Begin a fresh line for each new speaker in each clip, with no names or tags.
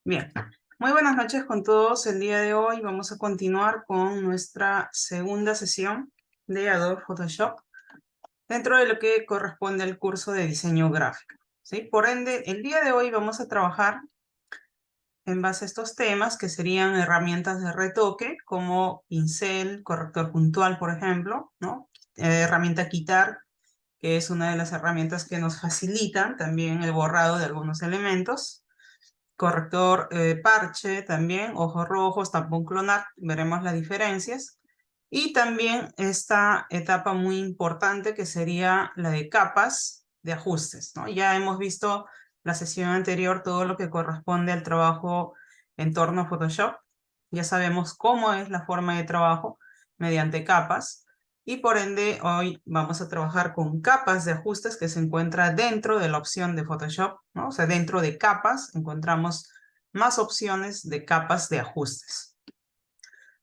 Bien, muy buenas noches con todos. El día de hoy vamos a continuar con nuestra segunda sesión de Adobe Photoshop dentro de lo que corresponde al curso de diseño gráfico, ¿sí? Por ende, el día de hoy vamos a trabajar en base a estos temas que serían herramientas de retoque como pincel, corrector puntual, por ejemplo, ¿no? Herramienta quitar, que es una de las herramientas que nos facilitan también el borrado de algunos elementos. Corrector parche también, ojos rojos, tampón clonar, veremos las diferencias. Y también esta etapa muy importante que sería la de capas de ajustes, ¿no? Ya hemos visto la sesión anterior todo lo que corresponde al trabajo en torno a Photoshop. Ya sabemos cómo es la forma de trabajo mediante capas. Y por ende, hoy vamos a trabajar con capas de ajustes que se encuentra dentro de la opción de Photoshop, ¿no? O sea, dentro de capas encontramos más opciones de capas de ajustes.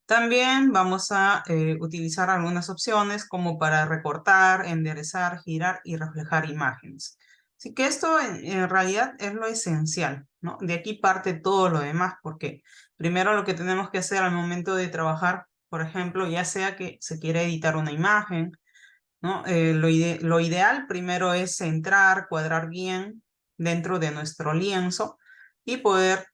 También vamos a utilizar algunas opciones como para recortar, enderezar, girar y reflejar imágenes. Así que esto en realidad es lo esencial, ¿no? De aquí parte todo lo demás, porque primero lo que tenemos que hacer al momento de trabajar, por ejemplo, ya sea que se quiera editar una imagen, ¿no? Lo ideal primero es centrar, cuadrar bien dentro de nuestro lienzo y poder,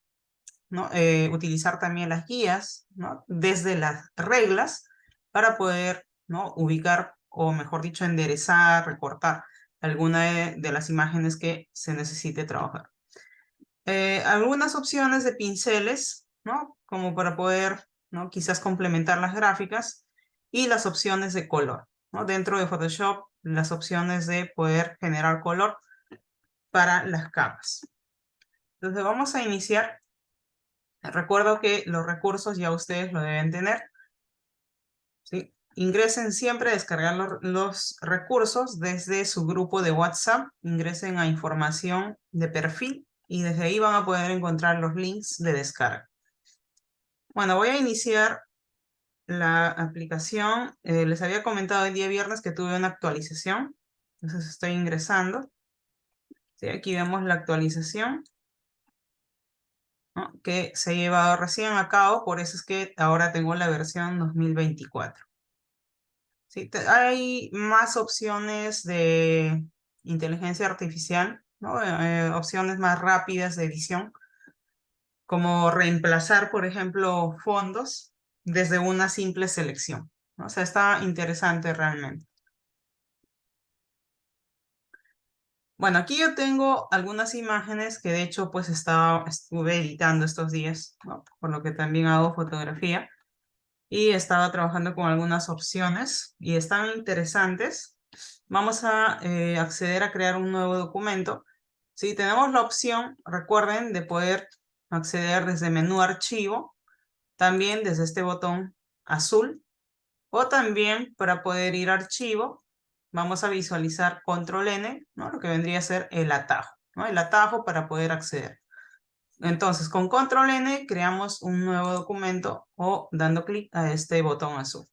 ¿no? Utilizar también las guías, ¿no? Desde las reglas para poder, ¿no? Ubicar o mejor dicho enderezar, recortar alguna de las imágenes que se necesite trabajar. Algunas opciones de pinceles, ¿no? Como para poder, ¿no? Quizás complementar las gráficas y las opciones de color, ¿no? Dentro de Photoshop, las opciones de poder generar color para las capas. Entonces vamos a iniciar. Recuerdo que los recursos ya ustedes lo deben tener, ¿sí? Ingresen siempre a descargar los recursos desde su grupo de WhatsApp. Ingresen a información de perfil y desde ahí van a poder encontrar los links de descarga. Bueno, voy a iniciar la aplicación. Les había comentado el día viernes que tuve una actualización. Entonces estoy ingresando. ¿Sí? Aquí vemos la actualización, ¿no? Que se ha llevado recién a cabo. Por eso es que ahora tengo la versión 2024. ¿Sí? Hay más opciones de inteligencia artificial, ¿no? Opciones más rápidas de edición, como reemplazar, por ejemplo, fondos desde una simple selección, ¿no? O sea, está interesante realmente. Bueno, aquí yo tengo algunas imágenes que de hecho pues estuve editando estos días, ¿no? Por lo que también hago fotografía y estaba trabajando con algunas opciones y están interesantes. Vamos a acceder a crear un nuevo documento. Si tenemos la opción, recuerden, de poder acceder desde menú archivo, también desde este botón azul, o también para poder ir a archivo, vamos a visualizar control N, ¿no? Lo que vendría a ser el atajo, ¿no? El atajo para poder acceder. Entonces, con control N creamos un nuevo documento o dando clic a este botón azul.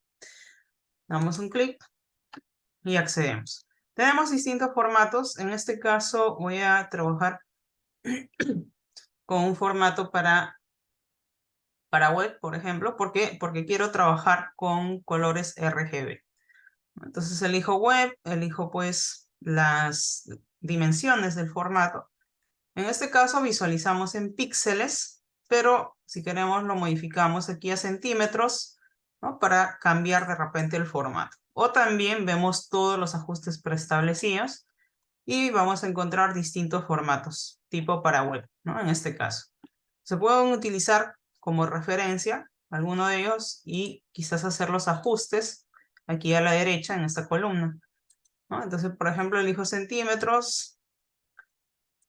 Damos un clic y accedemos. Tenemos distintos formatos. En este caso voy a trabajar con un formato para web, por ejemplo. ¿Por qué? Porque quiero trabajar con colores RGB. Entonces elijo web, elijo pues las dimensiones del formato. En este caso visualizamos en píxeles, pero si queremos lo modificamos aquí a centímetros, ¿no? Para cambiar de repente el formato. O también vemos todos los ajustes preestablecidos y vamos a encontrar distintos formatos, tipo para web, ¿no? En este caso. Se pueden utilizar como referencia alguno de ellos y quizás hacer los ajustes aquí a la derecha en esta columna, ¿no? Entonces, por ejemplo, elijo centímetros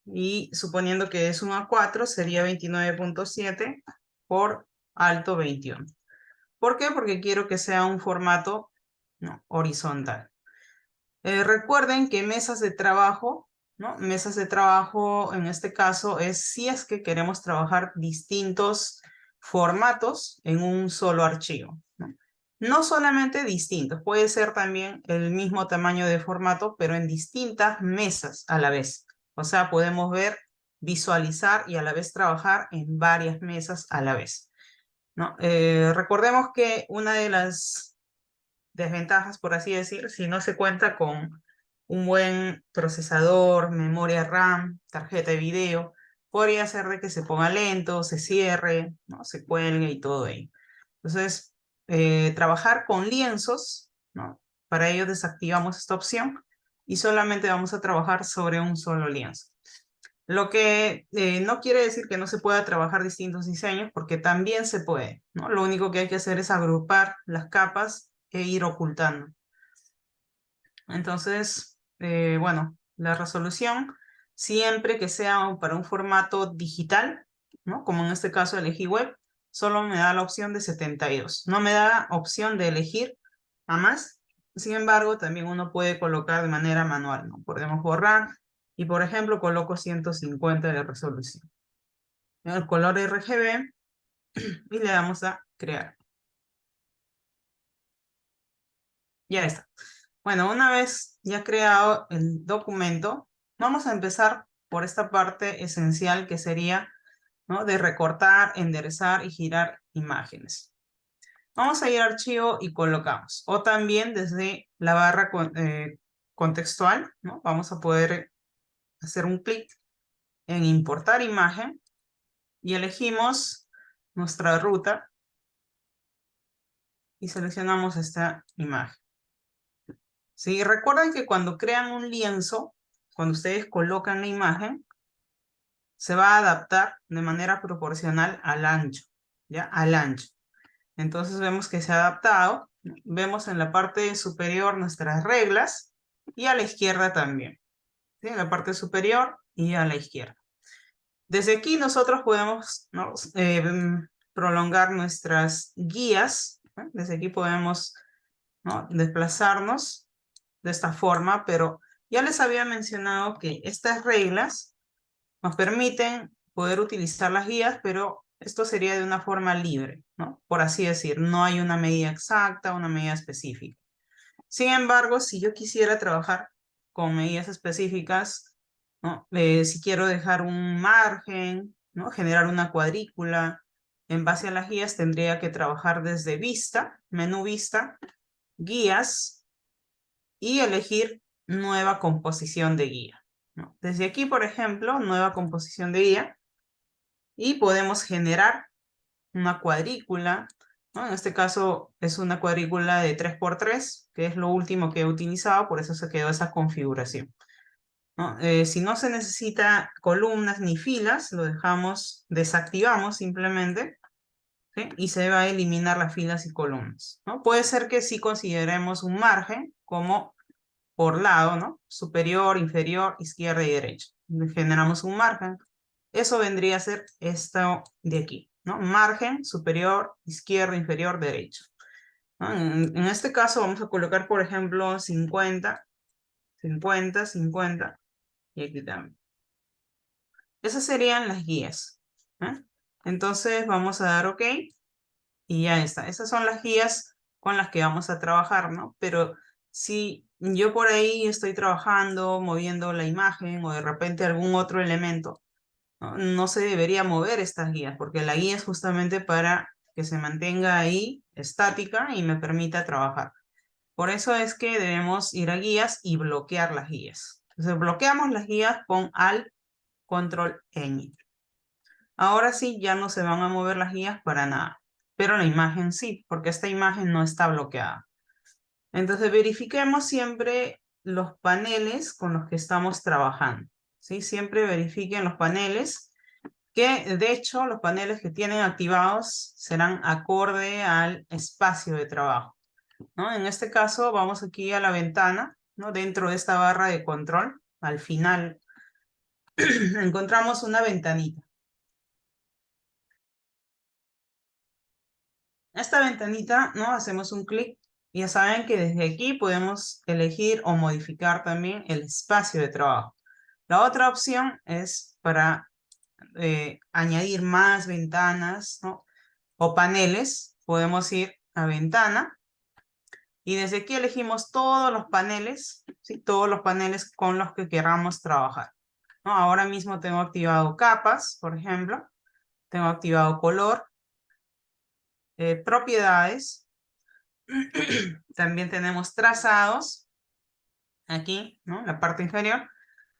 y suponiendo que es un A4 sería 29.7 por alto 21. ¿Por qué? Porque quiero que sea un formato, ¿no? Horizontal. Recuerden que mesas de trabajo, ¿no? Mesas de trabajo en este caso es si es que queremos trabajar distintos formatos en un solo archivo, ¿no? No solamente distintos, puede ser también el mismo tamaño de formato, pero en distintas mesas a la vez. O sea, podemos ver visualizar y a la vez trabajar en varias mesas a la vez, ¿no? Recordemos que una de las desventajas, por así decir, si no se cuenta con un buen procesador, memoria RAM, tarjeta de video, podría ser de que se ponga lento, se cierre, ¿no? Se cuelgue y todo ello. Entonces, trabajar con lienzos, ¿no? Para ello desactivamos esta opción y solamente vamos a trabajar sobre un solo lienzo. Lo que no quiere decir que no se pueda trabajar distintos diseños, porque también se puede, ¿no? Lo único que hay que hacer es agrupar las capas e ir ocultando. Entonces, bueno, la resolución, siempre que sea para un formato digital, ¿no? Como en este caso elegí web, solo me da la opción de 72. No me da opción de elegir a más. Sin embargo, también uno puede colocar de manera manual, ¿no? Podemos borrar y, por ejemplo, coloco 150 de resolución. El color RGB y le damos a crear. Ya está. Bueno, una vez ya creado el documento, vamos a empezar por esta parte esencial que sería, ¿no? De recortar, enderezar y girar imágenes. Vamos a ir a archivo y colocamos. O también desde la barra contextual, ¿no? Vamos a poder hacer un clic en importar imagen y elegimos nuestra ruta y seleccionamos esta imagen. Sí, recuerden que cuando crean un lienzo, cuando ustedes colocan la imagen, se va a adaptar de manera proporcional al ancho, ¿ya? Al ancho. Entonces vemos que se ha adaptado. Vemos en la parte superior nuestras reglas y a la izquierda también, ¿sí? En la parte superior y a la izquierda. Desde aquí nosotros podemos, ¿no? Prolongar nuestras guías, ¿no? Desde aquí podemos, ¿no? Desplazarnos de esta forma, pero ya les había mencionado que estas reglas nos permiten poder utilizar las guías, pero esto sería de una forma libre, ¿no? Por así decir, no hay una medida exacta, una medida específica. Sin embargo, si yo quisiera trabajar con medidas específicas, ¿no? Si quiero dejar un margen, ¿no? Generar una cuadrícula, en base a las guías tendría que trabajar desde vista, menú vista, guías y elegir nueva composición de guía, ¿no? Desde aquí, por ejemplo, nueva composición de guía y podemos generar una cuadrícula, ¿no? En este caso es una cuadrícula de 3×3, que es lo último que he utilizado, por eso se quedó esa configuración, ¿no? Si no se necesita columnas ni filas, lo dejamos, desactivamos simplemente, ¿sí? Y se va a eliminar las filas y columnas, ¿no? Puede ser que sí consideremos un margen como por lado, ¿no? Superior, inferior, izquierda y derecha. Generamos un margen. Eso vendría a ser esto de aquí, ¿no? Margen, superior, izquierda, inferior, derecho, ¿no? En este caso vamos a colocar, por ejemplo, 50, 50, 50 y aquí también. Esas serían las guías, ¿eh? Entonces vamos a dar OK y ya está. Esas son las guías con las que vamos a trabajar, ¿no? Pero si yo por ahí estoy trabajando, moviendo la imagen o de repente algún otro elemento, ¿no? No se debería mover estas guías, porque la guía es justamente para que se mantenga ahí estática y me permita trabajar. Por eso es que debemos ir a guías y bloquear las guías. Entonces bloqueamos las guías con Alt, Control, Ñ. Ahora sí, ya no se van a mover las guías para nada, pero la imagen sí, porque esta imagen no está bloqueada. Entonces verifiquemos siempre los paneles con los que estamos trabajando, ¿sí? Siempre verifiquen los paneles, que de hecho los paneles que tienen activados serán acorde al espacio de trabajo, ¿no? En este caso vamos aquí a la ventana, ¿no? Dentro de esta barra de control, al final encontramos una ventanita. Esta ventanita, ¿no? Hacemos un clic y ya saben que desde aquí podemos elegir o modificar también el espacio de trabajo. La otra opción es para añadir más ventanas, ¿no? O paneles. Podemos ir a ventana y desde aquí elegimos todos los paneles, ¿sí? Todos los paneles con los que queramos trabajar. ¿no? Ahora mismo tengo activado capas, por ejemplo. Tengo activado color, propiedades. También tenemos trazados aquí, ¿no? En la parte inferior.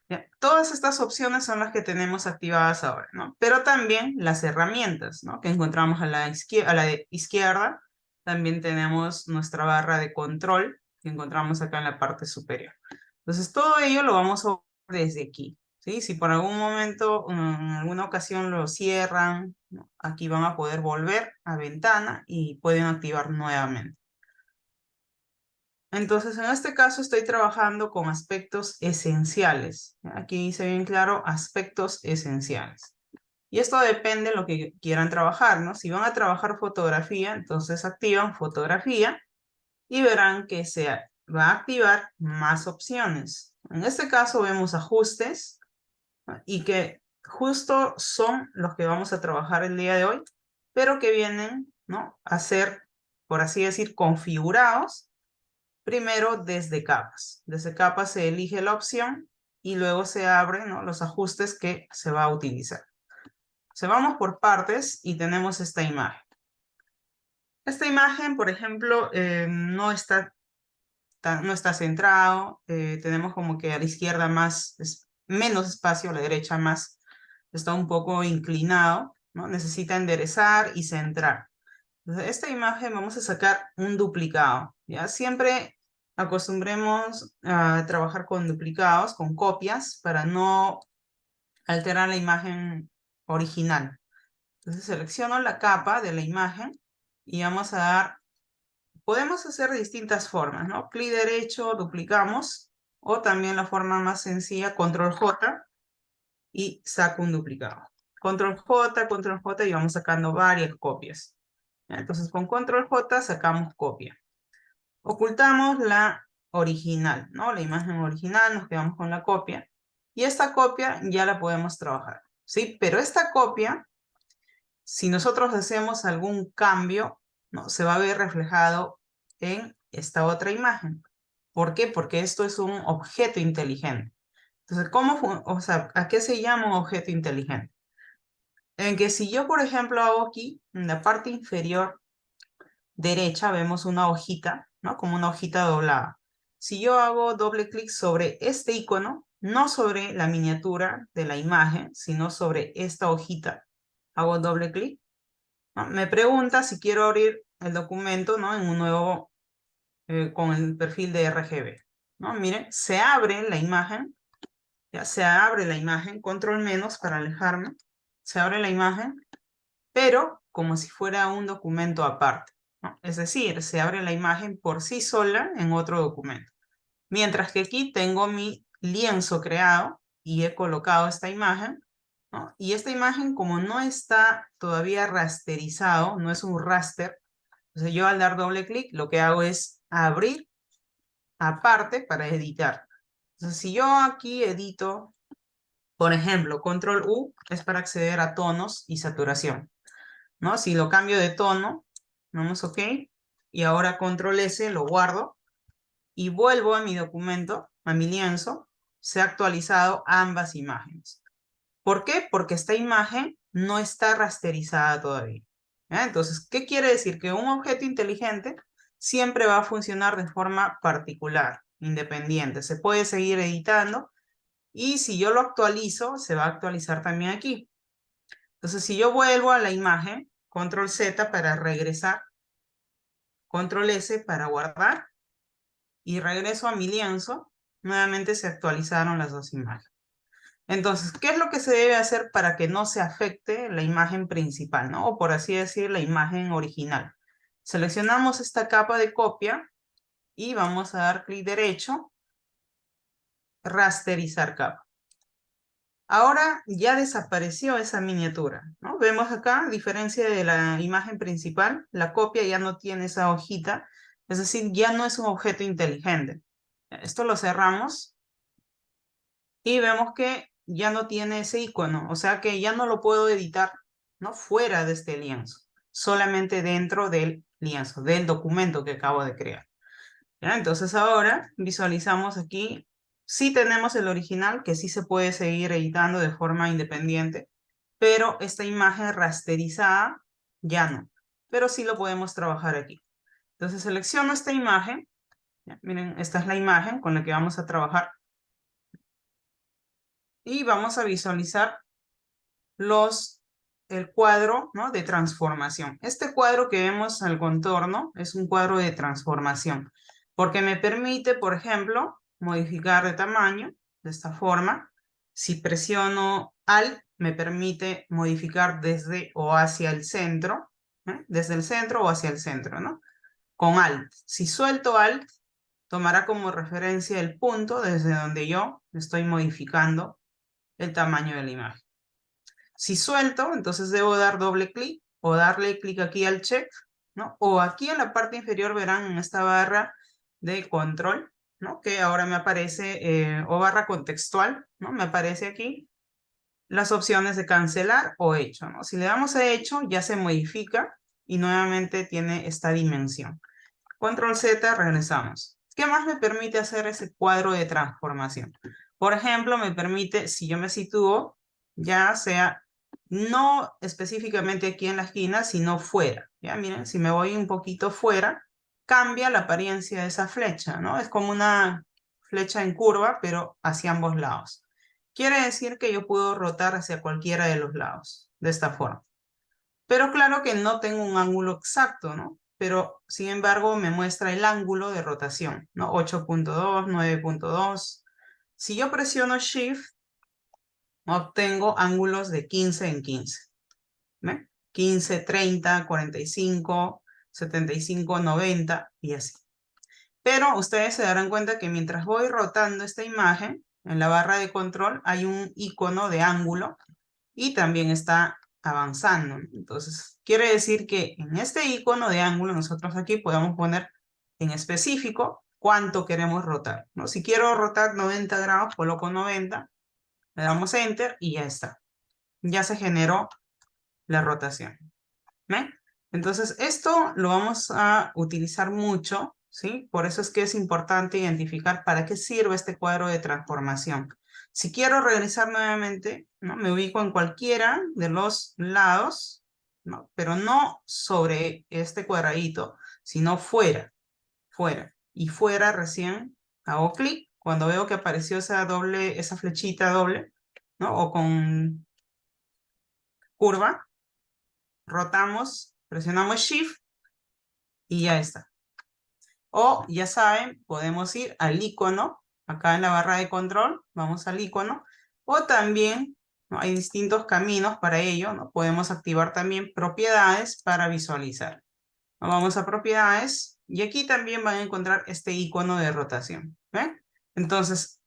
Ya, todas estas opciones son las que tenemos activadas ahora, ¿no? Pero también las herramientas, ¿no? Que encontramos a la izquierda. También tenemos nuestra barra de control que encontramos acá en la parte superior. Entonces, todo ello lo vamos a ver desde aquí, ¿sí? Si por algún momento, en alguna ocasión lo cierran, ¿no? Aquí van a poder volver a ventana y pueden activar nuevamente. Entonces, en este caso estoy trabajando con aspectos esenciales. Aquí dice bien claro, aspectos esenciales. Y esto depende de lo que quieran trabajar, ¿no? Si van a trabajar fotografía, entonces activan fotografía y verán que se va a activar más opciones. En este caso vemos ajustes, ¿no? Y que justo son los que vamos a trabajar el día de hoy, pero que vienen, ¿no? A ser, por así decir, configurados primero desde capas. Desde capas se elige la opción y luego se abren, ¿no? Los ajustes que se va a utilizar. Se vamos por partes y tenemos esta imagen. Esta imagen, por ejemplo, no está centrado. Tenemos como que a la izquierda menos espacio, a la derecha más. Está un poco inclinado, ¿no? Necesita enderezar y centrar. Entonces, esta imagen vamos a sacar un duplicado, ¿ya? Siempre acostumbremos a trabajar con duplicados, con copias, para no alterar la imagen original. Entonces selecciono la capa de la imagen y vamos a dar, podemos hacer de distintas formas, ¿no? Clic derecho, duplicamos, o también la forma más sencilla, control J, y saco un duplicado. Control J, y vamos sacando varias copias. Entonces con control J sacamos copia. Ocultamos la original, ¿no? La imagen original, nos quedamos con la copia. Y esta copia ya la podemos trabajar, ¿sí? Pero esta copia, si nosotros hacemos algún cambio, ¿no? Se va a ver reflejado en esta otra imagen. ¿Por qué? Porque esto es un objeto inteligente. Entonces, o sea, ¿a qué se llama un objeto inteligente? En que si yo, por ejemplo, hago aquí, en la parte inferior derecha, vemos una hojita, ¿no? Como una hojita doblada. Si yo hago doble clic sobre este icono, no sobre la miniatura de la imagen, sino sobre esta hojita, hago doble clic, ¿no? Me pregunta si quiero abrir el documento, ¿no? En un nuevo, con el perfil de RGB, ¿no? Miren, se abre la imagen, ya se abre la imagen, control menos para alejarme, se abre la imagen, pero como si fuera un documento aparte, ¿no? Es decir, se abre la imagen por sí sola en otro documento. Mientras que aquí tengo mi lienzo creado y he colocado esta imagen, ¿no? Y esta imagen, como no está todavía rasterizado, no es un raster, entonces yo al dar doble clic lo que hago es abrir aparte para editar. Entonces si yo aquí edito, por ejemplo, control U es para acceder a tonos y saturación, ¿no? Si lo cambio de tono, vamos OK, y ahora control S lo guardo y vuelvo a mi documento, a mi lienzo, se ha actualizado ambas imágenes. ¿Por qué? Porque esta imagen no está rasterizada todavía. ¿Ya? Entonces, ¿qué quiere decir? Que un objeto inteligente siempre va a funcionar de forma particular, independiente. Se puede seguir editando y si yo lo actualizo, se va a actualizar también aquí. Entonces, si yo vuelvo a la imagen, control Z para regresar, control S para guardar y regreso a mi lienzo, nuevamente se actualizaron las dos imágenes. Entonces, ¿qué es lo que se debe hacer para que no se afecte la imagen principal, ¿no? O por así decir, la imagen original. Seleccionamos esta capa de copia y vamos a dar clic derecho, rasterizar capa. Ahora ya desapareció esa miniatura, ¿no? Vemos acá, a diferencia de la imagen principal, la copia ya no tiene esa hojita, es decir, ya no es un objeto inteligente. Esto lo cerramos y vemos que ya no tiene ese icono, o sea que ya no lo puedo editar, ¿no? Fuera de este lienzo, solamente dentro del lienzo, del documento que acabo de crear. ¿Ya? Entonces ahora visualizamos aquí, Sí tenemos el original, que sí se puede seguir editando de forma independiente, pero esta imagen rasterizada ya no. Pero sí lo podemos trabajar aquí. Entonces selecciono esta imagen. Ya, miren, esta es la imagen con la que vamos a trabajar. Y vamos a visualizar el cuadro, ¿no?, de transformación. Este cuadro que vemos al contorno es un cuadro de transformación, porque me permite, por ejemplo, modificar de tamaño de esta forma. Si presiono Alt, me permite modificar desde o hacia el centro, desde el centro o hacia el centro, ¿no? Con Alt. Si suelto Alt, tomará como referencia el punto desde donde yo estoy modificando el tamaño de la imagen. Si suelto, entonces debo dar doble clic o darle clic aquí al check, ¿no? O aquí en la parte inferior verán en esta barra de control, ¿no?, que ahora me aparece, o barra contextual, ¿no?, me aparece aquí las opciones de cancelar o hecho, ¿no? Si le damos a hecho, ya se modifica y nuevamente tiene esta dimensión. Control Z, regresamos. ¿Qué más me permite hacer ese cuadro de transformación? Por ejemplo, me permite, si yo me sitúo, ya sea no específicamente aquí en la esquina, sino fuera. Ya miren, si me voy un poquito fuera, cambia la apariencia de esa flecha, ¿no? Es como una flecha en curva, pero hacia ambos lados. Quiere decir que yo puedo rotar hacia cualquiera de los lados, de esta forma. Pero claro que no tengo un ángulo exacto, ¿no? Pero, sin embargo, me muestra el ángulo de rotación, ¿no? 8.2, 9.2. Si yo presiono Shift, obtengo ángulos de 15 en 15. ¿Ve? 15, 30, 45, 75, 90 y así. Pero ustedes se darán cuenta que mientras voy rotando esta imagen, en la barra de control hay un icono de ángulo y también está avanzando. Entonces, quiere decir que en este icono de ángulo nosotros aquí podemos poner en específico cuánto queremos rotar, ¿no? Si quiero rotar 90 grados, coloco 90, le damos Enter y ya está. Ya se generó la rotación. ¿Ven? Entonces, esto lo vamos a utilizar mucho, ¿sí? Por eso es que es importante identificar para qué sirve este cuadro de transformación. Si quiero regresar nuevamente, ¿no?, me ubico en cualquiera de los lados, ¿no?, pero no sobre este cuadradito, sino fuera, fuera. Y fuera recién hago clic cuando veo que apareció esa flechita doble, ¿no?, o con curva, rotamos, presionamos Shift y ya está. O ya saben, podemos ir al icono, acá en la barra de control, vamos al icono, o también, ¿no?, hay distintos caminos para ello, ¿no? Podemos activar también propiedades para visualizar. Vamos a propiedades y aquí también van a encontrar este icono de rotación. ¿Ven? Entonces,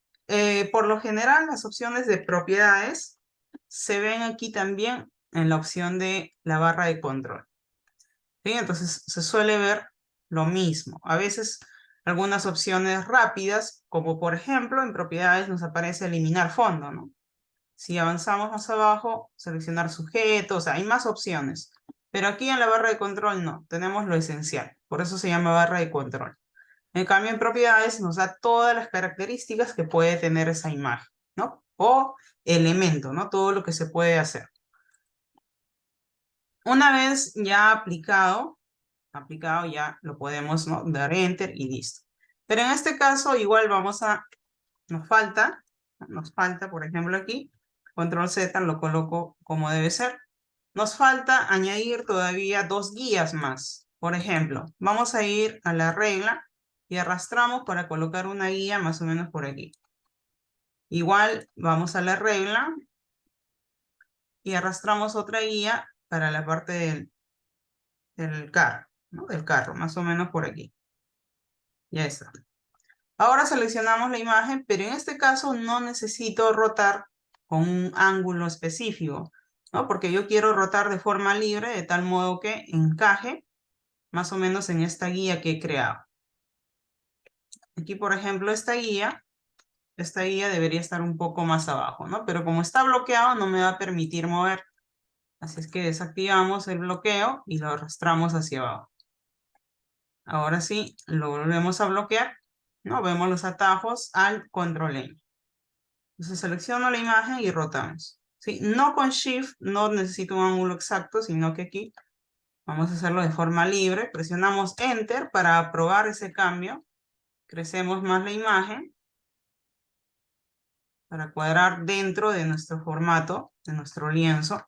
por lo general las opciones de propiedades se ven aquí también en la opción de la barra de control. ¿Sí? Entonces se suele ver lo mismo. A veces algunas opciones rápidas, como por ejemplo en propiedades nos aparece eliminar fondo, ¿no? Si avanzamos más abajo, seleccionar sujeto, o sea, hay más opciones. Pero aquí en la barra de control no, tenemos lo esencial. Por eso se llama barra de control. En cambio, en propiedades nos da todas las características que puede tener esa imagen, ¿no? O elemento, ¿no? Todo lo que se puede hacer. Una vez ya aplicado ya lo podemos, ¿no?, dar Enter y listo. Pero en este caso igual nos falta, por ejemplo aquí, Control Z lo coloco como debe ser. Nos falta añadir todavía dos guías más. Por ejemplo, vamos a ir a la regla y arrastramos para colocar una guía más o menos por aquí. Igual vamos a la regla y arrastramos otra guía para la parte del carro, ¿no?, del carro, más o menos por aquí. Ya está. Ahora seleccionamos la imagen, pero en este caso no necesito rotar con un ángulo específico, ¿no? Porque yo quiero rotar de forma libre, de tal modo que encaje más o menos en esta guía que he creado. Aquí, por ejemplo, esta guía debería estar un poco más abajo, ¿no? Pero como está bloqueado, no me va a permitir mover. Así es que desactivamos el bloqueo y lo arrastramos hacia abajo. Ahora sí, lo volvemos a bloquear, ¿no? Vemos los atajos al Control N. Entonces selecciono la imagen y rotamos. ¿Sí? No con Shift, no necesito un ángulo exacto, sino que aquí vamos a hacerlo de forma libre. Presionamos Enter para aprobar ese cambio. Crecemos más la imagen para cuadrar dentro de nuestro formato, de nuestro lienzo.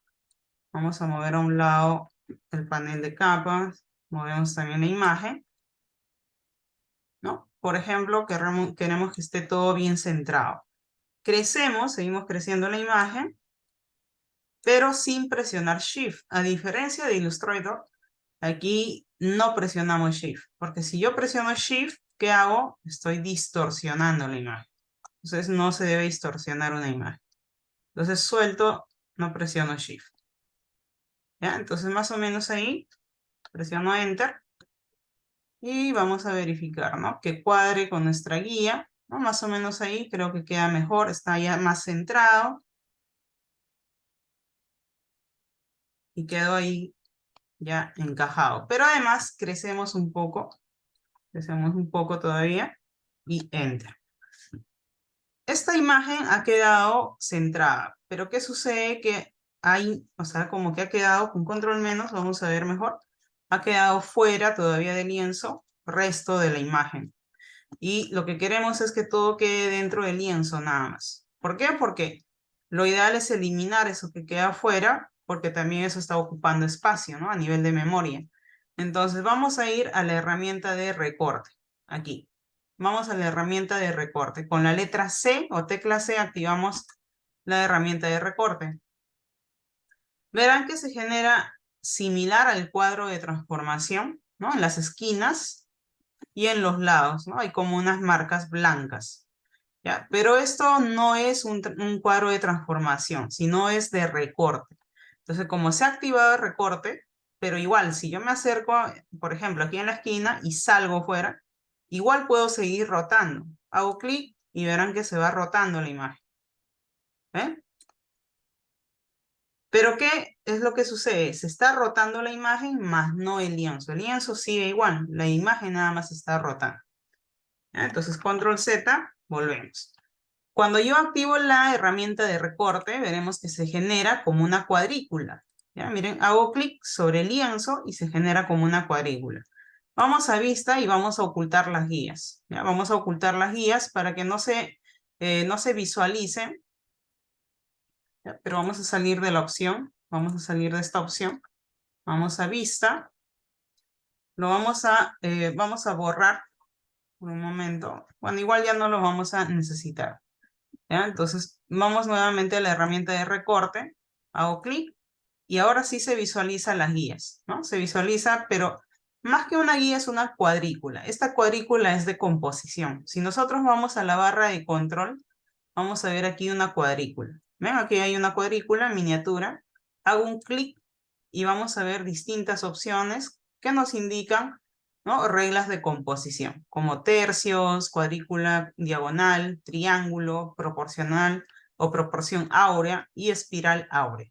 Vamos a mover a un lado el panel de capas. Movemos también la imagen, ¿no? Por ejemplo, queremos que esté todo bien centrado. Crecemos, seguimos creciendo la imagen, pero sin presionar Shift. A diferencia de Illustrator, aquí no presionamos Shift, porque si yo presiono Shift, ¿qué hago? Estoy distorsionando la imagen. Entonces no se debe distorsionar una imagen. Entonces suelto, no presiono Shift. ¿Ya? Entonces más o menos ahí, presiono Enter y vamos a verificar, ¿no? Que cuadre con nuestra guía, ¿no? Más o menos ahí creo que queda mejor, está ya más centrado y quedó ahí ya encajado. Pero además crecemos un poco todavía y Enter. Esta imagen ha quedado centrada, pero ¿qué sucede? Que hay, o sea, como que ha quedado con control menos, vamos a ver mejor, ha quedado fuera todavía del lienzo, resto de la imagen. Y lo que queremos es que todo quede dentro del lienzo nada más. ¿Por qué? Porque lo ideal es eliminar eso que queda afuera, porque también eso está ocupando espacio, ¿no? A nivel de memoria. Entonces vamos a ir a la herramienta de recorte, aquí. Vamos a la herramienta de recorte. Con la letra C o tecla C activamos la herramienta de recorte. Verán que se genera similar al cuadro de transformación, ¿no? En las esquinas y en los lados, ¿no? Hay como unas marcas blancas, ¿ya? Pero esto no es un cuadro de transformación, sino es de recorte. Entonces, como se ha activado el recorte, pero igual, si yo me acerco, por ejemplo, aquí en la esquina y salgo fuera, igual puedo seguir rotando. Hago clic y verán que se va rotando la imagen. ¿Ven? Pero ¿qué es lo que sucede? Se está rotando la imagen, más no el lienzo. El lienzo sigue igual, la imagen nada más se está rotando. ¿Ya? Entonces, control Z, volvemos. Cuando yo activo la herramienta de recorte, veremos que se genera como una cuadrícula. ¿Ya? Miren, hago clic sobre el lienzo y se genera como una cuadrícula. Vamos a vista y vamos a ocultar las guías. ¿Ya? Vamos a ocultar las guías para que no se visualicen. ¿Ya? Pero vamos a salir de la opción. Vamos a salir de esta opción. Vamos a vista. Vamos a borrar por un momento. Bueno, igual ya no lo vamos a necesitar. ¿Ya? Entonces, vamos nuevamente a la herramienta de recorte, hago clic y ahora sí se visualizan las guías, ¿no? Se visualiza, pero más que una guía es una cuadrícula. Esta cuadrícula es de composición. Si nosotros vamos a la barra de control, vamos a ver aquí una cuadrícula. ¿Ven? Aquí hay una cuadrícula en miniatura. Hago un clic y vamos a ver distintas opciones que nos indican, ¿no? Reglas de composición, como tercios, cuadrícula diagonal, triángulo, proporcional o proporción áurea y espiral áurea.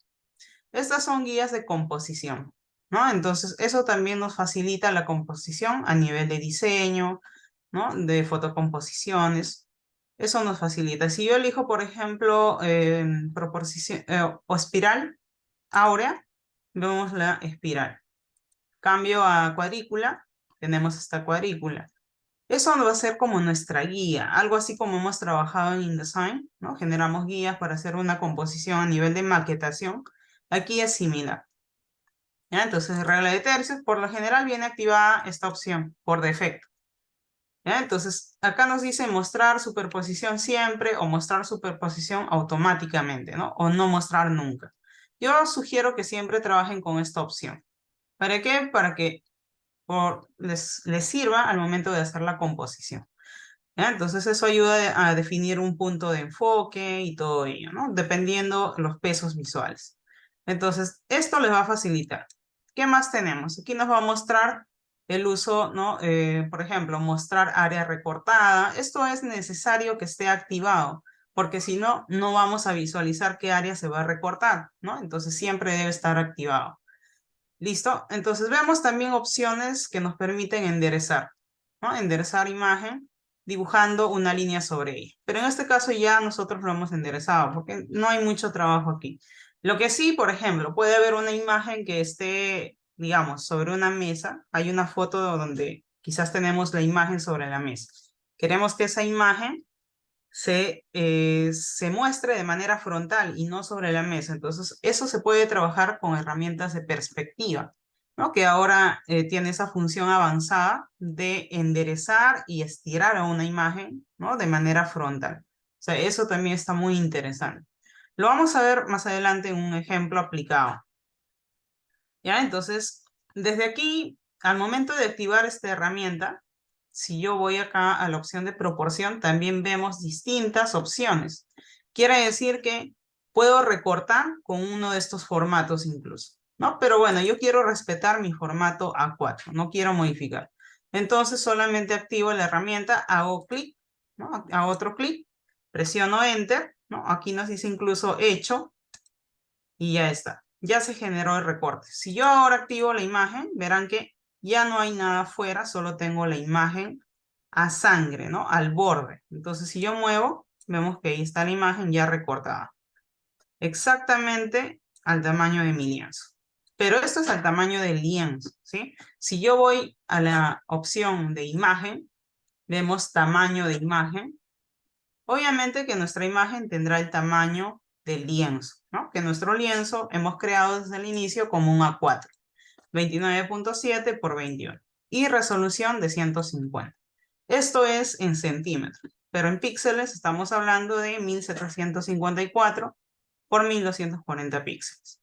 Estas son guías de composición, ¿no? Entonces, eso también nos facilita la composición a nivel de diseño, ¿no? De fotocomposiciones. Eso nos facilita. Si yo elijo, por ejemplo, proporción o espiral áurea, vemos la espiral. Cambio a cuadrícula, tenemos esta cuadrícula. Eso va a ser como nuestra guía, algo así como hemos trabajado en InDesign, ¿no? Generamos guías para hacer una composición a nivel de maquetación. Aquí es similar. ¿Ya? Entonces, regla de tercios, por lo general viene activada esta opción por defecto. ¿Ya? Entonces, acá nos dice mostrar superposición siempre o mostrar superposición automáticamente, ¿no? O no mostrar nunca. Yo sugiero que siempre trabajen con esta opción. ¿Para qué? Para que les sirva al momento de hacer la composición. ¿Ya? Entonces eso ayuda a definir un punto de enfoque y todo ello, ¿no? Dependiendo los pesos visuales. Entonces, esto les va a facilitar. ¿Qué más tenemos? Aquí nos va a mostrar el uso, ¿no? Por ejemplo, mostrar área recortada. Esto es necesario que esté activado, porque si no, no vamos a visualizar qué área se va a recortar, ¿no? Entonces siempre debe estar activado. ¿Listo? Entonces vemos también opciones que nos permiten enderezar, ¿no? Enderezar imagen. dibujando una línea sobre ella. Pero en este caso ya nosotros lo hemos enderezado porque no hay mucho trabajo aquí. Lo que sí, por ejemplo, puede haber una imagen que esté, digamos, sobre una mesa. Hay una foto donde quizás tenemos la imagen sobre la mesa. Queremos que esa imagen se muestre de manera frontal y no sobre la mesa. Entonces, eso se puede trabajar con herramientas de perspectiva, ¿no? Que ahora tiene esa función avanzada de enderezar y estirar a una imagen, ¿no? De manera frontal. O sea, eso también está muy interesante. Lo vamos a ver más adelante en un ejemplo aplicado. ¿Ya? Entonces, desde aquí, al momento de activar esta herramienta, si yo voy acá a la opción de proporción, también vemos distintas opciones. Quiere decir que puedo recortar con uno de estos formatos incluso, ¿no? Pero bueno, yo quiero respetar mi formato A4, no quiero modificar. Entonces solamente activo la herramienta, hago clic, ¿no? Hago otro clic, presiono Enter, ¿no? Aquí nos dice incluso hecho y ya está. Ya se generó el recorte. Si yo ahora activo la imagen, verán que ya no hay nada afuera, solo tengo la imagen a sangre, ¿no? Al borde. Entonces, si yo muevo, vemos que ahí está la imagen ya recortada. Exactamente al tamaño de mi lienzo. Pero esto es al tamaño del lienzo, ¿sí? Si yo voy a la opción de imagen, vemos tamaño de imagen. Obviamente que nuestra imagen tendrá el tamaño del lienzo, ¿no? Que nuestro lienzo hemos creado desde el inicio como un A4, 29.7 por 21 y resolución de 150. Esto es en centímetros, pero en píxeles estamos hablando de 1754 por 1240 píxeles,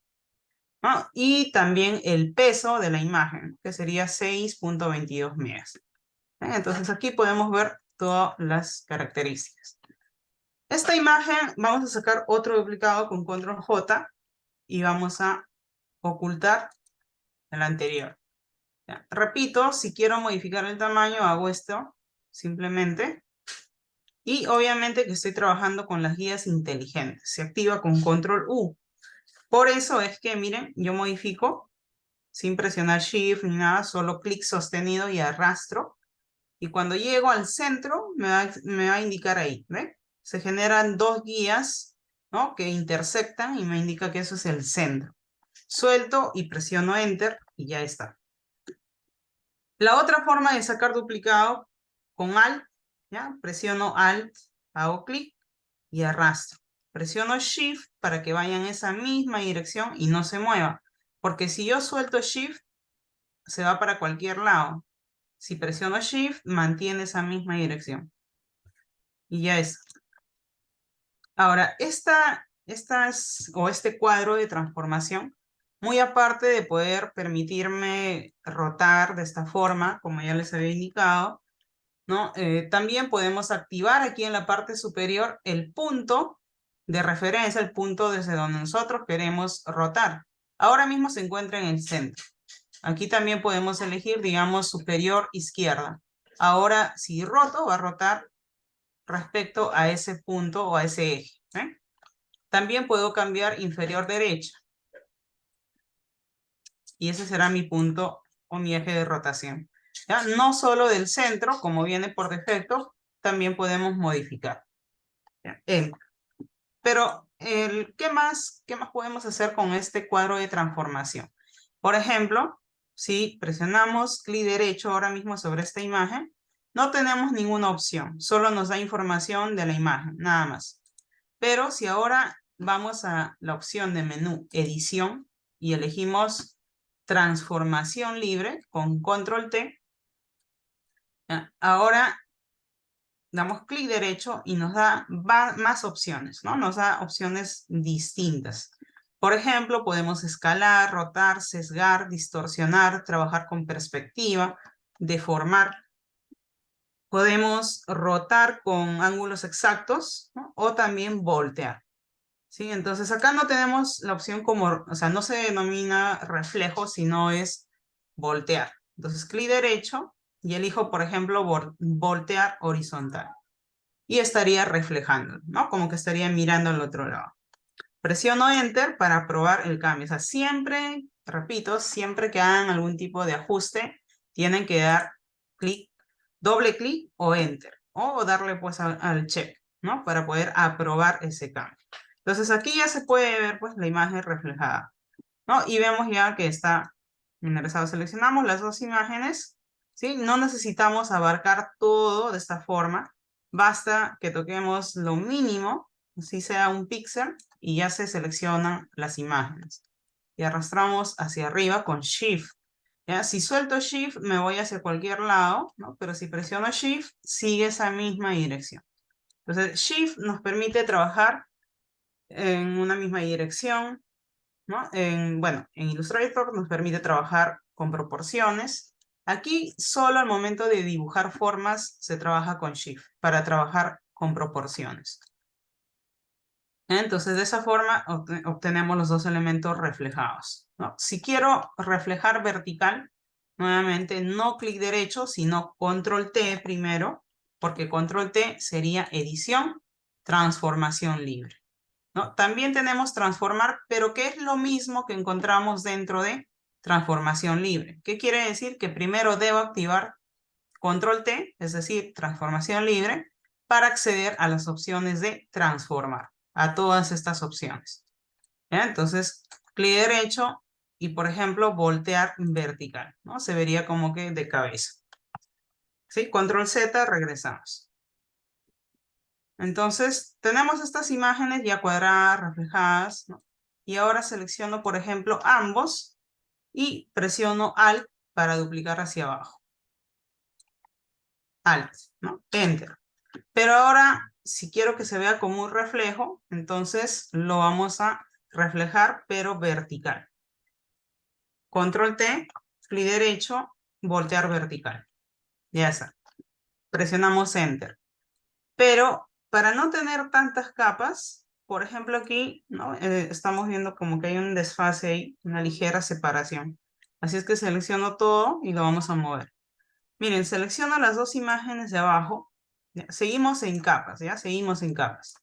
¿no? Y también el peso de la imagen, que sería 6.22 megas. Entonces aquí podemos ver todas las características. Esta imagen vamos a sacar otro duplicado con control J y vamos a ocultar el anterior. Ya. Repito, si quiero modificar el tamaño, hago esto simplemente. Y obviamente que estoy trabajando con las guías inteligentes. Se activa con control U. Por eso es que, miren, yo modifico sin presionar Shift ni nada, solo clic sostenido y arrastro. Y cuando llego al centro, me va a indicar ahí, ¿ven? Se generan dos guías, ¿no? Que intersectan y me indica que eso es el centro. Suelto y presiono Enter y ya está. La otra forma de sacar duplicado con Alt, ¿ya? Presiono Alt, hago clic y arrastro. Presiono Shift para que vaya en esa misma dirección y no se mueva. Porque si yo suelto Shift, se va para cualquier lado. Si presiono Shift, mantiene esa misma dirección. Y ya es. Ahora, este cuadro de transformación, muy aparte de poder permitirme rotar de esta forma, como ya les había indicado, ¿no? También podemos activar aquí en la parte superior el punto de referencia, el punto desde donde nosotros queremos rotar. Ahora mismo se encuentra en el centro. Aquí también podemos elegir, digamos, superior izquierda. Ahora, si roto, va a rotar respecto a ese punto o a ese eje. También puedo cambiar inferior derecha. Y ese será mi punto o mi eje de rotación. ¿Ya? No solo del centro, como viene por defecto, también podemos modificar. ¿Ya? Pero, ¿qué más podemos hacer con este cuadro de transformación? Por ejemplo, si presionamos clic derecho ahora mismo sobre esta imagen, no tenemos ninguna opción, solo nos da información de la imagen, nada más. Pero si ahora vamos a la opción de menú edición y elegimos transformación libre con control T, ahora damos clic derecho y nos da más opciones, ¿no? Nos da opciones distintas. Por ejemplo, podemos escalar, rotar, sesgar, distorsionar, trabajar con perspectiva, deformar. Podemos rotar con ángulos exactos, ¿no? O también voltear. ¿Sí? Entonces acá no tenemos la opción como, o sea, no se denomina reflejo, sino es voltear. Entonces clic derecho y elijo, por ejemplo, voltear horizontal. Y estaría reflejando, ¿no? Como que estaría mirando al otro lado. Presiono Enter para probar el cambio. O sea, siempre, repito, siempre que hagan algún tipo de ajuste, tienen que dar clic, doble clic o Enter. o darle pues al check, ¿no? Para poder aprobar ese cambio. Entonces aquí ya se puede ver pues la imagen reflejada, ¿no? Y vemos ya que está ingresado. Seleccionamos las dos imágenes, ¿sí? No necesitamos abarcar todo de esta forma. Basta que toquemos lo mínimo, así sea un píxel, y ya se seleccionan las imágenes. Y arrastramos hacia arriba con Shift. ¿Ya? Si suelto Shift, me voy hacia cualquier lado, ¿no? Pero si presiono Shift, sigue esa misma dirección. Entonces, Shift nos permite trabajar en una misma dirección, ¿no? Bueno, en Illustrator nos permite trabajar con proporciones. Aquí solo al momento de dibujar formas se trabaja con Shift para trabajar con proporciones. Entonces, de esa forma obtenemos los dos elementos reflejados, ¿no? Si quiero reflejar vertical, nuevamente no clic derecho, sino control T primero, porque control T sería edición, transformación libre, ¿no? También tenemos transformar, pero que es lo mismo que encontramos dentro de transformación libre. ¿Qué quiere decir? Que primero debo activar control T, es decir, transformación libre, para acceder a las opciones de transformar, a todas estas opciones. ¿Ya? Entonces, clic derecho y, por ejemplo, voltear vertical, ¿no? Se vería como que de cabeza. ¿Sí? Control Z, regresamos. Entonces, tenemos estas imágenes ya cuadradas, reflejadas, ¿no? Y ahora selecciono, por ejemplo, ambos y presiono Alt para duplicar hacia abajo. Alt, ¿no? Enter. Pero ahora, si quiero que se vea como un reflejo, entonces lo vamos a reflejar, pero vertical. Control T, clic derecho, voltear vertical. Ya está. Presionamos Enter. Pero para no tener tantas capas, por ejemplo aquí, ¿no? Estamos viendo como que hay un desfase ahí, una ligera separación. Así es que selecciono todo y lo vamos a mover. Miren, selecciono las dos imágenes de abajo. ¿Ya? Seguimos en capas, ¿ya? Seguimos en capas.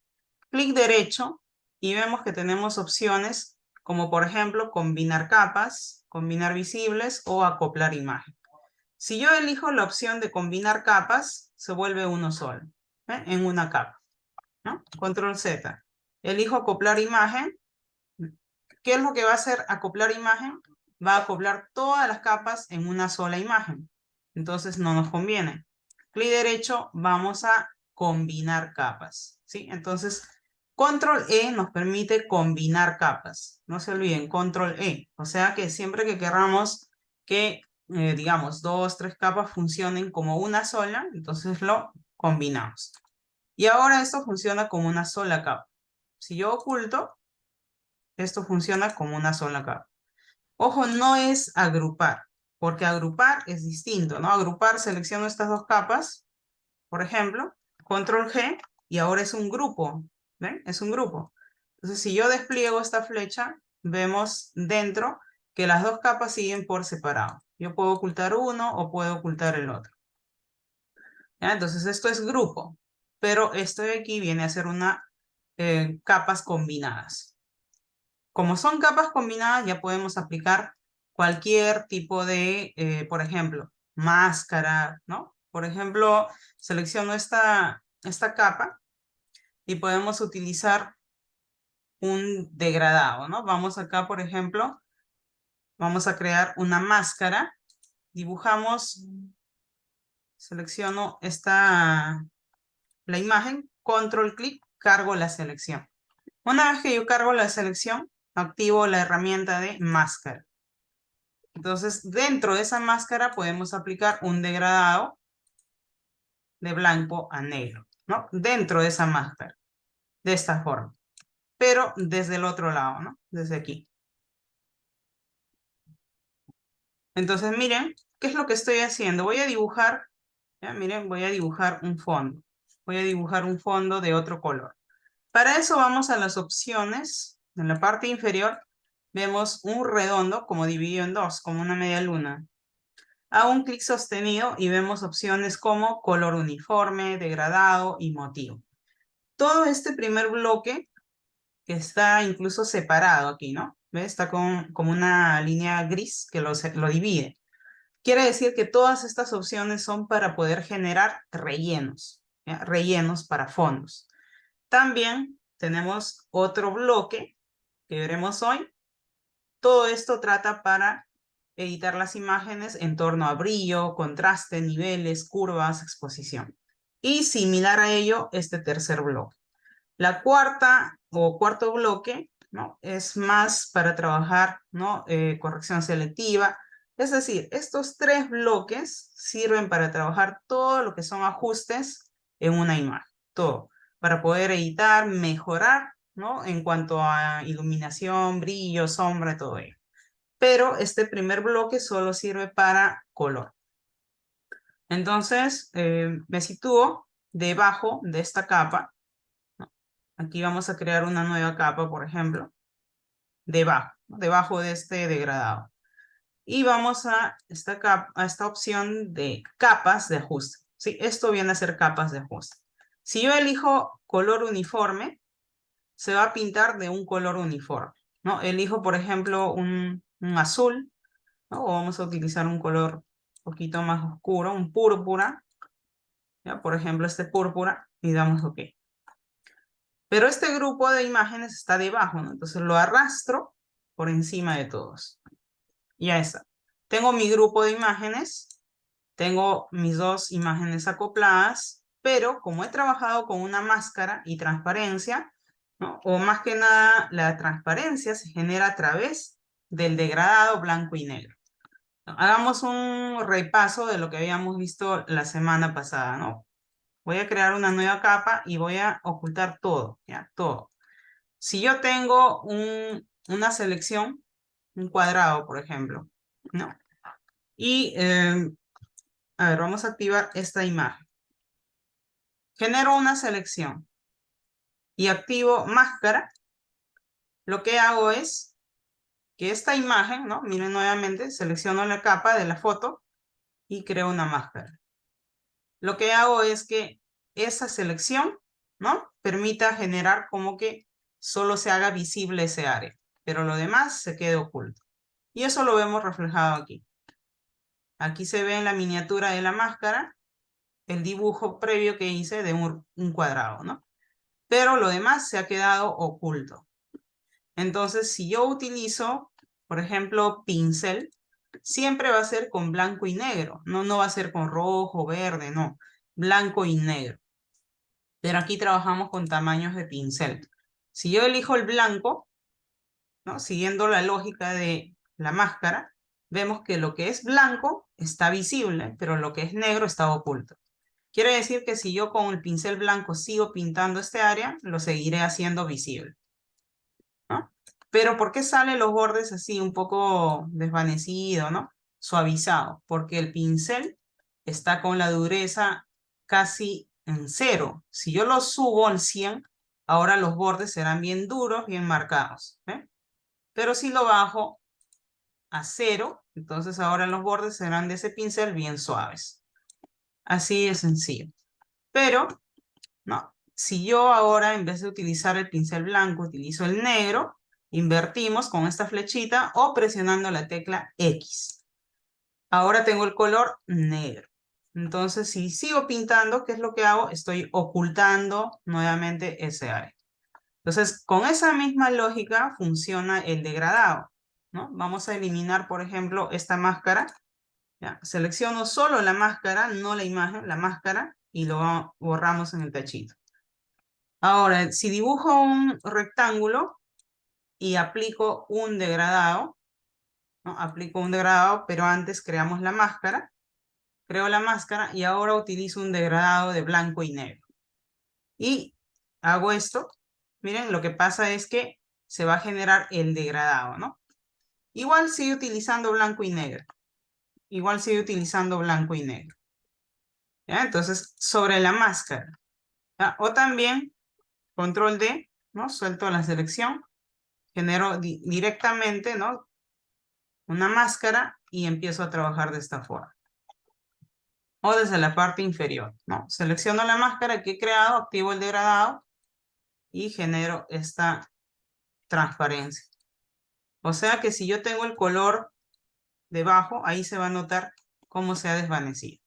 Clic derecho y vemos que tenemos opciones como por ejemplo combinar capas, combinar visibles o acoplar imagen. Si yo elijo la opción de combinar capas, se vuelve uno solo, en una capa, ¿no? Control Z. Elijo acoplar imagen. ¿Qué es lo que va a hacer acoplar imagen? Va a acoplar todas las capas en una sola imagen. Entonces no nos conviene. Clic derecho, vamos a combinar capas, ¿sí? Entonces, control E nos permite combinar capas. No se olviden, control E. O sea que siempre que queramos que, digamos, 2, 3 capas funcionen como una sola, entonces lo combinamos. Y ahora esto funciona como una sola capa. Si yo oculto, esto funciona como una sola capa. Ojo, no es agrupar, porque agrupar es distinto, ¿no? Agrupar, selecciono estas dos capas, por ejemplo, control G, y ahora es un grupo, ¿ven? Es un grupo. Entonces, si yo despliego esta flecha, vemos dentro que las dos capas siguen por separado. Yo puedo ocultar uno o puedo ocultar el otro. ¿Ya? Entonces, esto es grupo, pero esto de aquí viene a ser una capas combinadas. Como son capas combinadas, ya podemos aplicar cualquier tipo de, por ejemplo, máscara, ¿no? Por ejemplo, selecciono esta capa y podemos utilizar un degradado, ¿no? Vamos acá, por ejemplo, vamos a crear una máscara. Dibujamos, selecciono la imagen, control clic, cargo la selección. Una vez que yo cargo la selección, activo la herramienta de máscara. Entonces, dentro de esa máscara podemos aplicar un degradado de blanco a negro, ¿no? Dentro de esa máscara, de esta forma. Pero desde el otro lado, ¿no? Desde aquí. Entonces, miren, ¿qué es lo que estoy haciendo? Voy a dibujar, ya miren, voy a dibujar un fondo. Voy a dibujar un fondo de otro color. Para eso vamos a las opciones. En la parte inferior vemos un redondo como dividido en dos, como una media luna. Hago un clic sostenido y vemos opciones como color uniforme, degradado y motivo. Todo este primer bloque que está incluso separado aquí, ¿no? ¿Ves? Está como una línea gris que lo divide. Quiere decir que todas estas opciones son para poder generar rellenos. ¿ya? Rellenos para fondos. También tenemos otro bloque que veremos hoy. Todo esto trata para editar las imágenes en torno a brillo, contraste, niveles, curvas, exposición. Y similar a ello, este tercer bloque. La cuarta o cuarto bloque, ¿no? Es más para trabajar, ¿no? Corrección selectiva. Es decir, estos tres bloques sirven para trabajar todo lo que son ajustes en una imagen. Todo. Para poder editar, mejorar, ¿no? En cuanto a iluminación, brillo, sombra, todo ello. Pero este primer bloque solo sirve para color. Entonces, me sitúo debajo de esta capa. Aquí vamos a crear una nueva capa, por ejemplo, debajo, ¿no? Debajo de este degradado. Y vamos a esta opción de capas de ajuste. ¿Sí? Esto viene a ser capas de ajuste. Si yo elijo color uniforme, se va a pintar de un color uniforme, ¿no? Elijo, por ejemplo, un azul, ¿no? O vamos a utilizar un color un poquito más oscuro, un púrpura, ¿ya? Por ejemplo, este púrpura, y damos OK. Pero este grupo de imágenes está debajo, ¿no? Entonces lo arrastro por encima de todos. Ya está. Tengo mi grupo de imágenes, tengo mis dos imágenes acopladas, pero como he trabajado con una máscara y transparencia, ¿no? O más que nada, la transparencia se genera a través del degradado blanco y negro. Hagamos un repaso de lo que habíamos visto la semana pasada, ¿no? Voy a crear una nueva capa y voy a ocultar todo, ¿ya? Todo. Si yo tengo una selección, un cuadrado, por ejemplo, ¿no? Y, a ver, vamos a activar esta imagen. Genero una selección y activo máscara. Lo que hago es que esta imagen, ¿no? Miren nuevamente, selecciono la capa de la foto y creo una máscara. Lo que hago es que esa selección, ¿no? Permita generar como que solo se haga visible ese área, pero lo demás se quede oculto. Y eso lo vemos reflejado aquí. Aquí se ve en la miniatura de la máscara el dibujo previo que hice de un cuadrado, ¿no? Pero lo demás se ha quedado oculto. Entonces, si yo utilizo, por ejemplo, pincel, siempre va a ser con blanco y negro. No va a ser con rojo, verde, no. Blanco y negro. Pero aquí trabajamos con tamaños de pincel. Si yo elijo el blanco, ¿no? Siguiendo la lógica de la máscara, vemos que lo que es blanco está visible, pero lo que es negro está oculto. Quiere decir que si yo con el pincel blanco sigo pintando este área, lo seguiré haciendo visible, ¿no? Pero ¿por qué salen los bordes así un poco desvanecido, ¿no? Suavizado, porque el pincel está con la dureza casi en 0. Si yo lo subo al 100, ahora los bordes serán bien duros, bien marcados, ¿eh? Pero si lo bajo a 0, entonces ahora los bordes serán de ese pincel bien suaves. Así de sencillo. Pero, no, si yo ahora en vez de utilizar el pincel blanco, utilizo el negro, invertimos con esta flechita o presionando la tecla X. Ahora tengo el color negro. Entonces, si sigo pintando, ¿qué es lo que hago? Estoy ocultando nuevamente ese área. Entonces, con esa misma lógica funciona el degradado, ¿no? Vamos a eliminar, por ejemplo, esta máscara. ¿Ya? Selecciono solo la máscara, no la imagen, la máscara, y lo borramos en el tachito. Ahora, si dibujo un rectángulo y aplico un degradado, ¿no? Aplico un degradado, pero antes creamos la máscara. Creo la máscara y ahora utilizo un degradado de blanco y negro. Y hago esto. Miren, lo que pasa es que se va a generar el degradado, ¿no? Igual sigue utilizando blanco y negro. Igual sigue utilizando blanco y negro. ¿Ya? Entonces, sobre la máscara. ¿Ya? O también, control D, ¿no? Suelto la selección. Genero directamente, ¿no? Una máscara y empiezo a trabajar de esta forma. O desde la parte inferior, ¿no? Selecciono la máscara que he creado, activo el degradado y genero esta transparencia. O sea que si yo tengo el color debajo, ahí se va a notar cómo se ha desvanecido.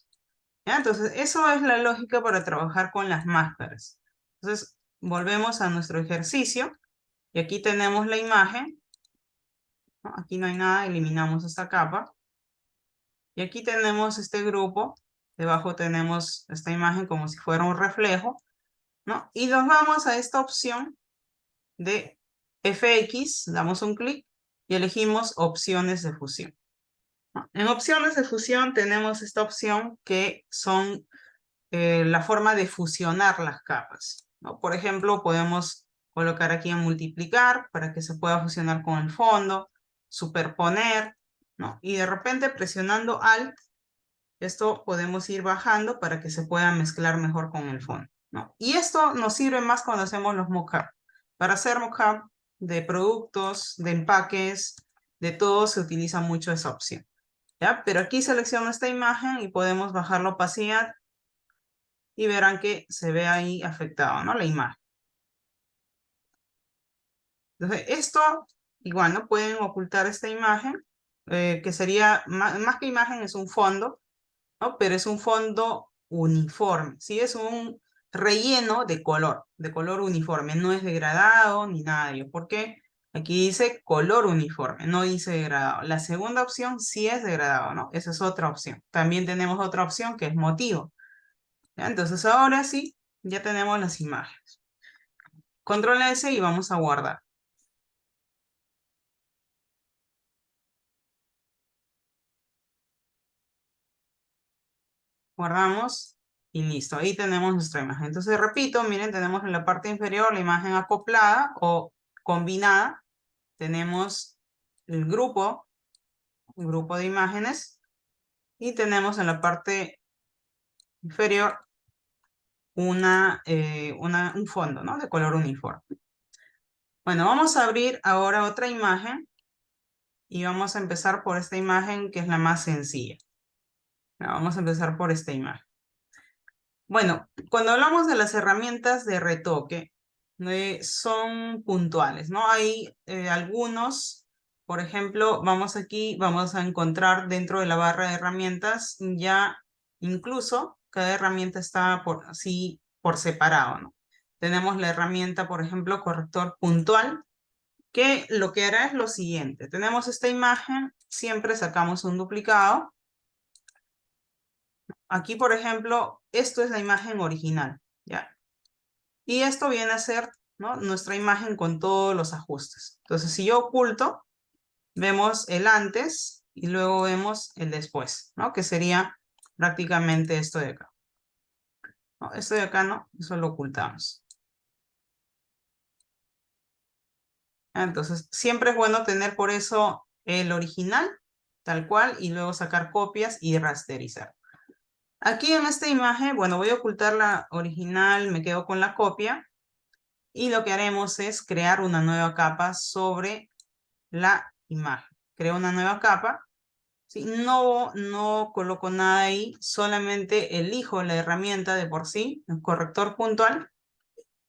¿Ya? Entonces, eso es la lógica para trabajar con las máscaras. Entonces, volvemos a nuestro ejercicio y aquí tenemos la imagen, ¿no? Aquí no hay nada, eliminamos esta capa. Y aquí tenemos este grupo, debajo tenemos esta imagen como si fuera un reflejo, ¿no? Y nos vamos a esta opción de FX, damos un clic y elegimos opciones de fusión. ¿No? En opciones de fusión tenemos esta opción que son la forma de fusionar las capas, ¿no? Por ejemplo, podemos colocar aquí en multiplicar para que se pueda fusionar con el fondo, superponer, ¿no? Y de repente presionando Alt, esto podemos ir bajando para que se pueda mezclar mejor con el fondo, ¿no? Y esto nos sirve más cuando hacemos los mockup. Para hacer mockup de productos, de empaques, de todo se utiliza mucho esa opción, ¿ya? Pero aquí selecciono esta imagen y podemos bajar la opacidad y verán que se ve ahí afectado, ¿no? La imagen. Entonces, esto igual, ¿no? Pueden ocultar esta imagen, que sería, más que imagen, es un fondo, ¿no? Pero es un fondo uniforme, ¿sí? Es un relleno de color uniforme, no es degradado ni nada de ello. ¿Por qué? Aquí dice color uniforme, no dice degradado. La segunda opción sí es degradado, ¿no? Esa es otra opción. También tenemos otra opción que es motivo, ¿ya? Entonces ahora sí, ya tenemos las imágenes. Control S y vamos a guardar. Guardamos y listo. Ahí tenemos nuestra imagen. Entonces, repito, miren, tenemos en la parte inferior la imagen acoplada o combinada. Tenemos el grupo de imágenes. Y tenemos en la parte inferior un fondo, ¿no? De color uniforme. Bueno, vamos a abrir ahora otra imagen. Y vamos a empezar por esta imagen que es la más sencilla. Vamos a empezar por esta imagen. Bueno, cuando hablamos de las herramientas de retoque, son puntuales, ¿no? Hay algunos, por ejemplo, vamos aquí, vamos a encontrar dentro de la barra de herramientas ya incluso cada herramienta está así por separado, ¿no? Tenemos la herramienta, por ejemplo, corrector puntual, que lo que hará es lo siguiente. Tenemos esta imagen, siempre sacamos un duplicado. Aquí, por ejemplo, esto es la imagen original, ¿ya? Y esto viene a ser, ¿no? Nuestra imagen con todos los ajustes. Entonces, si yo oculto, vemos el antes y luego vemos el después, ¿no? Que sería prácticamente esto de acá. ¿No? Esto de acá no, eso lo ocultamos. Entonces, siempre es bueno tener por eso el original, tal cual, y luego sacar copias y rasterizar. Aquí en esta imagen, bueno, voy a ocultar la original, me quedo con la copia. Y lo que haremos es crear una nueva capa sobre la imagen. Creo una nueva capa. ¿Sí? No coloco nada ahí, solamente elijo la herramienta de por sí, el corrector puntual.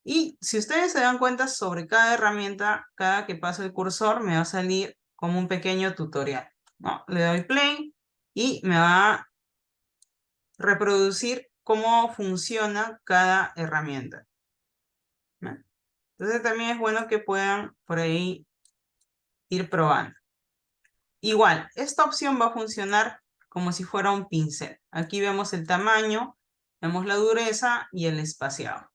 Y si ustedes se dan cuenta, sobre cada herramienta, cada que paso el cursor, me va a salir como un pequeño tutorial, ¿no? Le doy play y me va a reproducir cómo funciona cada herramienta, ¿no? Entonces también es bueno que puedan por ahí ir probando. Igual, esta opción va a funcionar como si fuera un pincel. Aquí vemos el tamaño, vemos la dureza y el espaciado.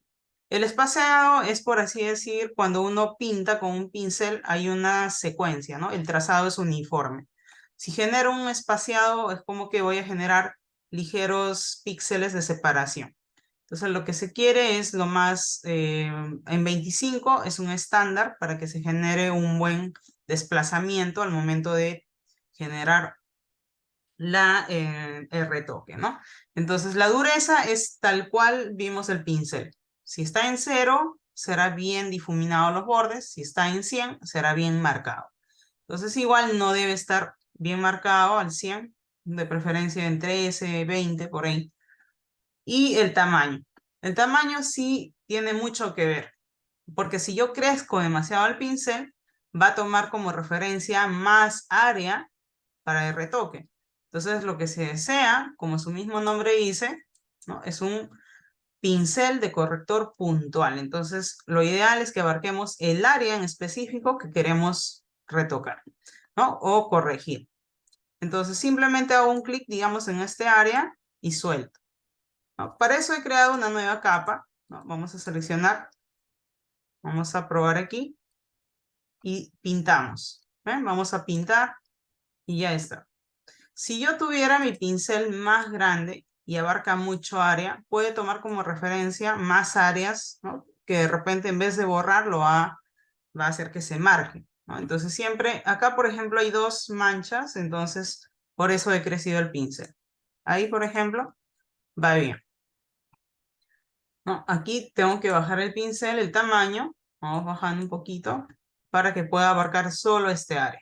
El espaciado es, por así decir, cuando uno pinta con un pincel, hay una secuencia, ¿no? El trazado es uniforme. Si genero un espaciado, es como que voy a generar ligeros píxeles de separación. Entonces, lo que se quiere es lo más, en 25 es un estándar para que se genere un buen desplazamiento al momento de generar el retoque, ¿no? Entonces, la dureza es tal cual vimos el pincel. Si está en 0, será bien difuminado los bordes. Si está en 100, será bien marcado. Entonces, igual no debe estar bien marcado al 100, de preferencia en 13, 20, por ahí. Y el tamaño. El tamaño sí tiene mucho que ver, porque si yo crezco demasiado el pincel, va a tomar como referencia más área para el retoque. Entonces, lo que se desea, como su mismo nombre dice, ¿no? Es un pincel de corrector puntual. Entonces, lo ideal es que abarquemos el área en específico que queremos retocar, ¿no? O corregir. Entonces, simplemente hago un clic, digamos, en este área y suelto, ¿no? Para eso he creado una nueva capa, ¿no? Vamos a seleccionar, vamos a probar aquí y pintamos. ¿Ven? Vamos a pintar y ya está. Si yo tuviera mi pincel más grande y abarca mucho área, puede tomar como referencia más áreas, ¿no? Que de repente en vez de borrarlo va a hacer que se marque, ¿no? Entonces siempre, acá por ejemplo hay dos manchas, entonces por eso he crecido el pincel. Ahí por ejemplo va bien, ¿no? Aquí tengo que bajar el pincel, el tamaño, vamos bajando un poquito para que pueda abarcar solo este área.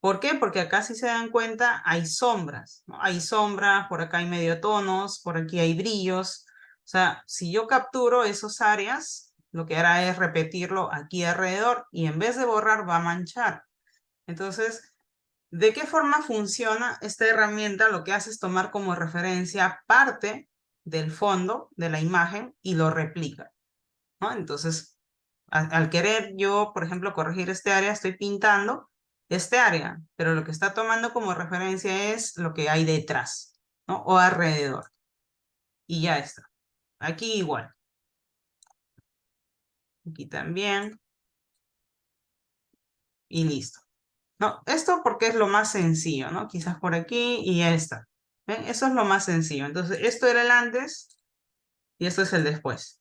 ¿Por qué? Porque acá si se dan cuenta hay sombras, ¿no? Hay sombras, por acá hay medio tonos, por aquí hay brillos. O sea, si yo capturo esas áreas, lo que hará es repetirlo aquí alrededor y en vez de borrar va a manchar. Entonces, ¿de qué forma funciona esta herramienta? Lo que hace es tomar como referencia parte del fondo de la imagen y lo replica, ¿no? Entonces, al querer yo, por ejemplo, corregir este área, estoy pintando este área, pero lo que está tomando como referencia es lo que hay detrás, ¿no? O alrededor. Y ya está. Aquí igual. Aquí también. Y listo. No, esto porque es lo más sencillo, ¿no? Quizás por aquí y ya está. ¿Ven? Eso es lo más sencillo. Entonces, esto era el antes y esto es el después,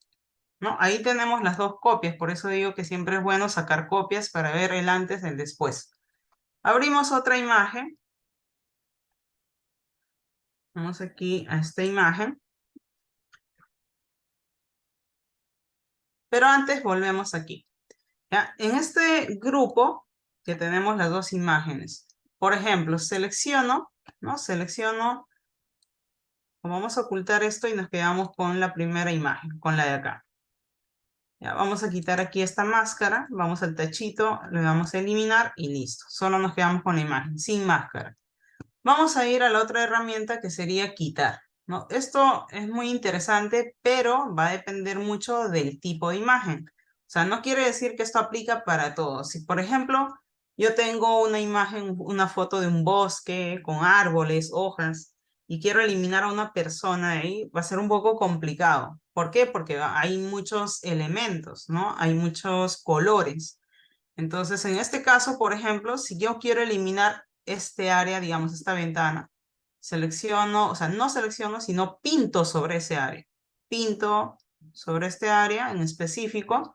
¿no? Ahí tenemos las dos copias, por eso digo que siempre es bueno sacar copias para ver el antes y el después. Abrimos otra imagen. Vamos aquí a esta imagen. Pero antes volvemos aquí, ¿ya? En este grupo que tenemos las dos imágenes, por ejemplo, selecciono, ¿no? Selecciono, vamos a ocultar esto y nos quedamos con la primera imagen, con la de acá. Ya, vamos a quitar aquí esta máscara, vamos al tachito, le damos a eliminar y listo. Solo nos quedamos con la imagen, sin máscara. Vamos a ir a la otra herramienta que sería quitar, ¿no? Esto es muy interesante, pero va a depender mucho del tipo de imagen. O sea, no quiere decir que esto aplica para todos. Si, por ejemplo, yo tengo una imagen, una foto de un bosque con árboles, hojas, y quiero eliminar a una persona de ahí, va a ser un poco complicado. ¿Por qué? Porque hay muchos elementos, ¿no? Hay muchos colores. Entonces, en este caso, por ejemplo, si yo quiero eliminar este área, digamos, esta ventana, selecciono, o sea, no selecciono, sino pinto sobre ese área. Pinto sobre este área en específico,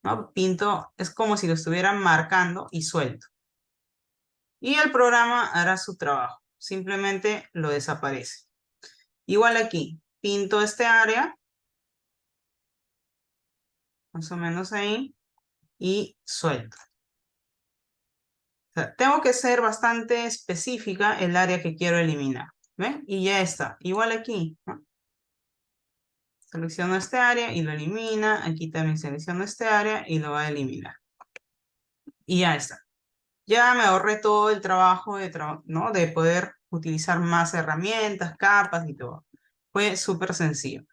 ¿no? Pinto, es como si lo estuvieran marcando y suelto. Y el programa hará su trabajo, simplemente lo desaparece. Igual aquí, pinto este área, más o menos ahí, y suelto. Sea, tengo que ser bastante específica el área que quiero eliminar. ¿Ven? Y ya está. Igual aquí, ¿no? Selecciono este área y lo elimina. Aquí también selecciono este área y lo va a eliminar. Y ya está. Ya me ahorré todo el trabajo ¿no? De poder utilizar más herramientas, capas y todo. Fue súper sencillo.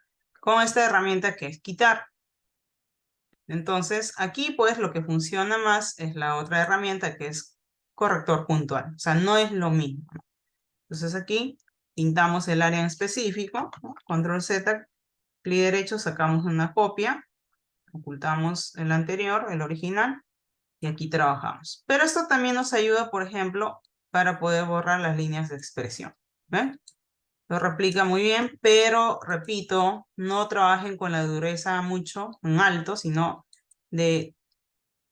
Con esta herramienta que es quitar. Entonces, aquí pues lo que funciona más es la otra herramienta que es corrector puntual. O sea, no es lo mismo. Entonces aquí pintamos el área en específico, ¿no? Control Z, clic derecho, sacamos una copia, ocultamos el anterior, el original, y aquí trabajamos. Pero esto también nos ayuda, por ejemplo, para poder borrar las líneas de expresión. ¿Ven? Lo replica muy bien, pero repito, no trabajen con la dureza mucho en alto, sino de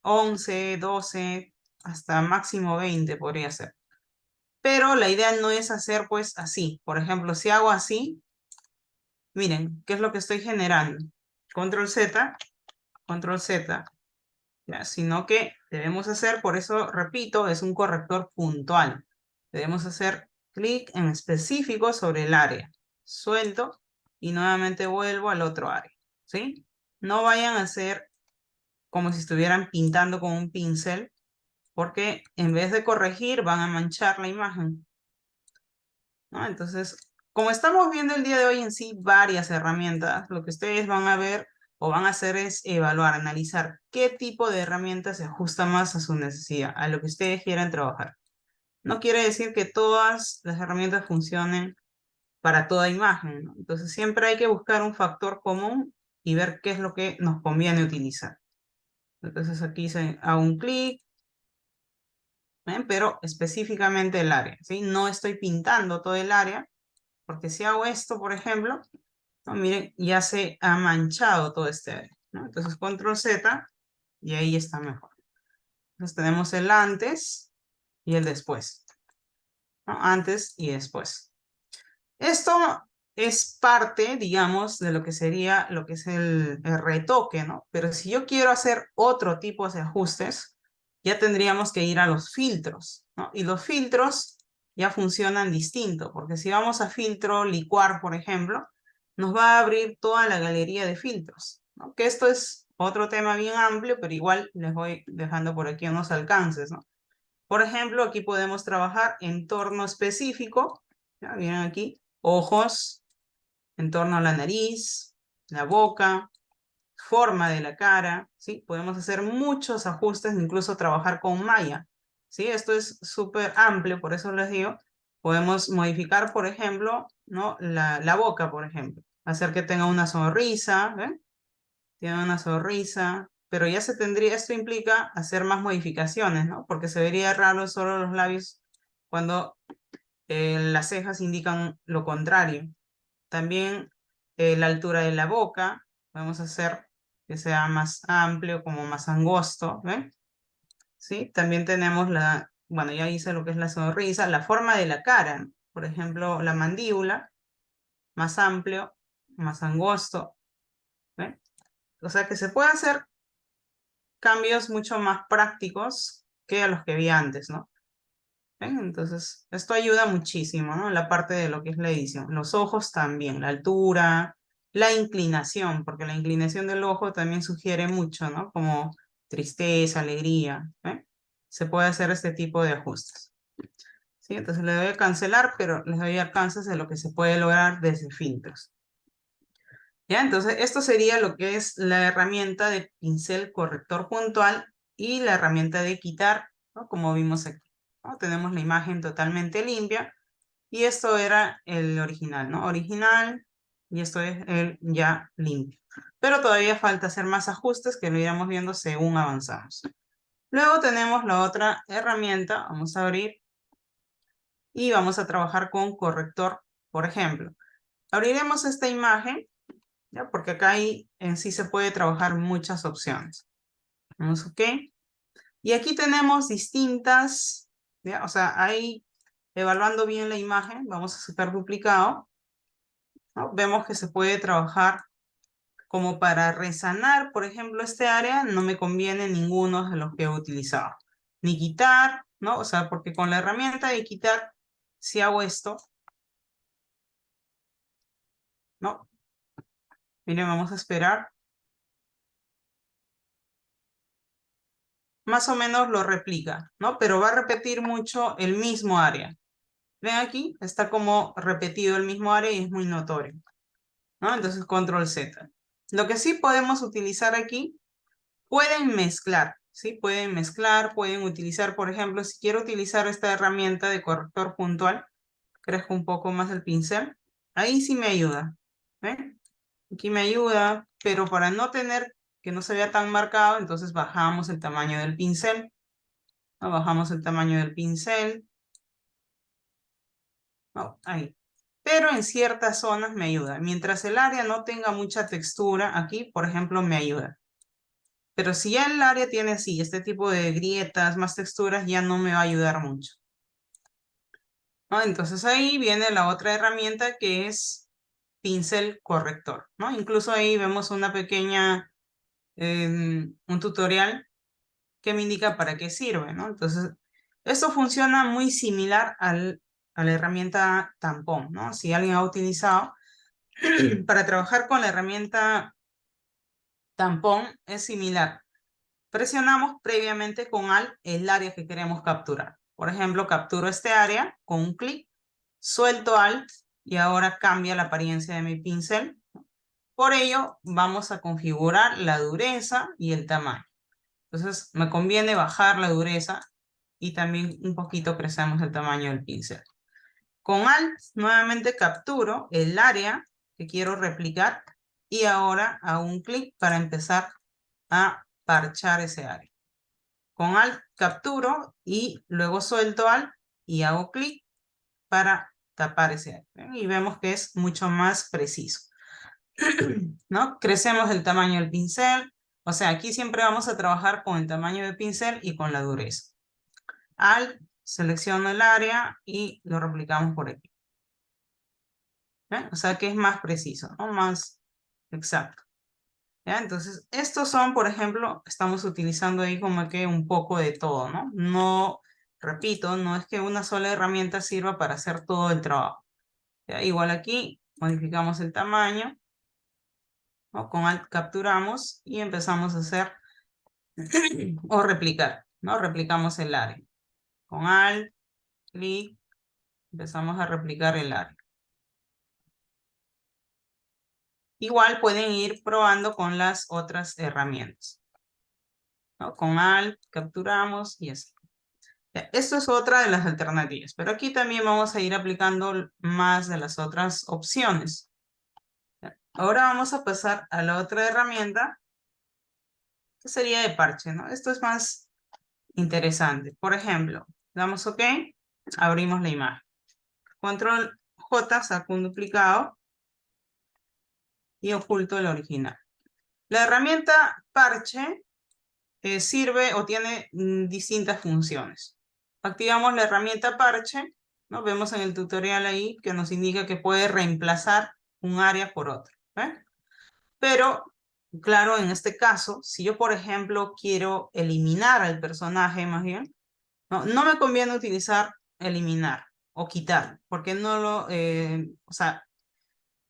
11, 12, hasta máximo 20 podría ser. Pero la idea no es hacer pues así. Por ejemplo, si hago así, miren, ¿qué es lo que estoy generando? Control Z, ¿ya? Sino que debemos hacer, por eso repito, es un corrector puntual. Debemos hacer clic en específico sobre el área. Suelto y nuevamente vuelvo al otro área, ¿sí? No vayan a hacer como si estuvieran pintando con un pincel, porque en vez de corregir van a manchar la imagen, ¿no? Entonces Como estamos viendo el día de hoy en sí varias herramientas, lo que ustedes van a ver o van a hacer es evaluar, analizar qué tipo de herramienta se ajusta más a su necesidad, a lo que ustedes quieran trabajar. No quiere decir que todas las herramientas funcionen para toda imagen, ¿no? Entonces siempre hay que buscar un factor común y ver qué es lo que nos conviene utilizar. Entonces aquí se hago un clic, ¿ven? Pero específicamente el área, ¿sí? No estoy pintando todo el área, porque si hago esto, por ejemplo, ¿no? Miren, ya se ha manchado todo este área, ¿no? Entonces control Z y ahí está mejor. Entonces tenemos el antes y el después, ¿no? Antes y después. Esto es parte, digamos, de lo que sería lo que es el retoque, ¿no? Pero si yo quiero hacer otro tipo de ajustes, ya tendríamos que ir a los filtros, ¿no? Y los filtros ya funcionan distinto, porque si vamos a filtro, licuar, por ejemplo, nos va a abrir toda la galería de filtros, ¿no? Que esto es otro tema bien amplio, pero igual les voy dejando por aquí unos alcances, ¿no? Por ejemplo, aquí podemos trabajar entorno específico, ¿ya? Miren aquí, ojos, en torno a la nariz, la boca, forma de la cara, ¿sí? Podemos hacer muchos ajustes, incluso trabajar con malla, ¿sí? Esto es súper amplio, por eso les digo, podemos modificar, por ejemplo, ¿no? La boca, por ejemplo, hacer que tenga una sonrisa, ¿ven? Tiene una sonrisa, pero ya se tendría, esto implica hacer más modificaciones, ¿no? Porque se vería raro solo los labios cuando las cejas indican lo contrario. También la altura de la boca, podemos hacer que sea más amplio, como más angosto, ¿ven? ¿Sí? También tenemos bueno, ya hice lo que es la sonrisa, la forma de la cara, ¿no? Por ejemplo, la mandíbula, más amplio, más angosto, ¿ven? O sea que se puede hacer cambios mucho más prácticos que a los que vi antes, ¿no? ¿Ven? Entonces, esto ayuda muchísimo, ¿no? La parte de lo que es la edición. Los ojos también, la altura, la inclinación, porque la inclinación del ojo también sugiere mucho, ¿no? Como tristeza, alegría, ¿ven? Se puede hacer este tipo de ajustes. ¿Sí? Entonces le doy a cancelar, pero les doy alcances de lo que se puede lograr desde filtros. ¿Ya? Entonces, esto sería lo que es la herramienta de pincel corrector puntual y la herramienta de quitar, ¿no? Como vimos aquí, ¿no? Tenemos la imagen totalmente limpia y esto era el original, ¿no? Original y esto es el ya limpio. Pero todavía falta hacer más ajustes que lo iremos viendo según avanzamos. Luego tenemos la otra herramienta, vamos a abrir y vamos a trabajar con corrector, por ejemplo. Abriremos esta imagen, ¿ya? Porque acá en sí se puede trabajar muchas opciones. Vamos, ok. Y aquí tenemos distintas, ¿ya? O sea, ahí evaluando bien la imagen, vamos a sacar duplicado, ¿no? Vemos que se puede trabajar como para resanar, por ejemplo, este área, no me conviene ninguno de los que he utilizado. Ni quitar, ¿no? O sea, porque con la herramienta de quitar, si hago esto, ¿no? Miren, vamos a esperar. Más o menos lo replica, ¿no? Pero va a repetir mucho el mismo área. Ven aquí, está como repetido el mismo área y es muy notorio, ¿no? Entonces, control Z. Lo que sí podemos utilizar aquí, pueden mezclar, ¿sí? Pueden mezclar, pueden utilizar, por ejemplo, si quiero utilizar esta herramienta de corrector puntual, crezco un poco más el pincel, ahí sí me ayuda, ¿ven? Aquí me ayuda, pero para no tener que no se vea tan marcado, entonces bajamos el tamaño del pincel, ¿no? Bajamos el tamaño del pincel, ¿no? Ahí. Pero en ciertas zonas me ayuda. Mientras el área no tenga mucha textura, aquí, por ejemplo, me ayuda. Pero si ya el área tiene así, este tipo de grietas, más texturas, ya no me va a ayudar mucho, ¿no? Entonces ahí viene la otra herramienta que es pincel corrector, ¿no? Incluso ahí vemos una pequeña, un tutorial que me indica para qué sirve, ¿no? Entonces, esto funciona muy similar a la herramienta tampón, ¿no? Si alguien ha utilizado, para trabajar con la herramienta tampón es similar. Presionamos previamente con Alt el área que queremos capturar. Por ejemplo, capturo este área con un clic, suelto Alt y ahora cambia la apariencia de mi pincel. Por ello, vamos a configurar la dureza y el tamaño. Entonces, me conviene bajar la dureza y también un poquito crecemos el tamaño del pincel. Con Alt, nuevamente capturo el área que quiero replicar y ahora hago un clic para empezar a parchar ese área. Con Alt capturo y luego suelto Alt y hago clic para tapar ese área. Y vemos que es mucho más preciso. ¿No? Crecemos el tamaño del pincel. O sea, aquí siempre vamos a trabajar con el tamaño del pincel y con la dureza. Alt, selecciono el área y lo replicamos por aquí. O sea que es más preciso, ¿no? Más exacto. ¿Ya? Entonces, estos son, por ejemplo, estamos utilizando ahí como que un poco de todo, ¿no? No, repito, no es que una sola herramienta sirva para hacer todo el trabajo. ¿Ya? Igual aquí, modificamos el tamaño, ¿no? Con Alt capturamos y empezamos a hacer o replicar, ¿no? Replicamos el área. Con Alt, clic, empezamos a replicar el área. Igual pueden ir probando con las otras herramientas, ¿no? Con Alt, capturamos y así. Ya, esto es otra de las alternativas, pero aquí también vamos a ir aplicando más de las otras opciones. Ya, ahora vamos a pasar a la otra herramienta, que sería de parche, ¿no? Esto es más interesante. Por ejemplo, damos OK, abrimos la imagen. Control J, saco un duplicado y oculto el original. La herramienta parche sirve o tiene distintas funciones. Activamos la herramienta parche, ¿no? Vemos en el tutorial ahí que nos indica que puede reemplazar un área por otra. Pero, claro, en este caso, si yo, por ejemplo, quiero eliminar al personaje más bien, no me conviene utilizar eliminar o quitar, porque no lo, o sea,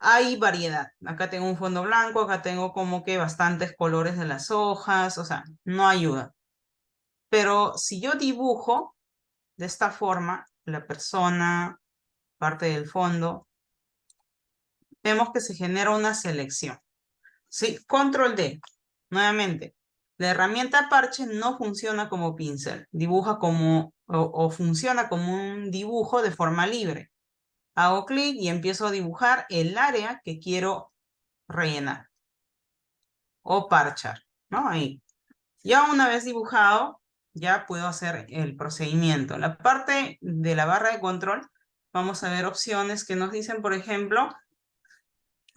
hay variedad. Acá tengo un fondo blanco, acá tengo como que bastantes colores de las hojas, o sea, no ayuda. Pero si yo dibujo de esta forma, la persona, parte del fondo, vemos que se genera una selección. Sí, control D. Nuevamente, la herramienta parche no funciona como pincel, dibuja como o funciona como un dibujo de forma libre. Hago clic y empiezo a dibujar el área que quiero rellenar o parchar, ¿no? Ahí. Ya una vez dibujado, ya puedo hacer el procedimiento. La parte de la barra de control, vamos a ver opciones que nos dicen, por ejemplo,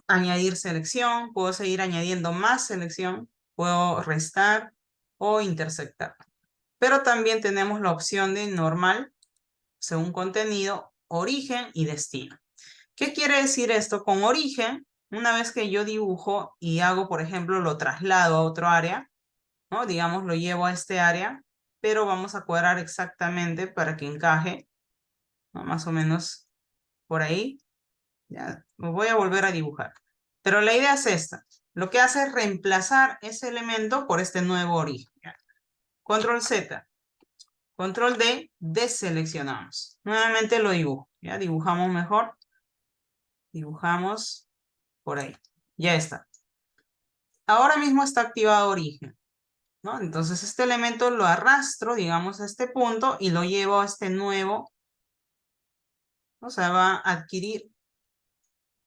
añadir selección, puedo seguir añadiendo más selección, puedo restar o intersectar. Pero también tenemos la opción de normal, según contenido, origen y destino. ¿Qué quiere decir esto? Con origen, una vez que yo dibujo y hago, por ejemplo, lo traslado a otro área, ¿no? Digamos, lo llevo a este área, pero vamos a cuadrar exactamente para que encaje, ¿no? Más o menos por ahí. Ya, me voy a volver a dibujar. Pero la idea es esta. Lo que hace es reemplazar ese elemento por este nuevo origen. ¿Ya? Control Z, Control D, deseleccionamos. Nuevamente lo dibujo. Ya dibujamos mejor. Dibujamos por ahí. Ya está. Ahora mismo está activado origen, ¿no? Entonces este elemento lo arrastro, digamos, a este punto y lo llevo a este nuevo, o sea, va a adquirir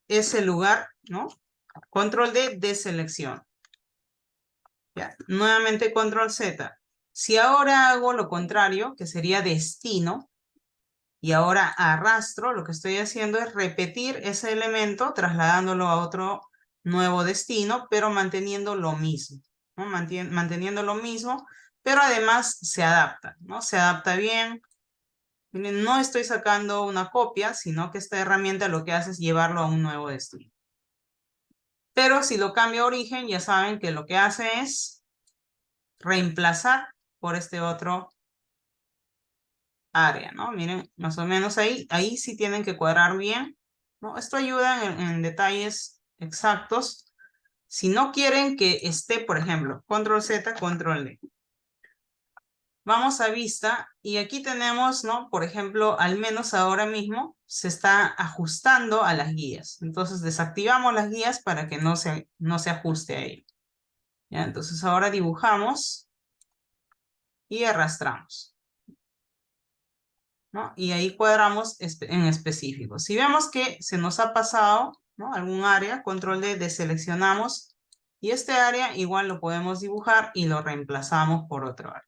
ese lugar, ¿no? Control D, deselección. Ya, nuevamente control Z. Si ahora hago lo contrario, que sería destino, y ahora arrastro, lo que estoy haciendo es repetir ese elemento, trasladándolo a otro nuevo destino, pero manteniendo lo mismo, ¿no? Manteniendo lo mismo, pero además se adapta, ¿no? Se adapta bien. Miren, no estoy sacando una copia, sino que esta herramienta lo que hace es llevarlo a un nuevo destino. Pero si lo cambio a origen, ya saben que lo que hace es reemplazar por este otro área, ¿no? Miren, más o menos ahí sí tienen que cuadrar bien, ¿no? Esto ayuda en detalles exactos. Si no quieren que esté, por ejemplo, control Z, control D. vamos a vista y aquí tenemos, ¿no? Por ejemplo, al menos ahora mismo se está ajustando a las guías. Entonces desactivamos las guías para que no se ajuste a ello. ¿Ya? Entonces ahora dibujamos y arrastramos, ¿no? Y ahí cuadramos en específico. Si vemos que se nos ha pasado, ¿no? Algún área, control D, deseleccionamos y este área igual lo podemos dibujar y lo reemplazamos por otro área.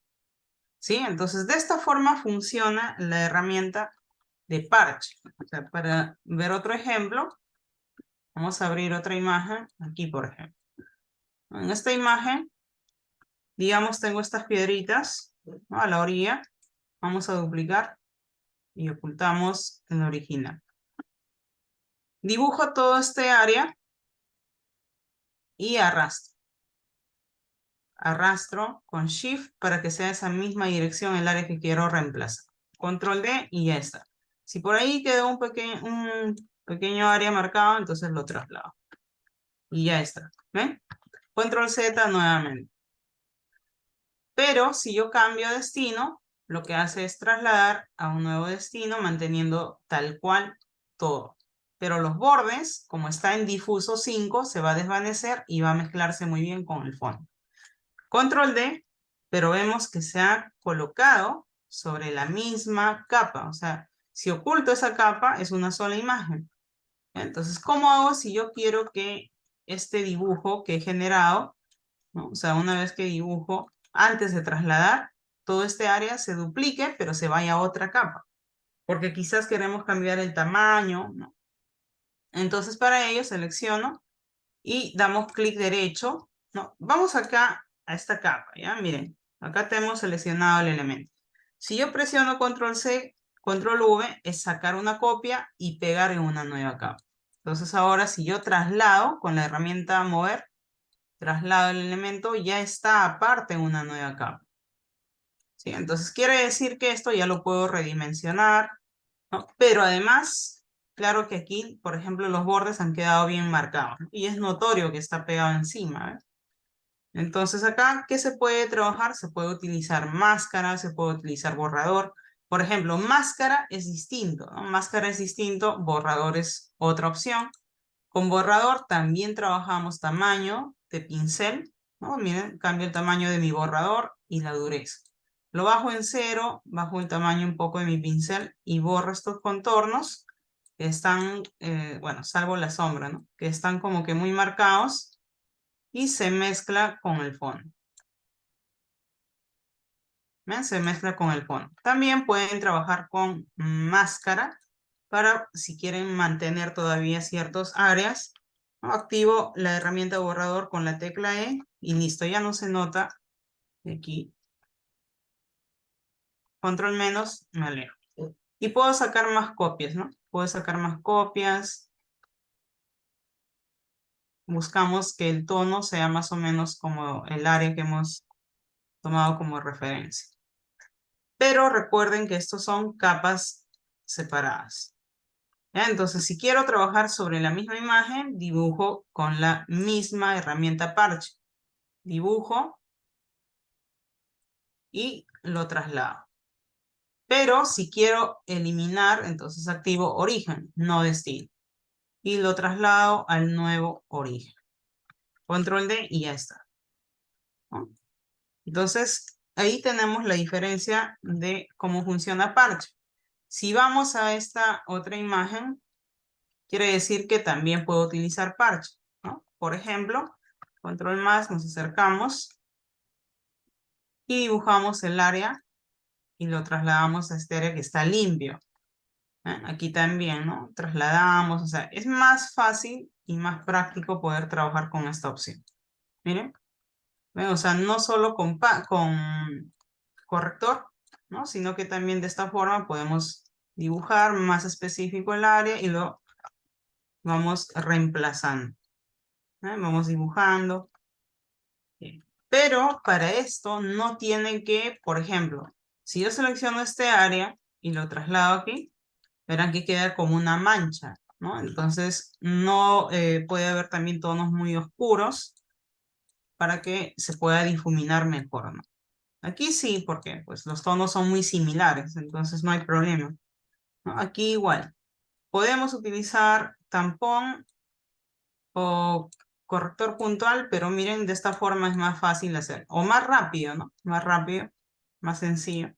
¿Sí? Entonces, de esta forma funciona la herramienta de parche. O sea, para ver otro ejemplo, vamos a abrir otra imagen, aquí por ejemplo. En esta imagen, digamos, tengo estas piedritas, ¿no? A la orilla, vamos a duplicar y ocultamos el original. Dibujo todo este área y arrastro. Arrastro con Shift para que sea esa misma dirección el área que quiero reemplazar. Control D y ya está. Si por ahí quedó un pequeño área marcado, entonces lo traslado. Y ya está. ¿Ven? Control Z nuevamente. Pero si yo cambio destino, lo que hace es trasladar a un nuevo destino manteniendo tal cual todo. Pero los bordes, como está en difuso 5, se va a desvanecer y va a mezclarse muy bien con el fondo. Control D, pero vemos que se ha colocado sobre la misma capa. O sea, si oculto esa capa, es una sola imagen. Entonces, ¿cómo hago si yo quiero que este dibujo que he generado, ¿no? O sea, una vez que dibujo, antes de trasladar, todo este área se duplique, pero se vaya a otra capa? Porque quizás queremos cambiar el tamaño, ¿no? Entonces, para ello selecciono y damos clic derecho, ¿no? Vamos acá a esta capa, ¿ya? Miren, acá tenemos seleccionado el elemento. Si yo presiono Control C, Control V, es sacar una copia y pegar en una nueva capa. Entonces ahora si yo traslado con la herramienta mover, traslado el elemento, ya está aparte en una nueva capa. ¿Sí? Entonces quiere decir que esto ya lo puedo redimensionar, ¿no? Pero además, claro que aquí, por ejemplo, los bordes han quedado bien marcados, ¿no? Y es notorio que está pegado encima, ¿ves? Entonces acá, ¿qué se puede trabajar? Se puede utilizar máscara, se puede utilizar borrador. Por ejemplo, máscara es distinto, ¿no? Máscara es distinto, borrador es otra opción. Con borrador también trabajamos tamaño de pincel, ¿no? Miren, cambio el tamaño de mi borrador y la dureza. Lo bajo en 0, bajo el tamaño un poco de mi pincel y borro estos contornos que están, bueno, salvo la sombra, ¿no? Que están como que muy marcados y se mezcla con el fondo. ¿Ven? Se mezcla con el fondo. También pueden trabajar con máscara para si quieren mantener todavía ciertas áreas, ¿no? Activo la herramienta borrador con la tecla E y listo, ya no se nota aquí. Control menos, me alejo. Y puedo sacar más copias, ¿no? Puedo sacar más copias. Buscamos que el tono sea más o menos como el área que hemos tomado como referencia. Pero recuerden que estos son capas separadas. ¿Ya? Entonces, si quiero trabajar sobre la misma imagen, dibujo con la misma herramienta parche. Dibujo y lo traslado. Pero si quiero eliminar, entonces activo origen, no destino. Y lo traslado al nuevo origen. Control D y ya está, ¿no? Entonces, ahí tenemos la diferencia de cómo funciona parche. Si vamos a esta otra imagen, quiere decir que también puedo utilizar parche, ¿no? Por ejemplo, control más, nos acercamos y dibujamos el área y lo trasladamos a este área que está limpio. Aquí también, ¿no? Trasladamos, o sea, es más fácil y más práctico poder trabajar con esta opción. Miren, ¿ven? O sea, no solo con corrector, ¿no? Sino que también de esta forma podemos dibujar más específico el área y lo vamos reemplazando. Vamos dibujando. Pero para esto no tienen que, por ejemplo, si yo selecciono este área y lo traslado aquí, verán que queda como una mancha, ¿no? Entonces no puede haber también tonos muy oscuros para que se pueda difuminar mejor, ¿no? Aquí sí, porque pues, los tonos son muy similares, entonces no hay problema, ¿no? Aquí igual. Podemos utilizar tampón o corrector puntual, pero miren, de esta forma es más fácil hacer. O más rápido, ¿no? Más rápido, más sencillo.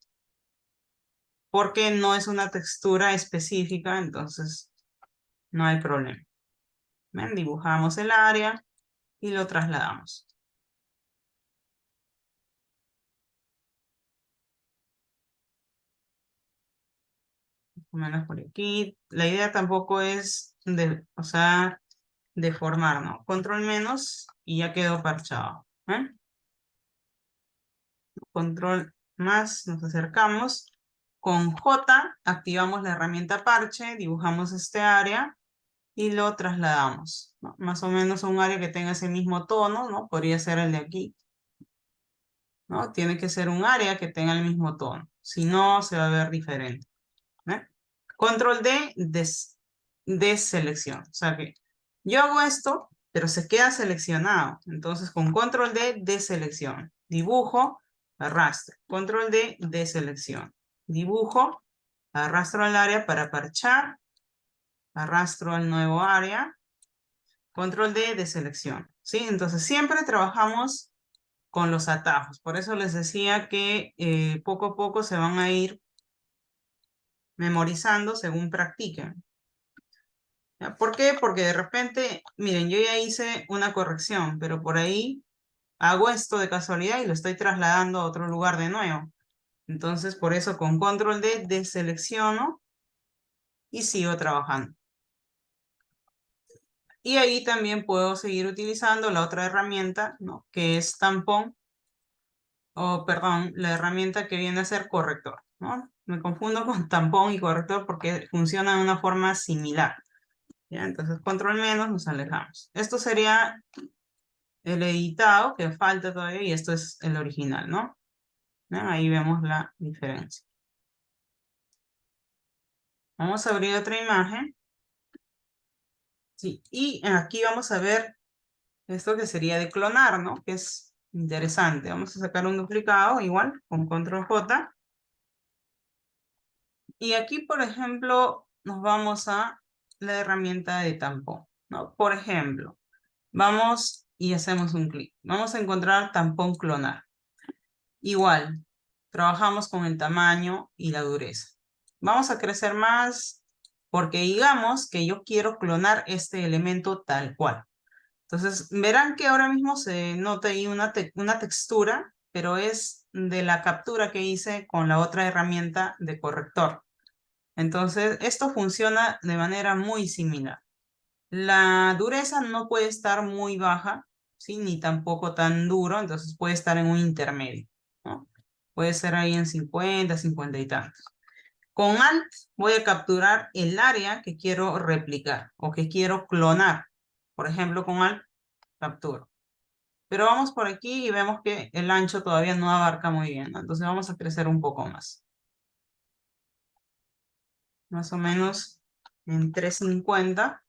Porque no es una textura específica, entonces no hay problema. ¿Ven? Dibujamos el área y lo trasladamos. Más o menos por aquí. La idea tampoco es o sea, deformar, ¿no? Control menos y ya quedó parchado. ¿Eh? Control más, nos acercamos. Con J activamos la herramienta parche, dibujamos este área y lo trasladamos, ¿no? Más o menos a un área que tenga ese mismo tono, ¿no? Podría ser el de aquí, ¿no? Tiene que ser un área que tenga el mismo tono, si no se va a ver diferente. ¿Eh? Control D, deselección. O sea que yo hago esto, pero se queda seleccionado. Entonces con control D, deselección. Dibujo, arrastro. Control D, deselección. Dibujo, arrastro al área para parchar. Arrastro al nuevo área. Control D, deselección. ¿Sí? Entonces siempre trabajamos con los atajos. Por eso les decía que poco a poco se van a ir memorizando según practiquen. ¿Ya? ¿Por qué? Porque de repente, miren, yo ya hice una corrección, pero por ahí hago esto de casualidad y lo estoy trasladando a otro lugar de nuevo. Entonces, por eso con control D deselecciono y sigo trabajando. Y ahí también puedo seguir utilizando la otra herramienta, ¿no? Que es tampón, o perdón, la herramienta que viene a ser corrector, ¿no? Me confundo con tampón y corrector porque funcionan de una forma similar. ¿Ya? Entonces, control menos, nos alejamos. Esto sería el editado, que falta todavía, y esto es el original, ¿no? ¿Ven? Ahí vemos la diferencia. Vamos a abrir otra imagen. Sí, y aquí vamos a ver esto que sería de clonar, ¿no? Que es interesante. Vamos a sacar un duplicado, igual, con control J. Y aquí, por ejemplo, nos vamos a la herramienta de tampón, ¿no? Por ejemplo, vamos y hacemos un clic. Vamos a encontrar tampón clonar. Igual, trabajamos con el tamaño y la dureza. Vamos a crecer más porque digamos que yo quiero clonar este elemento tal cual. Entonces, verán que ahora mismo se nota ahí una textura, pero es de la captura que hice con la otra herramienta de corrector. Entonces, esto funciona de manera muy similar. La dureza no puede estar muy baja, ¿sí? Ni tampoco tan duro, entonces puede estar en un intermedio, ¿no? Puede ser ahí en 50, 50 y tantos. Con Alt voy a capturar el área que quiero replicar o que quiero clonar. Por ejemplo, con Alt capturo. Pero vamos por aquí y vemos que el ancho todavía no abarca muy bien, ¿no? Entonces vamos a crecer un poco más. Más o menos en 350.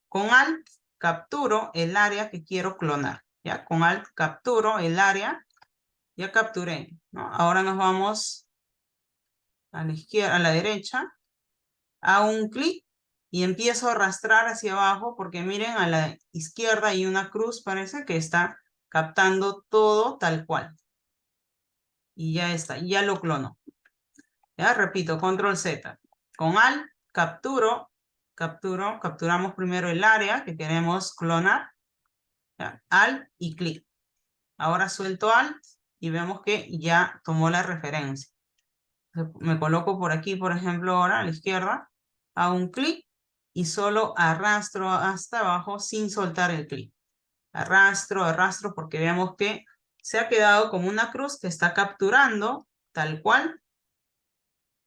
Con Alt capturo el área que quiero clonar. ¿Ya? Con Alt capturo el área. Ya capturé, ¿no? Ahora nos vamos a la izquierda, a la derecha. Hago un clic y empiezo a arrastrar hacia abajo porque miren a la izquierda hay una cruz, parece que está captando todo tal cual. Y ya está, ya lo clono. Ya repito, control Z. Con Alt capturamos primero el área que queremos clonar. ¿Ya? Alt y clic. Ahora suelto Alt y vemos que ya tomó la referencia. Me coloco por aquí, por ejemplo, ahora a la izquierda, hago un clic y solo arrastro hasta abajo sin soltar el clic. Arrastro, arrastro, porque vemos que se ha quedado como una cruz que está capturando tal cual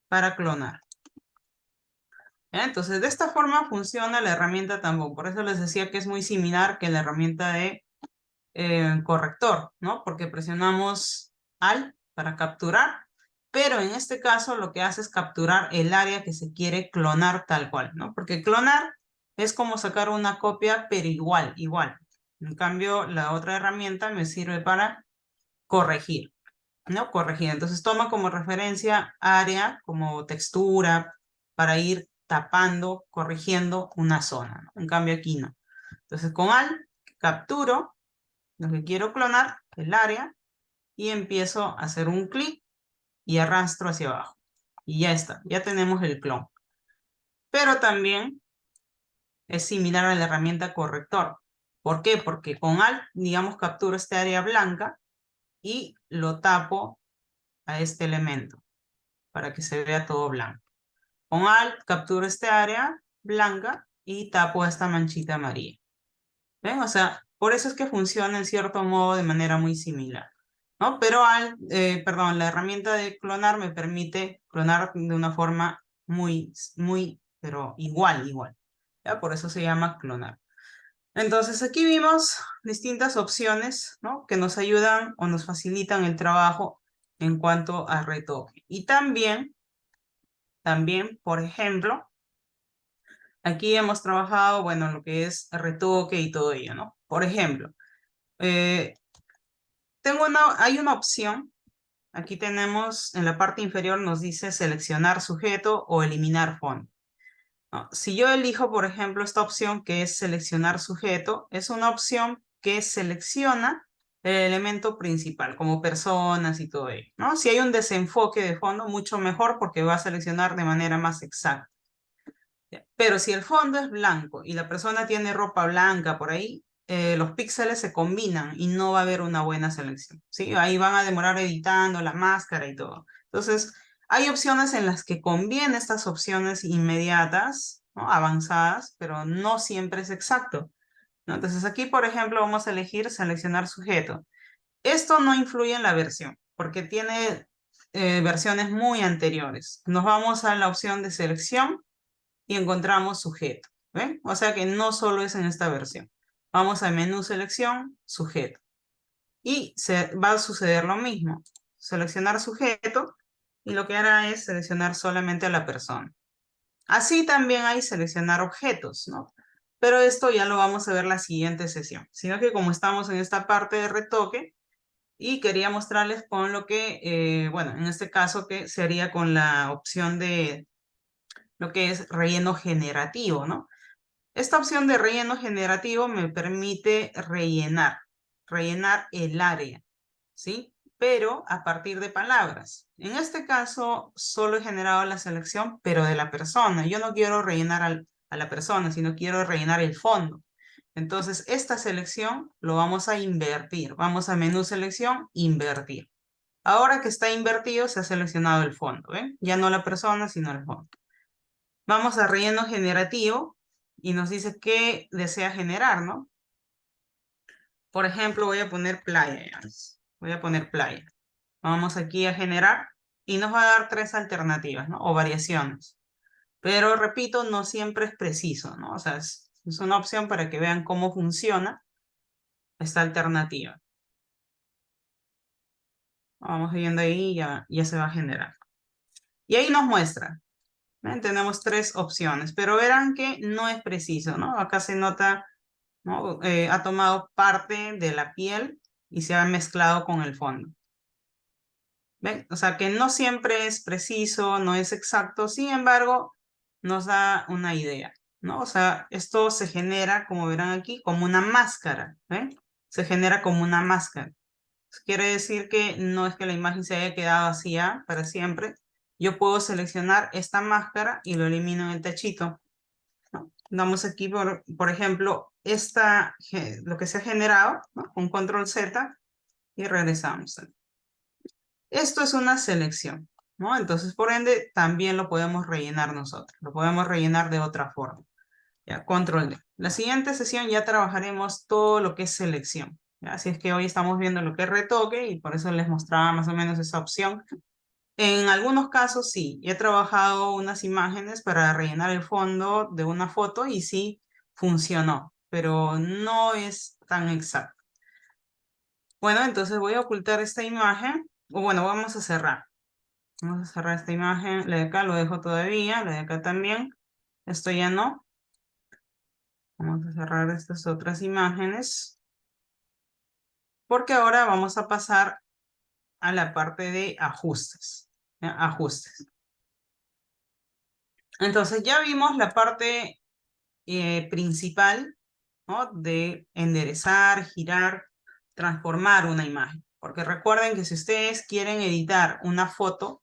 para clonar. ¿Ya? Entonces, de esta forma funciona la herramienta tampón. Por eso les decía que es muy similar que la herramienta de corrector, ¿no? Porque presionamos Alt para capturar, pero en este caso lo que hace es capturar el área que se quiere clonar tal cual, ¿no? Porque clonar es como sacar una copia, pero igual, igual. En cambio, la otra herramienta me sirve para corregir, ¿no? Corregir. Entonces toma como referencia área, como textura, para ir tapando, corrigiendo una zona, ¿no? En cambio aquí no. Entonces con Alt capturo lo que quiero clonar, el área, y empiezo a hacer un clic y arrastro hacia abajo. Y ya está, ya tenemos el clon. Pero también es similar a la herramienta corrector. ¿Por qué? Porque con Alt, digamos, capturo este área blanca y lo tapo a este elemento para que se vea todo blanco. Con Alt capturo este área blanca y tapo esta manchita amarilla. ¿Ven? O sea, por eso es que funciona en cierto modo de manera muy similar, ¿no? Pero perdón, la herramienta de clonar me permite clonar de una forma pero igual. ¿Ya? Por eso se llama clonar. Entonces aquí vimos distintas opciones, ¿no? Que nos ayudan o nos facilitan el trabajo en cuanto a retoque. Y también, por ejemplo, aquí hemos trabajado, bueno, lo que es retoque y todo ello, ¿no? Por ejemplo, eh, hay una opción, aquí tenemos en la parte inferior nos dice seleccionar sujeto o eliminar fondo, ¿no? Si yo elijo, por ejemplo, esta opción que es seleccionar sujeto, es una opción que selecciona el elemento principal, como personas y todo ello, ¿no? Si hay un desenfoque de fondo, mucho mejor porque va a seleccionar de manera más exacta. Pero si el fondo es blanco y la persona tiene ropa blanca por ahí, los píxeles se combinan y no va a haber una buena selección, ¿sí? Ahí van a demorar editando la máscara y todo. Entonces, hay opciones en las que conviene estas opciones inmediatas, ¿no? Avanzadas, pero no siempre es exacto, ¿no? Entonces, aquí, por ejemplo, vamos a elegir seleccionar sujeto. Esto no influye en la versión, porque tiene versiones muy anteriores. Nos vamos a la opción de selección y encontramos sujeto. ¿Ven? O sea que no solo es en esta versión. Vamos a menú selección, sujeto. Y va a suceder lo mismo. Seleccionar sujeto y lo que hará es seleccionar solamente a la persona. Así también hay seleccionar objetos, ¿no? Pero esto ya lo vamos a ver la siguiente sesión. Sino que como estamos en esta parte de retoque y quería mostrarles con lo que, bueno, en este caso que sería con la opción de lo que es relleno generativo, ¿no? Esta opción de relleno generativo me permite rellenar el área, ¿sí? Pero a partir de palabras. En este caso, solo he generado la selección, pero de la persona. Yo no quiero rellenar a la persona, sino quiero rellenar el fondo. Entonces, esta selección lo vamos a invertir. Vamos a menú selección, invertir. Ahora que está invertido, se ha seleccionado el fondo, ¿ven? Ya no la persona, sino el fondo. Vamos a relleno generativo y nos dice qué desea generar, ¿no? Por ejemplo, voy a poner playa. Ya. Voy a poner playa. Vamos aquí a generar y nos va a dar tres alternativas, ¿no? O variaciones. Pero repito, no siempre es preciso, ¿no? O sea, es una opción para que vean cómo funciona esta alternativa. Vamos viendo ahí y ya se va a generar. Y ahí nos muestra. ¿Ven? Tenemos tres opciones, pero verán que no es preciso, ¿no? Acá se nota, ¿no? Ha tomado parte de la piel y se ha mezclado con el fondo. ¿Ven? O sea que no siempre es preciso, no es exacto, sin embargo, nos da una idea, ¿no? O sea, esto se genera, como verán aquí, como una máscara, ¿ven? Se genera como una máscara. Quiere decir que no es que la imagen se haya quedado vacía para siempre. Yo puedo seleccionar esta máscara y lo elimino en el tachito, ¿no? Damos aquí, por ejemplo, lo que se ha generado, ¿no? Con control Z y regresamos. Esto es una selección, ¿no? Entonces, por ende, también lo podemos rellenar nosotros. Lo podemos rellenar de otra forma. Ya, control D. La siguiente sesión ya trabajaremos todo lo que es selección. ¿Ya? Así es que hoy estamos viendo lo que es retoque y por eso les mostraba más o menos esa opción. En algunos casos sí, he trabajado unas imágenes para rellenar el fondo de una foto y sí funcionó, pero no es tan exacto. Bueno, entonces voy a ocultar esta imagen, o bueno, vamos a cerrar. Vamos a cerrar esta imagen, la de acá lo dejo todavía, la de acá también. Esto ya no. Vamos a cerrar estas otras imágenes. Porque ahora vamos a pasar a la parte de ajustes. ¿Ya? Ajustes. Entonces ya vimos la parte principal, ¿no? De enderezar, girar, transformar una imagen. Porque recuerden que si ustedes quieren editar una foto,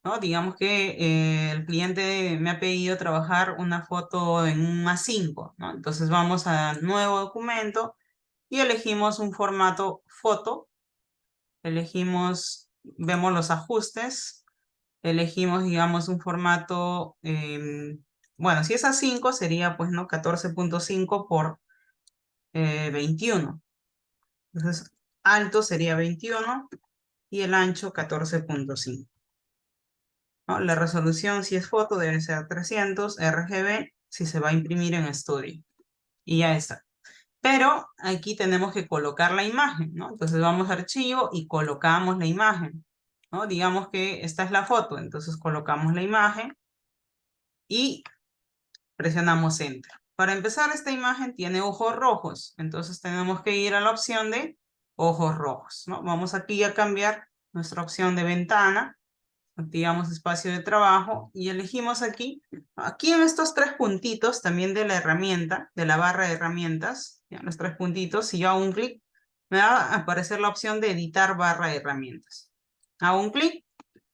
¿no? Digamos que el cliente me ha pedido trabajar una foto en un A5, ¿no? Entonces vamos a nuevo documento y elegimos un formato foto, vemos los ajustes, elegimos, digamos, un formato, bueno, si es A5 sería, pues, ¿no? 14.5 por 21. Entonces, alto sería 21 y el ancho 14.5. ¿No? La resolución, si es foto, debe ser 300 RGB si se va a imprimir en estudio. Y ya está. Pero aquí tenemos que colocar la imagen, ¿no? Entonces vamos a archivo y colocamos la imagen, ¿no? Digamos que esta es la foto, entonces colocamos la imagen y presionamos Enter. Para empezar, esta imagen tiene ojos rojos, entonces tenemos que ir a la opción de ojos rojos, ¿no? Vamos aquí a cambiar nuestra opción de ventana, activamos espacio de trabajo y elegimos aquí en estos tres puntitos también de la herramienta, de la barra de herramientas, ya, los tres puntitos, si yo hago un clic, me va a aparecer la opción de editar barra de herramientas. Hago un clic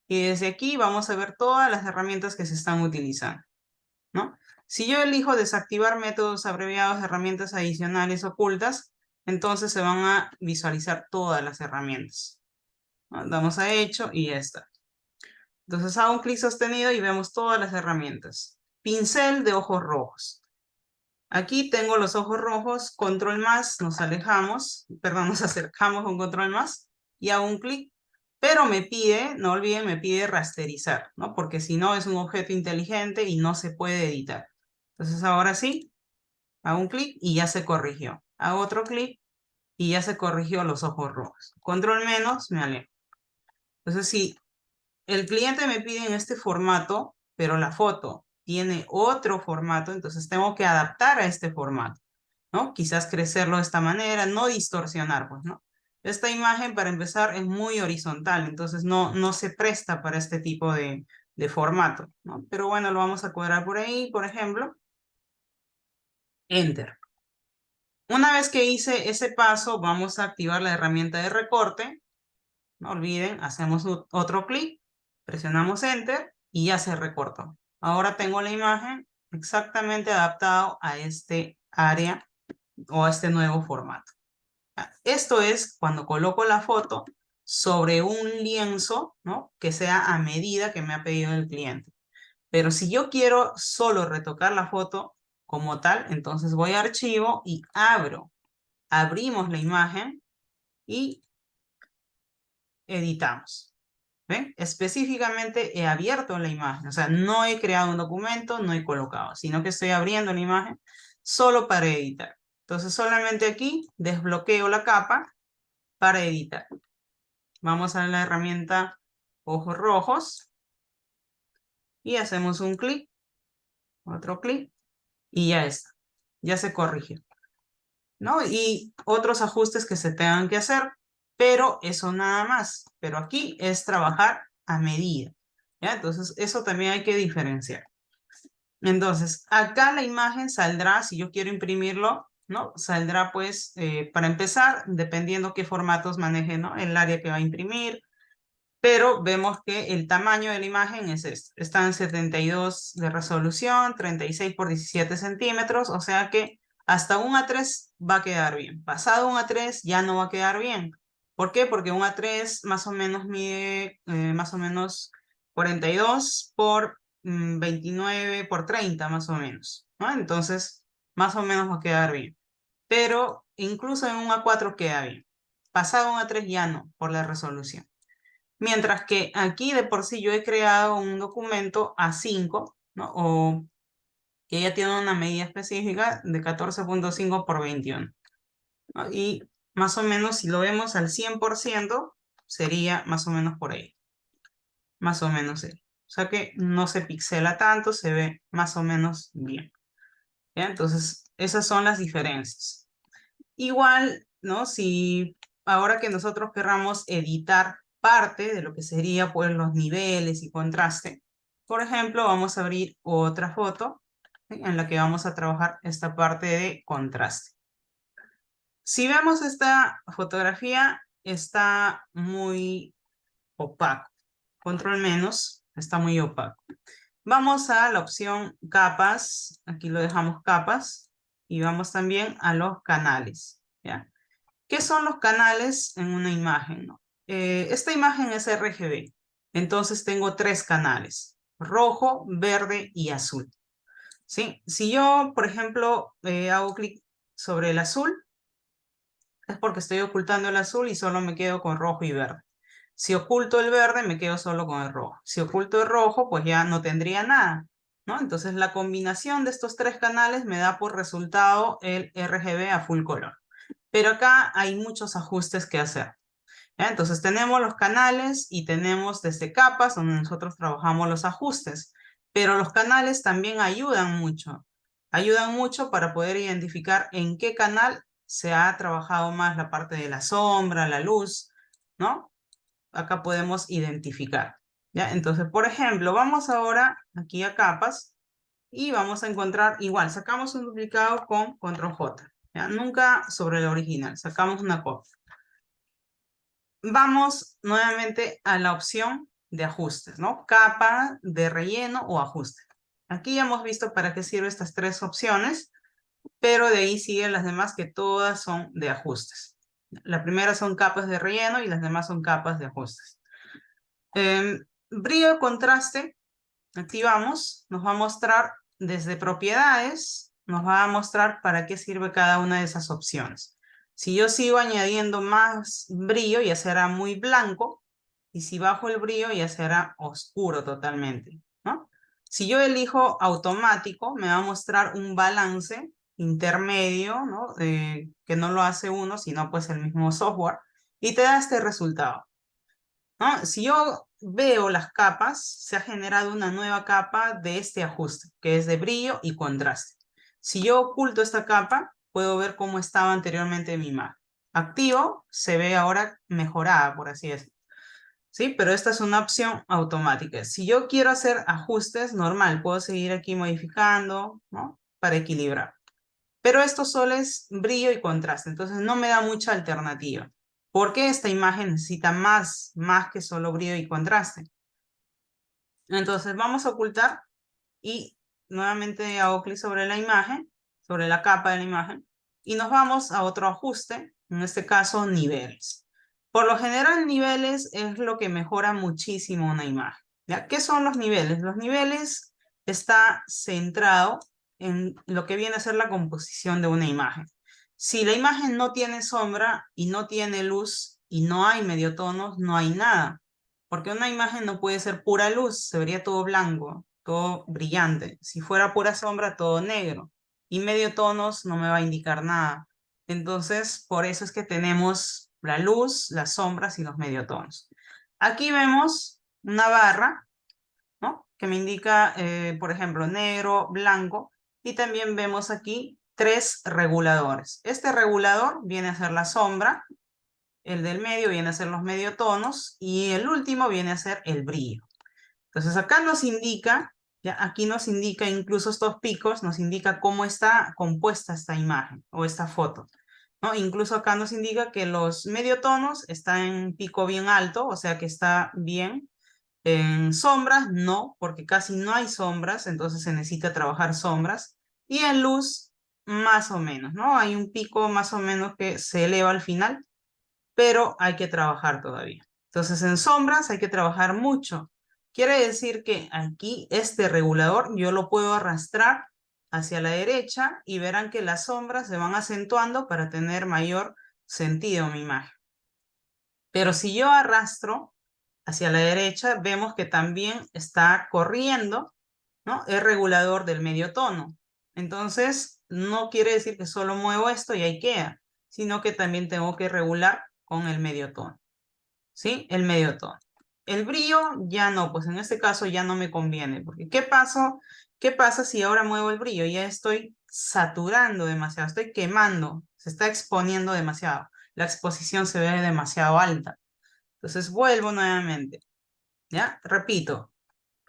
y desde aquí vamos a ver todas las herramientas que se están utilizando, ¿no? Si yo elijo desactivar métodos abreviados de herramientas adicionales ocultas, entonces se van a visualizar todas las herramientas, ¿no? Damos a hecho y ya está. Entonces hago un clic sostenido y vemos todas las herramientas. Pincel de ojos rojos. Aquí tengo los ojos rojos, control más, nos alejamos, perdón, nos acercamos con control más y hago un clic, pero me pide, no olviden, me pide rasterizar, ¿no? Porque si no es un objeto inteligente y no se puede editar. Entonces ahora sí, hago un clic y ya se corrigió. Hago otro clic y ya se corrigió los ojos rojos. Control menos, me alejo. Entonces si el cliente me pide en este formato, pero la foto tiene otro formato, entonces tengo que adaptar a este formato, ¿no? Quizás crecerlo de esta manera, no distorsionar, pues, ¿no? Esta imagen, para empezar, es muy horizontal, entonces no se presta para este tipo de formato, ¿no? Pero bueno, lo vamos a cuadrar por ahí, por ejemplo. Enter. Una vez que hice ese paso, vamos a activar la herramienta de recorte. No olviden, hacemos otro clic, presionamos Enter y ya se recortó. Ahora tengo la imagen exactamente adaptado a este área o a este nuevo formato. Esto es cuando coloco la foto sobre un lienzo, ¿no? Que sea a medida que me ha pedido el cliente. Pero si yo quiero solo retocar la foto como tal, entonces voy a archivo y abrimos la imagen y editamos. ¿Ven? Específicamente he abierto la imagen, o sea, no he creado un documento, no he colocado, sino que estoy abriendo la imagen solo para editar. Entonces solamente aquí desbloqueo la capa para editar. Vamos a la herramienta ojos rojos y hacemos un clic, otro clic y ya está, ya se corrigió, ¿no? Y otros ajustes que se tengan que hacer, pero eso nada más. Pero aquí es trabajar a medida, ¿ya? Entonces, eso también hay que diferenciar. Entonces, acá la imagen saldrá, si yo quiero imprimirlo, ¿no? Saldrá, pues, para empezar, dependiendo qué formatos maneje, ¿no? El área que va a imprimir, pero vemos que el tamaño de la imagen es este. Está en 72 de resolución, 36 por 17 centímetros, o sea que hasta un A3 va a quedar bien. Pasado un A3 ya no va a quedar bien. ¿Por qué? Porque un A3 más o menos mide más o menos 42 por 29 por 30 más o menos, ¿no? Entonces, más o menos va a quedar bien. Pero incluso en un A4 queda bien. Pasado un A3 ya no, por la resolución. Mientras que aquí de por sí yo he creado un documento A5, ¿no? O que ya tiene una medida específica de 14.5 por 21, ¿no? Y más o menos si lo vemos al 100% sería más o menos por ahí. Más o menos ahí. O sea que no se pixela tanto, se ve más o menos bien. ¿Ya? Entonces, esas son las diferencias. Igual, ¿no? Si ahora que nosotros querramos editar parte de lo que sería pues los niveles y contraste. Por ejemplo, vamos a abrir otra foto, ¿sí?, en la que vamos a trabajar esta parte de contraste. Si vemos esta fotografía, está muy opaco. Control menos, está muy opaco. Vamos a la opción capas, aquí lo dejamos capas, y vamos también a los canales, ¿ya? ¿Qué son los canales en una imagen, no? Esta imagen es RGB, entonces tengo 3 canales, rojo, verde y azul, ¿sí? Si yo, por ejemplo, hago clic sobre el azul, es porque estoy ocultando el azul y solo me quedo con rojo y verde. Si oculto el verde, me quedo solo con el rojo. Si oculto el rojo, pues ya no tendría nada, ¿no? Entonces la combinación de estos 3 canales me da por resultado el RGB a full color. Pero acá hay muchos ajustes que hacer, ¿ya? Entonces tenemos los canales y tenemos desde capas donde nosotros trabajamos los ajustes. Pero los canales también ayudan mucho. Ayudan mucho para poder identificar en qué canal se ha trabajado más la parte de la sombra, la luz, ¿no? Acá podemos identificar, ¿ya? Entonces, por ejemplo, vamos ahora aquí a capas y vamos a encontrar igual, sacamos un duplicado con control J, ¿ya? Nunca sobre el original, sacamos una copia. Vamos nuevamente a la opción de ajustes, ¿no? Capa de relleno o ajuste. Aquí ya hemos visto para qué sirven estas 3 opciones, pero de ahí siguen las demás que todas son de ajustes. La primera son capas de relleno y las demás son capas de ajustes. Brillo de contraste, activamos, nos va a mostrar desde propiedades, nos va a mostrar para qué sirve cada una de esas opciones. Si yo sigo añadiendo más brillo, ya será muy blanco, y si bajo el brillo, ya será oscuro totalmente, ¿no? Si yo elijo automático, me va a mostrar un balance intermedio, ¿no? Que no lo hace uno, sino pues el mismo software, y te da este resultado, ¿no? Si yo veo las capas, se ha generado una nueva capa de este ajuste, que es de brillo y contraste. Si yo oculto esta capa, puedo ver cómo estaba anteriormente mi imagen. Activo, se ve ahora mejorada, por así decirlo, ¿sí? Pero esta es una opción automática. Si yo quiero hacer ajustes, normal, puedo seguir aquí modificando, ¿no? Para equilibrar. Pero esto solo es brillo y contraste, entonces no me da mucha alternativa. Porque esta imagen necesita más que solo brillo y contraste. Entonces vamos a ocultar y nuevamente hago clic sobre la imagen, sobre la capa de la imagen, y nos vamos a otro ajuste, en este caso niveles. Por lo general niveles es lo que mejora muchísimo una imagen, ¿ya? ¿Qué son los niveles? Los niveles está centrado en lo que viene a ser la composición de una imagen. Si la imagen no tiene sombra y no tiene luz y no hay mediotonos, no hay nada. Porque una imagen no puede ser pura luz, se vería todo blanco, todo brillante. Si fuera pura sombra, todo negro. Y mediotonos no me va a indicar nada. Entonces, por eso es que tenemos la luz, las sombras y los mediotonos. Aquí vemos una barra, ¿no? Que me indica, por ejemplo, negro, blanco. Y también vemos aquí 3 reguladores. Este regulador viene a ser la sombra, el del medio viene a ser los mediotonos y el último viene a ser el brillo. Entonces acá nos indica, ya aquí nos indica incluso estos picos, nos indica cómo está compuesta esta imagen o esta foto, ¿no? Incluso acá nos indica que los mediotonos están en pico bien alto, o sea que está bien. En sombras, no, porque casi no hay sombras, entonces se necesita trabajar sombras. Y en luz, más o menos, ¿no? Hay un pico más o menos que se eleva al final, pero hay que trabajar todavía. Entonces, en sombras hay que trabajar mucho. Quiere decir que aquí este regulador yo lo puedo arrastrar hacia la derecha y verán que las sombras se van acentuando para tener mayor sentido en mi imagen. Pero si yo arrastro hacia la derecha, vemos que también está corriendo, ¿no? El regulador del medio tono. Entonces, no quiere decir que solo muevo esto y ahí queda, sino que también tengo que regular con el medio tono, ¿sí? El medio tono. El brillo ya no, pues en este caso ya no me conviene, porque ¿qué pasa si ahora muevo el brillo? Ya estoy saturando demasiado, estoy quemando, se está exponiendo demasiado, la exposición se ve demasiado alta. Entonces vuelvo nuevamente, ¿ya? Repito,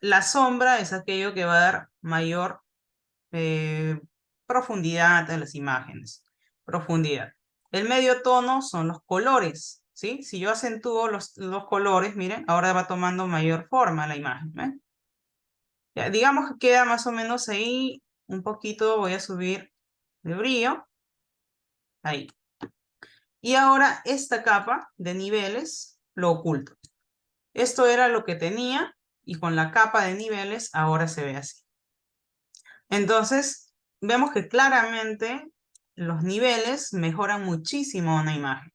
la sombra es aquello que va a dar mayor profundidad a las imágenes. Profundidad. El medio tono son los colores, ¿sí? Si yo acentúo los colores, miren, ahora va tomando mayor forma la imagen, ¿ven? Ya, digamos que queda más o menos ahí, un poquito voy a subir de brillo, ahí. Y ahora esta capa de niveles lo oculto. Esto era lo que tenía y con la capa de niveles ahora se ve así. Entonces, vemos que claramente los niveles mejoran muchísimo una imagen,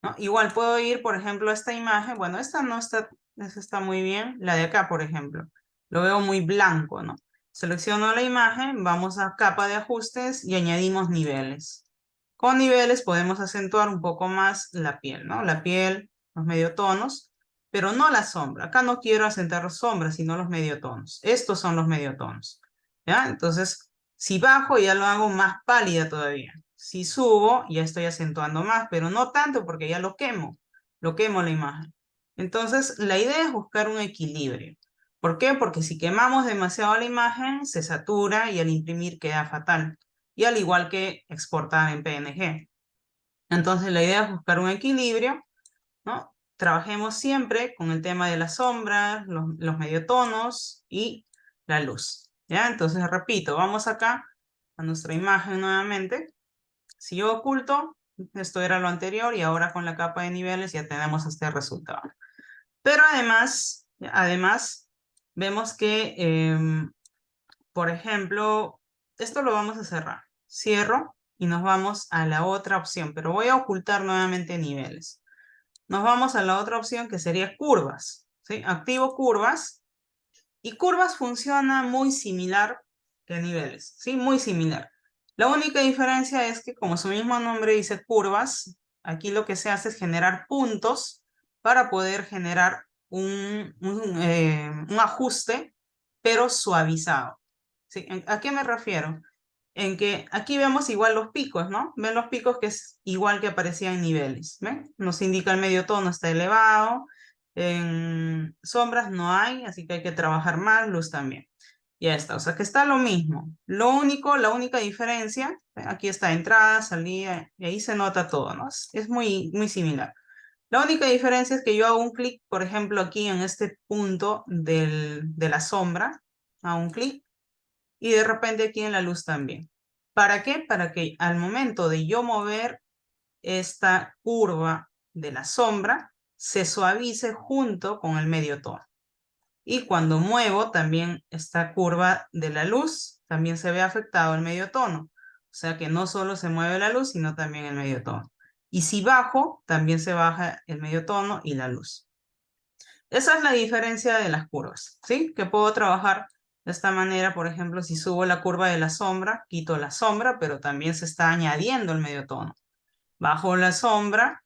¿no? Igual puedo ir, por ejemplo, a esta imagen. Bueno, esta no está, esta está muy bien. La de acá, por ejemplo, lo veo muy blanco, ¿no? Selecciono la imagen, vamos a capa de ajustes y añadimos niveles. Con niveles podemos acentuar un poco más la piel, ¿no? La piel, los mediotonos, pero no la sombra. Acá no quiero acentuar sombras, sino los mediotonos. Estos son los mediotonos, ¿ya? Entonces, si bajo, ya lo hago más pálida todavía. Si subo, ya estoy acentuando más, pero no tanto porque ya lo quemo la imagen. Entonces, la idea es buscar un equilibrio. ¿Por qué? Porque si quemamos demasiado la imagen, se satura y al imprimir queda fatal. Y al igual que exportar en PNG. Entonces, la idea es buscar un equilibrio, ¿no? Trabajemos siempre con el tema de las sombras, los mediotonos y la luz, ¿ya? Entonces, repito, vamos acá a nuestra imagen nuevamente. Si yo oculto, esto era lo anterior y ahora con la capa de niveles ya tenemos este resultado. Pero además vemos que, por ejemplo, esto lo vamos a cerrar. Cierro y nos vamos a la otra opción, pero voy a ocultar nuevamente niveles. Nos vamos a la otra opción que sería curvas, ¿sí? Activo curvas y curvas funciona muy similar que niveles, ¿sí? Muy similar. La única diferencia es que como su mismo nombre dice curvas, aquí lo que se hace es generar puntos para poder generar un ajuste, pero suavizado, ¿sí? ¿A qué me refiero? En que aquí vemos igual los picos, ¿no? Ven los picos que es igual que aparecían en niveles, ¿ven? Nos indica el medio tono está elevado, en sombras no hay, así que hay que trabajar más, luz también. Ya está, o sea que está lo mismo. Lo único, la única diferencia, aquí está entrada, salida, y ahí se nota todo, ¿no? Es muy, muy similar. La única diferencia es que yo hago un clic, por ejemplo, aquí en este punto de la sombra, hago un clic, y de repente aquí en la luz también. ¿Para qué? Para que al momento de yo mover esta curva de la sombra, se suavice junto con el medio tono. Y cuando muevo también esta curva de la luz, también se ve afectado el medio tono. O sea que no solo se mueve la luz, sino también el medio tono. Y si bajo, también se baja el medio tono y la luz. Esa es la diferencia de las curvas, ¿sí? Que puedo trabajar de esta manera, por ejemplo, si subo la curva de la sombra, quito la sombra, pero también se está añadiendo el medio tono. Bajo la sombra,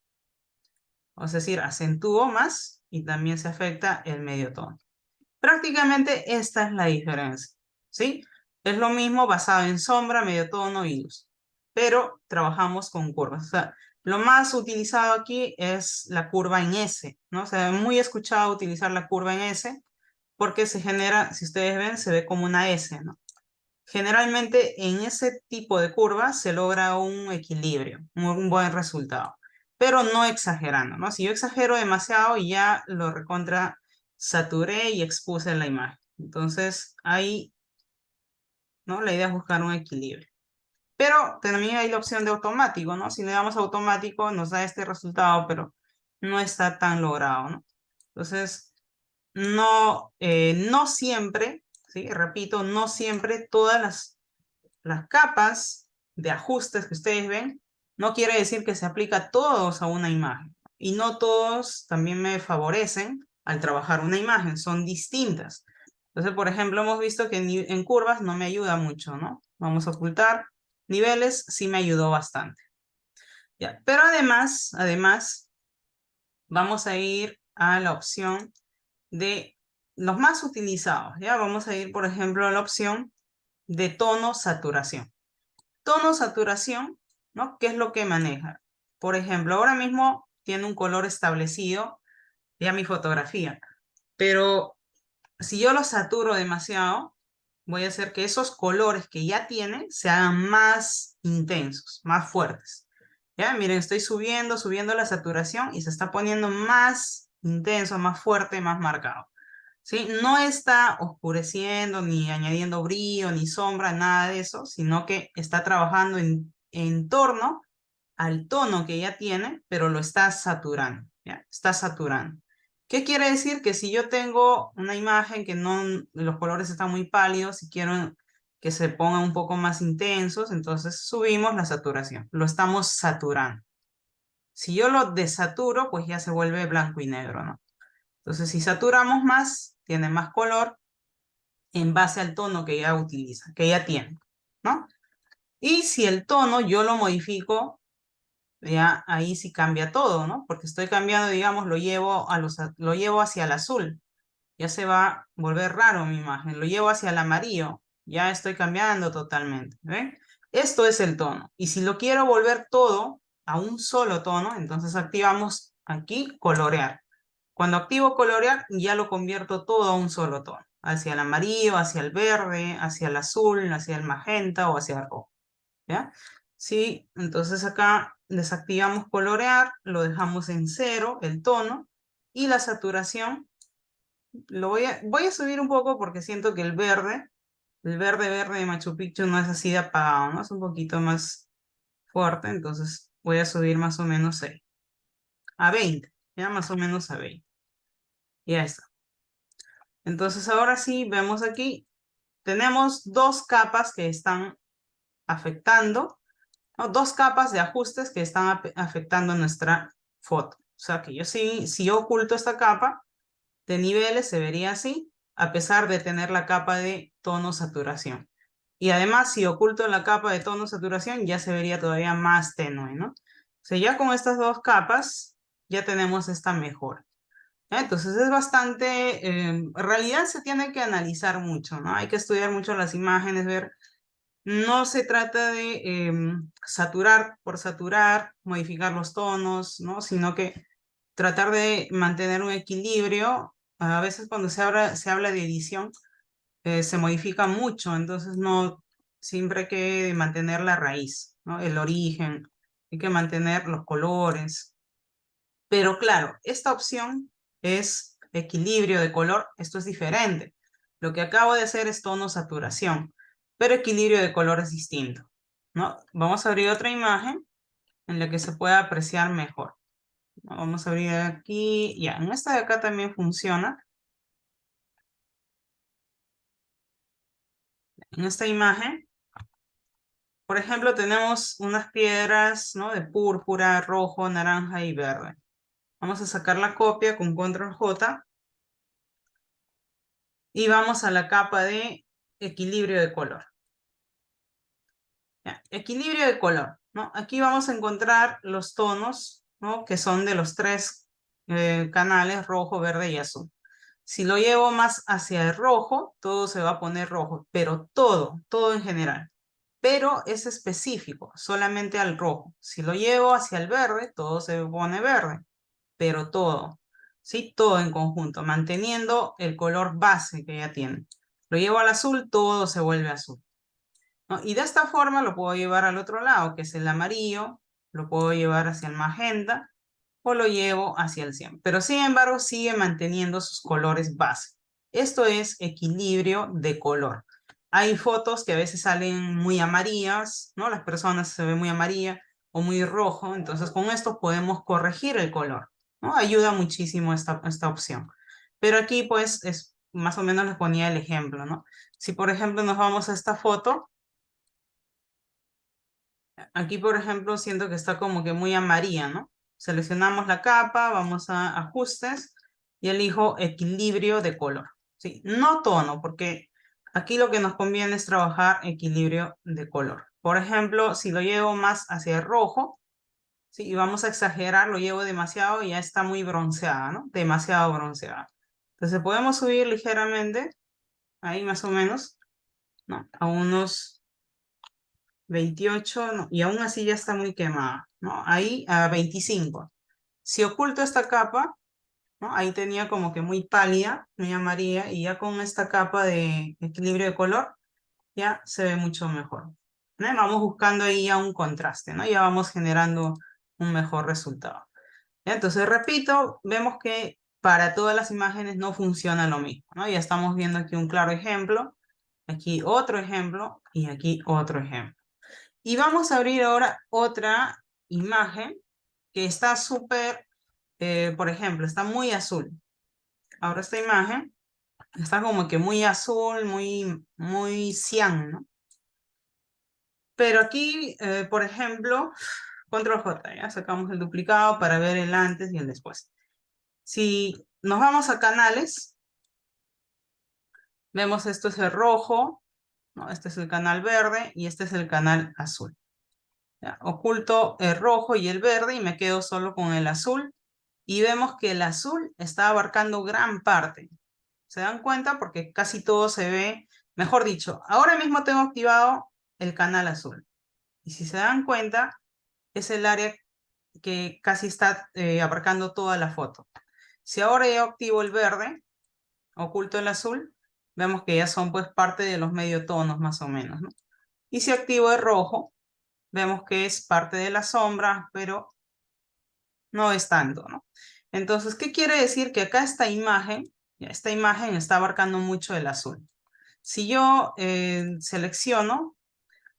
es decir, acentúo más y también se afecta el medio tono. Prácticamente esta es la diferencia, ¿sí? Es lo mismo basado en sombra, medio tono y luz, pero trabajamos con curvas. O sea, lo más utilizado aquí es la curva en S, ¿no? O sea, muy escuchado utilizar la curva en S porque se genera, si ustedes ven, se ve como una S, ¿no? Generalmente en ese tipo de curvas se logra un equilibrio, un buen resultado, pero no exagerando, ¿no? Si yo exagero demasiado, ya lo recontra saturé y expuse la imagen. Entonces, ahí, ¿no? La idea es buscar un equilibrio. Pero también hay la opción de automático, ¿no? Si le damos automático, nos da este resultado, pero no está tan logrado, ¿no? Entonces, no siempre, ¿sí? Repito, no siempre todas las capas de ajustes que ustedes ven, no quiere decir que se aplica todos a una imagen. Y no todos también me favorecen al trabajar una imagen, son distintas. Entonces, por ejemplo, hemos visto que en curvas no me ayuda mucho, ¿no? Vamos a ocultar niveles, sí me ayudó bastante. Ya. Pero además, vamos a ir a la opción de los más utilizados, ¿ya? Vamos a ir, por ejemplo, a la opción de tono saturación. Tono saturación, ¿no? ¿Qué es lo que maneja? Por ejemplo, ahora mismo tiene un color establecido ya mi fotografía. Pero si yo lo saturo demasiado, voy a hacer que esos colores que ya tiene se hagan más intensos, más fuertes. Ya, miren, estoy subiendo la saturación y se está poniendo más intenso, más fuerte, más marcado. ¿Sí? No está oscureciendo, ni añadiendo brillo, ni sombra, nada de eso, sino que está trabajando en torno al tono que ya tiene, pero lo está saturando, ¿ya? Está saturando. ¿Qué quiere decir? Que si yo tengo una imagen que no, los colores están muy pálidos y quiero que se pongan un poco más intensos, entonces subimos la saturación, lo estamos saturando. Si yo lo desaturo, pues ya se vuelve blanco y negro, ¿no? Entonces, si saturamos más, tiene más color en base al tono que ya utiliza, que ya tiene, ¿no? Y si el tono yo lo modifico, ya ahí sí cambia todo, ¿no? Porque estoy cambiando, digamos, lo llevo hacia el azul, ya se va a volver raro mi imagen, lo llevo hacia el amarillo, ya estoy cambiando totalmente, ¿ven? Esto es el tono. Y si lo quiero volver todo a un solo tono, entonces activamos aquí colorear. Cuando activo colorear, ya lo convierto todo a un solo tono, hacia el amarillo, hacia el verde, hacia el azul, hacia el magenta o hacia el rojo, ¿ya? Sí, entonces acá desactivamos colorear, lo dejamos en cero, el tono, y la saturación, voy a subir un poco porque siento que el verde verde de Machu Picchu no es así de apagado, ¿no? Es un poquito más fuerte, entonces voy a subir más o menos a 20, ya más o menos a 20. Ya está. Entonces ahora sí, vemos aquí, tenemos dos capas que están afectando, ¿no? Dos capas de ajustes que están afectando nuestra foto. O sea que yo si yo oculto esta capa de niveles se vería así, a pesar de tener la capa de tono saturación. Y además, si oculto la capa de tono saturación, ya se vería todavía más tenue, ¿no? O sea, ya con estas dos capas, ya tenemos esta mejora. Entonces es bastante, en realidad se tiene que analizar mucho, ¿no? Hay que estudiar mucho las imágenes, ver, no se trata de saturar por saturar, modificar los tonos, ¿no? Sino que tratar de mantener un equilibrio. A veces cuando se habla de edición, se modifica mucho, entonces no, siempre hay que mantener la raíz, ¿no? El origen, hay que mantener los colores. Pero claro, esta opción es equilibrio de color, esto es diferente. Lo que acabo de hacer es tono saturación, pero equilibrio de color es distinto, ¿no? Vamos a abrir otra imagen en la que se pueda apreciar mejor, ¿no? Vamos a abrir aquí, ya, en esta de acá también funciona. En esta imagen, por ejemplo, tenemos unas piedras, ¿no? De púrpura, rojo, naranja y verde. Vamos a sacar la copia con control J y vamos a la capa de equilibrio de color. Ya, equilibrio de color, ¿no? Aquí vamos a encontrar los tonos, ¿no? Que son de los tres canales, rojo, verde y azul. Si lo llevo más hacia el rojo, todo se va a poner rojo, pero todo en general. Pero es específico, solamente al rojo. Si lo llevo hacia el verde, todo se pone verde, pero todo, ¿sí? Todo en conjunto, manteniendo el color base que ya tiene. Lo llevo al azul, todo se vuelve azul, ¿no? Y de esta forma lo puedo llevar al otro lado, que es el amarillo, lo puedo llevar hacia el magenta o lo llevo hacia el 100. Pero sin embargo sigue manteniendo sus colores base. Esto es equilibrio de color. Hay fotos que a veces salen muy amarillas, ¿no? Las personas se ven muy amarilla o muy rojo, entonces con esto podemos corregir el color, ¿no? Ayuda muchísimo esta opción. Pero aquí pues es más o menos les ponía el ejemplo, ¿no? Si por ejemplo nos vamos a esta foto, aquí, por ejemplo, siento que está como que muy amarilla, ¿no? Seleccionamos la capa, vamos a ajustes y elijo equilibrio de color, ¿sí? No tono, porque aquí lo que nos conviene es trabajar equilibrio de color. Por ejemplo, si lo llevo más hacia el rojo, ¿sí? Y vamos a exagerar, lo llevo demasiado y ya está muy bronceada, ¿no? Demasiado bronceada. Entonces podemos subir ligeramente, ahí más o menos, ¿no? A unos 28, no, y aún así ya está muy quemada, ¿no? Ahí a 25. Si oculto esta capa, ¿no? Ahí tenía como que muy pálida, muy amarilla, y ya con esta capa de equilibrio de color, ya se ve mucho mejor, ¿no? Vamos buscando ahí ya un contraste, ¿no? Ya vamos generando un mejor resultado. ¿Ya? Entonces, repito, vemos que para todas las imágenes no funciona lo mismo, ¿no? Ya estamos viendo aquí un claro ejemplo, aquí otro ejemplo y aquí otro ejemplo. Y vamos a abrir ahora otra imagen que está súper, por ejemplo, está muy azul. Ahora esta imagen está como que muy azul, muy cian, ¿no? Pero aquí, por ejemplo, control J, ya sacamos el duplicado para ver el antes y el después. Si nos vamos a canales, vemos esto es el rojo, ¿no? Este es el canal verde y este es el canal azul. ¿Ya? Oculto el rojo y el verde y me quedo solo con el azul. Y vemos que el azul está abarcando gran parte. ¿Se dan cuenta? Porque casi todo se ve, mejor dicho, ahora mismo tengo activado el canal azul. Y si se dan cuenta, es el área que casi está abarcando toda la foto. Si ahora yo activo el verde, oculto el azul, vemos que ya son pues parte de los mediotonos más o menos, ¿no? Y si activo el rojo, vemos que es parte de la sombra, pero no es tanto, ¿no? Entonces, ¿qué quiere decir? Que acá esta imagen está abarcando mucho el azul. Si yo selecciono,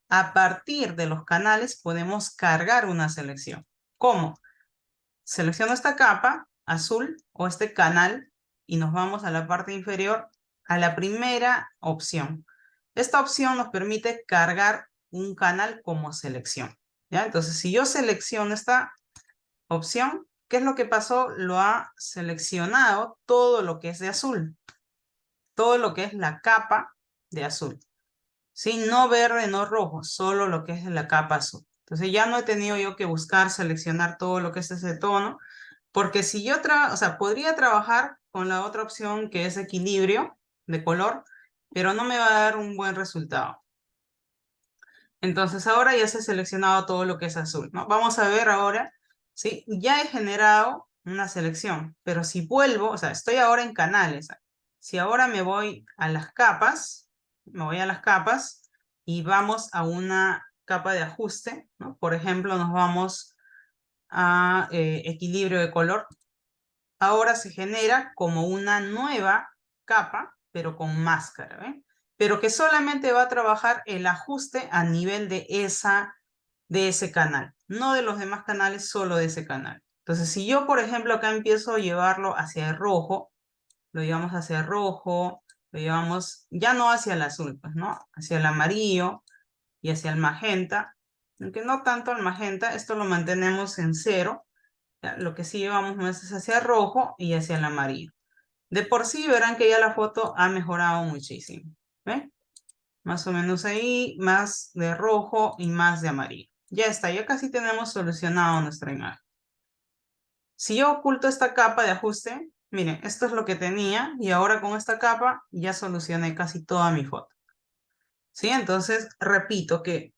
a partir de los canales podemos cargar una selección. ¿Cómo? Selecciono esta capa azul o este canal y nos vamos a la parte inferior a la primera opción. Esta opción nos permite cargar un canal como selección, ¿ya? Entonces, si yo selecciono esta opción, ¿qué es lo que pasó? Lo ha seleccionado todo lo que es de azul, todo lo que es la capa de azul. ¿Sí? No verde, no rojo, solo lo que es la capa azul. Entonces ya no he tenido yo que buscar seleccionar todo lo que es ese tono, porque si yo o sea, podría trabajar con la otra opción que es equilibrio de color, pero no me va a dar un buen resultado. Entonces ahora ya se ha seleccionado todo lo que es azul, ¿no? Vamos a ver ahora, ¿sí? Ya he generado una selección, pero si vuelvo, o sea, estoy ahora en canales. Si ahora me voy a las capas, me voy a las capas y vamos a una capa de ajuste, ¿no? Por ejemplo, nos vamos a equilibrio de color. Ahora se genera como una nueva capa, pero con máscara, ¿ven? Pero que solamente va a trabajar el ajuste a nivel de ese canal, no de los demás canales, solo de ese canal. Entonces, si yo, por ejemplo, acá empiezo a llevarlo hacia el rojo, lo llevamos hacia el rojo, lo llevamos ya no hacia el azul, pues, ¿no? Hacia el amarillo y hacia el magenta, aunque no tanto el magenta, esto lo mantenemos en cero, ¿ya? Lo que sí llevamos más es hacia el rojo y hacia el amarillo. De por sí verán que ya la foto ha mejorado muchísimo, ¿ven? Más o menos ahí, más de rojo y más de amarillo. Ya está, ya casi tenemos solucionado nuestra imagen. Si yo oculto esta capa de ajuste, miren, esto es lo que tenía y ahora con esta capa ya solucioné casi toda mi foto. ¿Sí? Entonces, repito que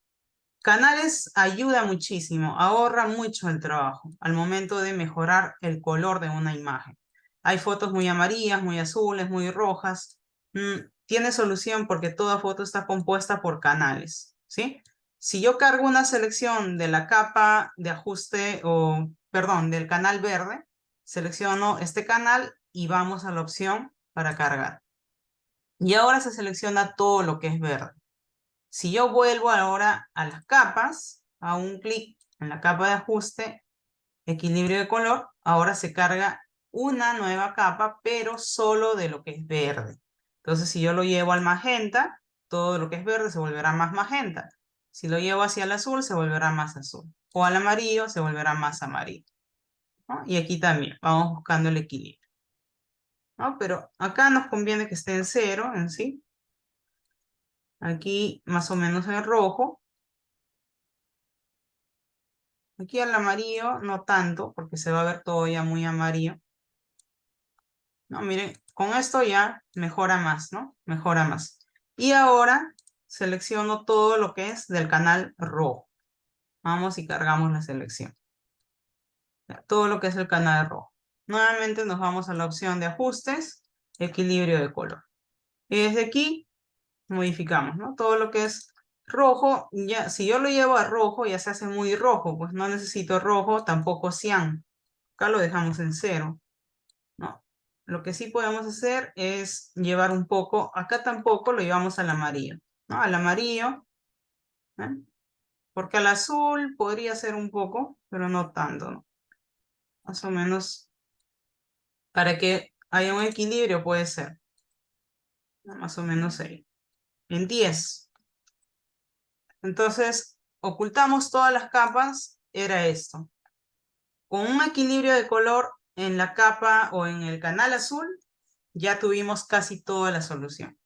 canales ayuda muchísimo, ahorra mucho el trabajo al momento de mejorar el color de una imagen. Hay fotos muy amarillas, muy azules, muy rojas. Tiene solución porque toda foto está compuesta por canales, ¿sí? Si yo cargo una selección de la capa de ajuste o, perdón, del canal verde, selecciono este canal y vamos a la opción para cargar. Y ahora se selecciona todo lo que es verde. Si yo vuelvo ahora a las capas, a un clic en la capa de ajuste, equilibrio de color, ahora se carga una nueva capa, pero solo de lo que es verde. Entonces, si yo lo llevo al magenta, todo lo que es verde se volverá más magenta. Si lo llevo hacia el azul, se volverá más azul. O al amarillo, se volverá más amarillo, ¿no? Y aquí también, vamos buscando el equilibrio, ¿no? Pero acá nos conviene que esté en cero en sí. Aquí más o menos en rojo. Aquí al amarillo no tanto, porque se va a ver todo ya muy amarillo. No, miren, con esto ya mejora más, ¿no? Mejora más. Y ahora selecciono todo lo que es del canal rojo. Vamos y cargamos la selección. Ya, todo lo que es el canal rojo. nuevamente nos vamos a la opción de ajustes, equilibrio de color. Y desde aquí modificamos, ¿no? Todo lo que es rojo, ya, si yo lo llevo a rojo, ya se hace muy rojo, pues no necesito rojo, tampoco cian. Acá lo dejamos en 0, ¿no? Lo que sí podemos hacer es llevar un poco, acá tampoco lo llevamos al amarillo, ¿no? Al amarillo, ¿eh? Porque al azul podría ser un poco, pero no tanto, ¿no? Más o menos, para que haya un equilibrio puede ser, ¿no? Más o menos ahí, en 10. Entonces, ocultamos todas las capas, era esto. Con un equilibrio de color en la capa o en el canal azul, ya tuvimos casi toda la solución.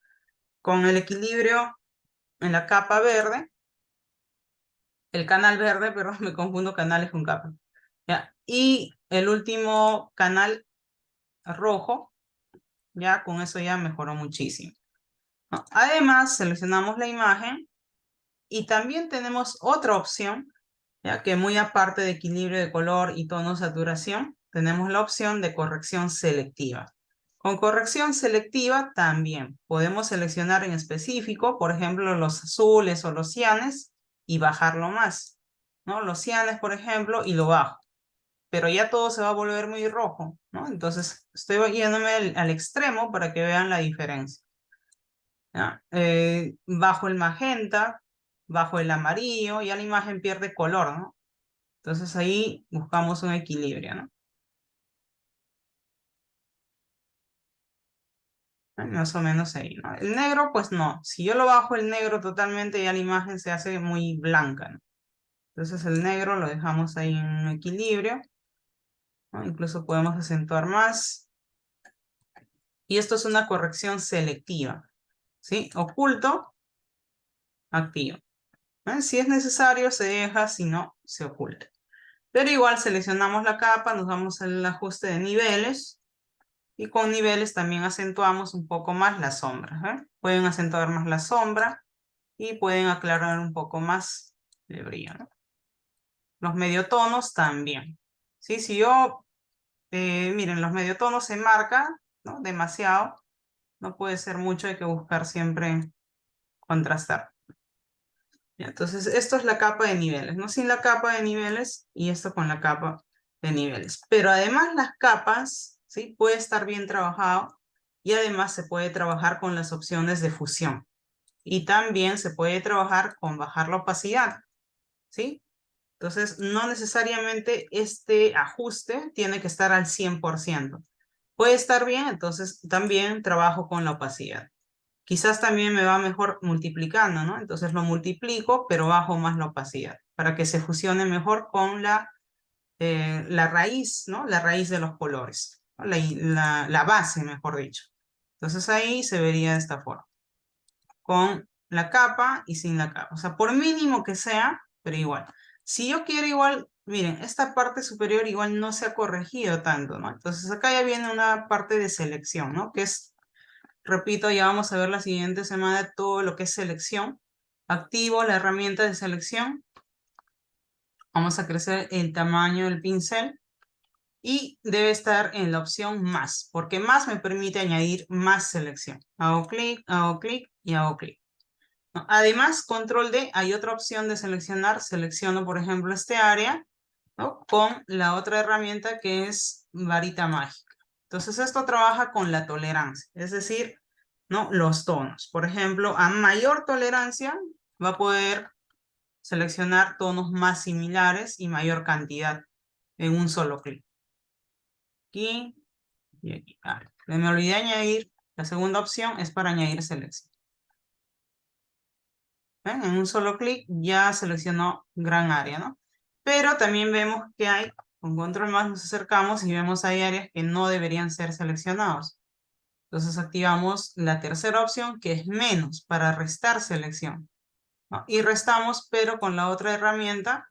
Con el equilibrio en la capa verde, el canal verde, perdón, me confundo canales con capas. ¿Ya? Y el último canal rojo, ya con eso ya mejoró muchísimo, ¿no? Además, seleccionamos la imagen y también tenemos otra opción, ya que muy aparte de equilibrio de color y tono saturación, tenemos la opción de corrección selectiva. Con corrección selectiva también podemos seleccionar en específico, por ejemplo, los azules o los cianes y bajarlo más, ¿no? Los cianes, por ejemplo, y lo bajo, pero ya todo se va a volver muy rojo, ¿no? Entonces estoy yéndome al extremo para que vean la diferencia, ¿ya? Bajo el magenta, bajo el amarillo, ya la imagen pierde color, ¿no? Entonces ahí buscamos un equilibrio, ¿no? Más o menos ahí, ¿no? El negro, pues no. Si yo lo bajo el negro totalmente, ya la imagen se hace muy blanca, ¿no? Entonces el negro lo dejamos ahí en equilibrio, ¿no? Incluso podemos acentuar más. Y esto es una corrección selectiva, ¿sí? Oculto, activo. Si es necesario, se deja, si no, se oculta. Pero igual seleccionamos la capa, nos vamos al ajuste de niveles. Y con niveles también acentuamos un poco más la sombra, ¿eh? Pueden acentuar más la sombra y pueden aclarar un poco más el brillo, ¿no? Los mediotonos también. ¿Sí? Si yo, miren, los mediotonos se marcan, ¿no? Demasiado. No puede ser mucho, hay que buscar siempre contrastar. Ya, entonces, esto es la capa de niveles, ¿no? Sin la capa de niveles y esto con la capa de niveles. Pero además las capas, ¿sí? Puede estar bien trabajado y además se puede trabajar con las opciones de fusión. Y también se puede trabajar con bajar la opacidad, ¿sí? Entonces, no necesariamente este ajuste tiene que estar al 100%. Puede estar bien, entonces también trabajo con la opacidad. Quizás también me va mejor multiplicando, ¿no? Entonces lo multiplico, pero bajo más la opacidad para que se fusione mejor con la raíz, ¿no? La raíz de los colores, ¿no? La base, mejor dicho. Entonces ahí se vería de esta forma, con la capa y sin la capa. O sea, por mínimo que sea, pero igual. Si yo quiero igual, miren, esta parte superior igual no se ha corregido tanto, ¿no? Entonces acá ya viene una parte de selección, ¿no? Que es, repito, ya vamos a ver la siguiente semana todo lo que es selección. Activo la herramienta de selección. Vamos a crecer el tamaño del pincel y debe estar en la opción más, porque más me permite añadir más selección. Hago clic y hago clic, ¿no? Además, control D, hay otra opción de seleccionar. Selecciono, por ejemplo, este área, ¿no? Con la otra herramienta que es varita mágica. Entonces, esto trabaja con la tolerancia, es decir, ¿no? Los tonos. Por ejemplo, a mayor tolerancia va a poder seleccionar tonos más similares y mayor cantidad en un solo clic. Aquí y aquí. Me olvidé añadir, la segunda opción es para añadir selección. ¿Ven? En un solo clic ya seleccionó gran área, ¿no? Pero también vemos que hay, con control más nos acercamos y vemos hay áreas que no deberían ser seleccionados. Entonces activamos la tercera opción que es menos para restar selección, ¿no? Y restamos, pero con la otra herramienta,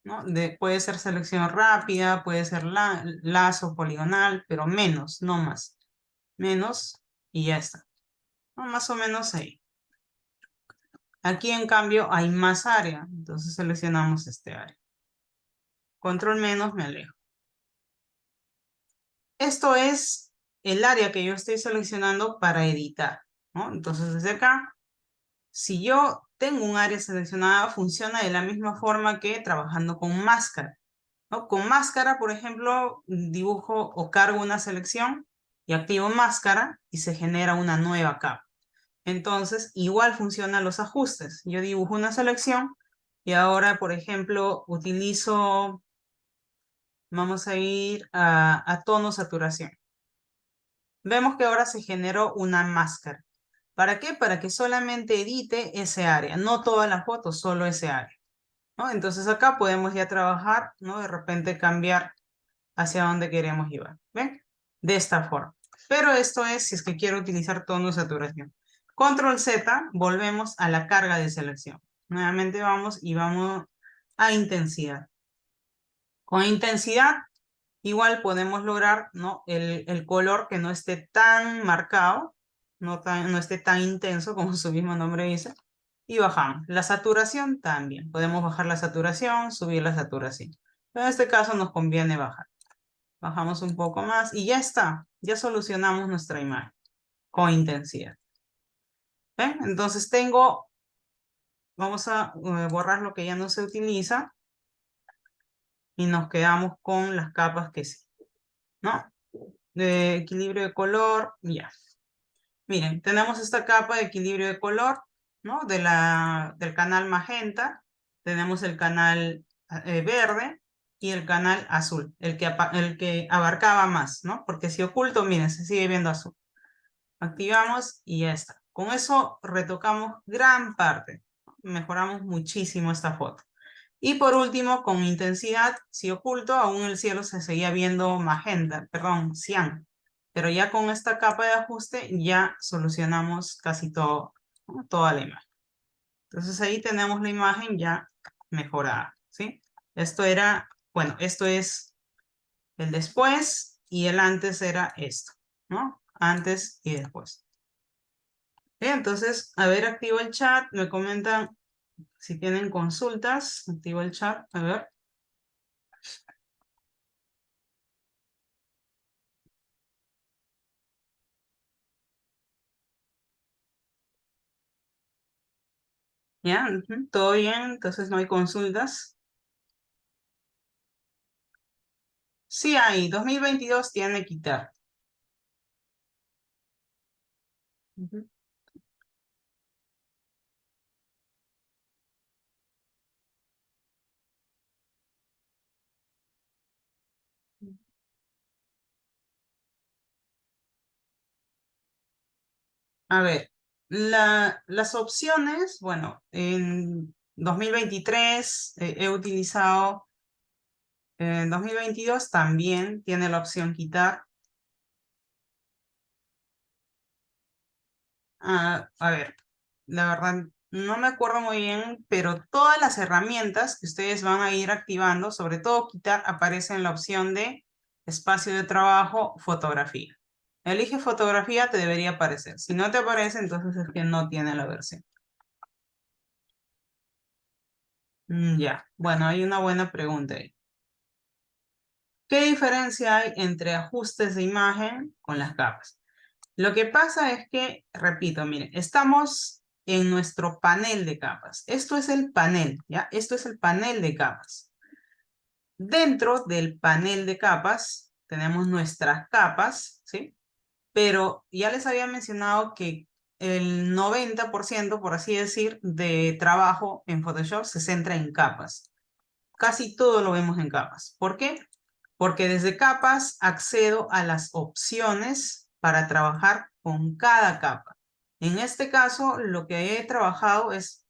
¿no? Puede ser selección rápida, puede ser lazo poligonal, pero menos, no más. Menos y ya está, ¿no? Más o menos ahí. Aquí en cambio hay más área, entonces seleccionamos este área. Control menos me alejo. Esto es el área que yo estoy seleccionando para editar, ¿no? Entonces, desde acá, si yo tengo un área seleccionada, funciona de la misma forma que trabajando con máscara, ¿no? Con máscara, por ejemplo, dibujo o cargo una selección y activo máscara y se genera una nueva capa. Entonces, igual funcionan los ajustes. Yo dibujo una selección y ahora, por ejemplo, utilizo, vamos a ir a tono saturación. Vemos que ahora se generó una máscara. ¿Para qué? Para que solamente edite ese área, no todas las fotos, solo ese área, ¿no? Entonces acá podemos ya trabajar, ¿no? De repente cambiar hacia dónde queremos llevar, ¿ven? De esta forma. Pero esto es si es que quiero utilizar tono de saturación. Control Z, volvemos a la carga de selección. Nuevamente vamos y vamos a intensidad. Con intensidad igual podemos lograr, ¿no? el color que no esté tan marcado, no esté tan intenso como su mismo nombre dice. Y bajamos. La saturación también. Podemos bajar la saturación, subir la saturación. Pero en este caso nos conviene bajar. Bajamos un poco más y ya está. Ya solucionamos nuestra imagen con intensidad. ¿Ven? Entonces vamos a borrar lo que ya no se utiliza y nos quedamos con las capas que sí, ¿no? De equilibrio de color, ya. Miren, tenemos esta capa de equilibrio de color, ¿no? Del canal magenta. Tenemos el canal verde y el canal azul, el que abarcaba más, ¿no? Porque si oculto, miren, se sigue viendo azul. Activamos y ya está. Con eso retocamos gran parte. Mejoramos muchísimo esta foto. Y por último, con intensidad, si oculto, aún el cielo se seguía viendo magenta, perdón, cian. Pero ya con esta capa de ajuste ya solucionamos casi todo, ¿no? Toda la imagen. Entonces ahí tenemos la imagen ya mejorada, ¿sí? Esto era, bueno, esto es el después y el antes era esto, ¿no? Antes y después. Bien, entonces, a ver, activo el chat, me comentan si tienen consultas, activo el chat, a ver. ¿Ya? Ujú, todo bien, entonces no hay consultas. Sí hay, 2022 tiene que quitar. Ujú. A ver, las opciones, bueno, en 2023 he utilizado, en 2022 también tiene la opción quitar. A ver, la verdad no me acuerdo muy bien, pero todas las herramientas que ustedes van a ir activando, sobre todo quitar, aparece en la opción de espacio de trabajo, fotografía. Elige fotografía, te debería aparecer. Si no te aparece, entonces es que no tiene la versión. Ya, bueno, hay una buena pregunta ahí. ¿Qué diferencia hay entre ajustes de imagen con las capas? Lo que pasa es que, repito, miren, estamos en nuestro panel de capas. Esto es el panel, ¿ya? Esto es el panel de capas. Dentro del panel de capas tenemos nuestras capas, ¿sí? Pero ya les había mencionado que el 90%, por así decir, de trabajo en Photoshop se centra en capas. Casi todo lo vemos en capas. ¿Por qué? Porque desde capas accedo a las opciones para trabajar con cada capa. En este caso, lo que he trabajado es,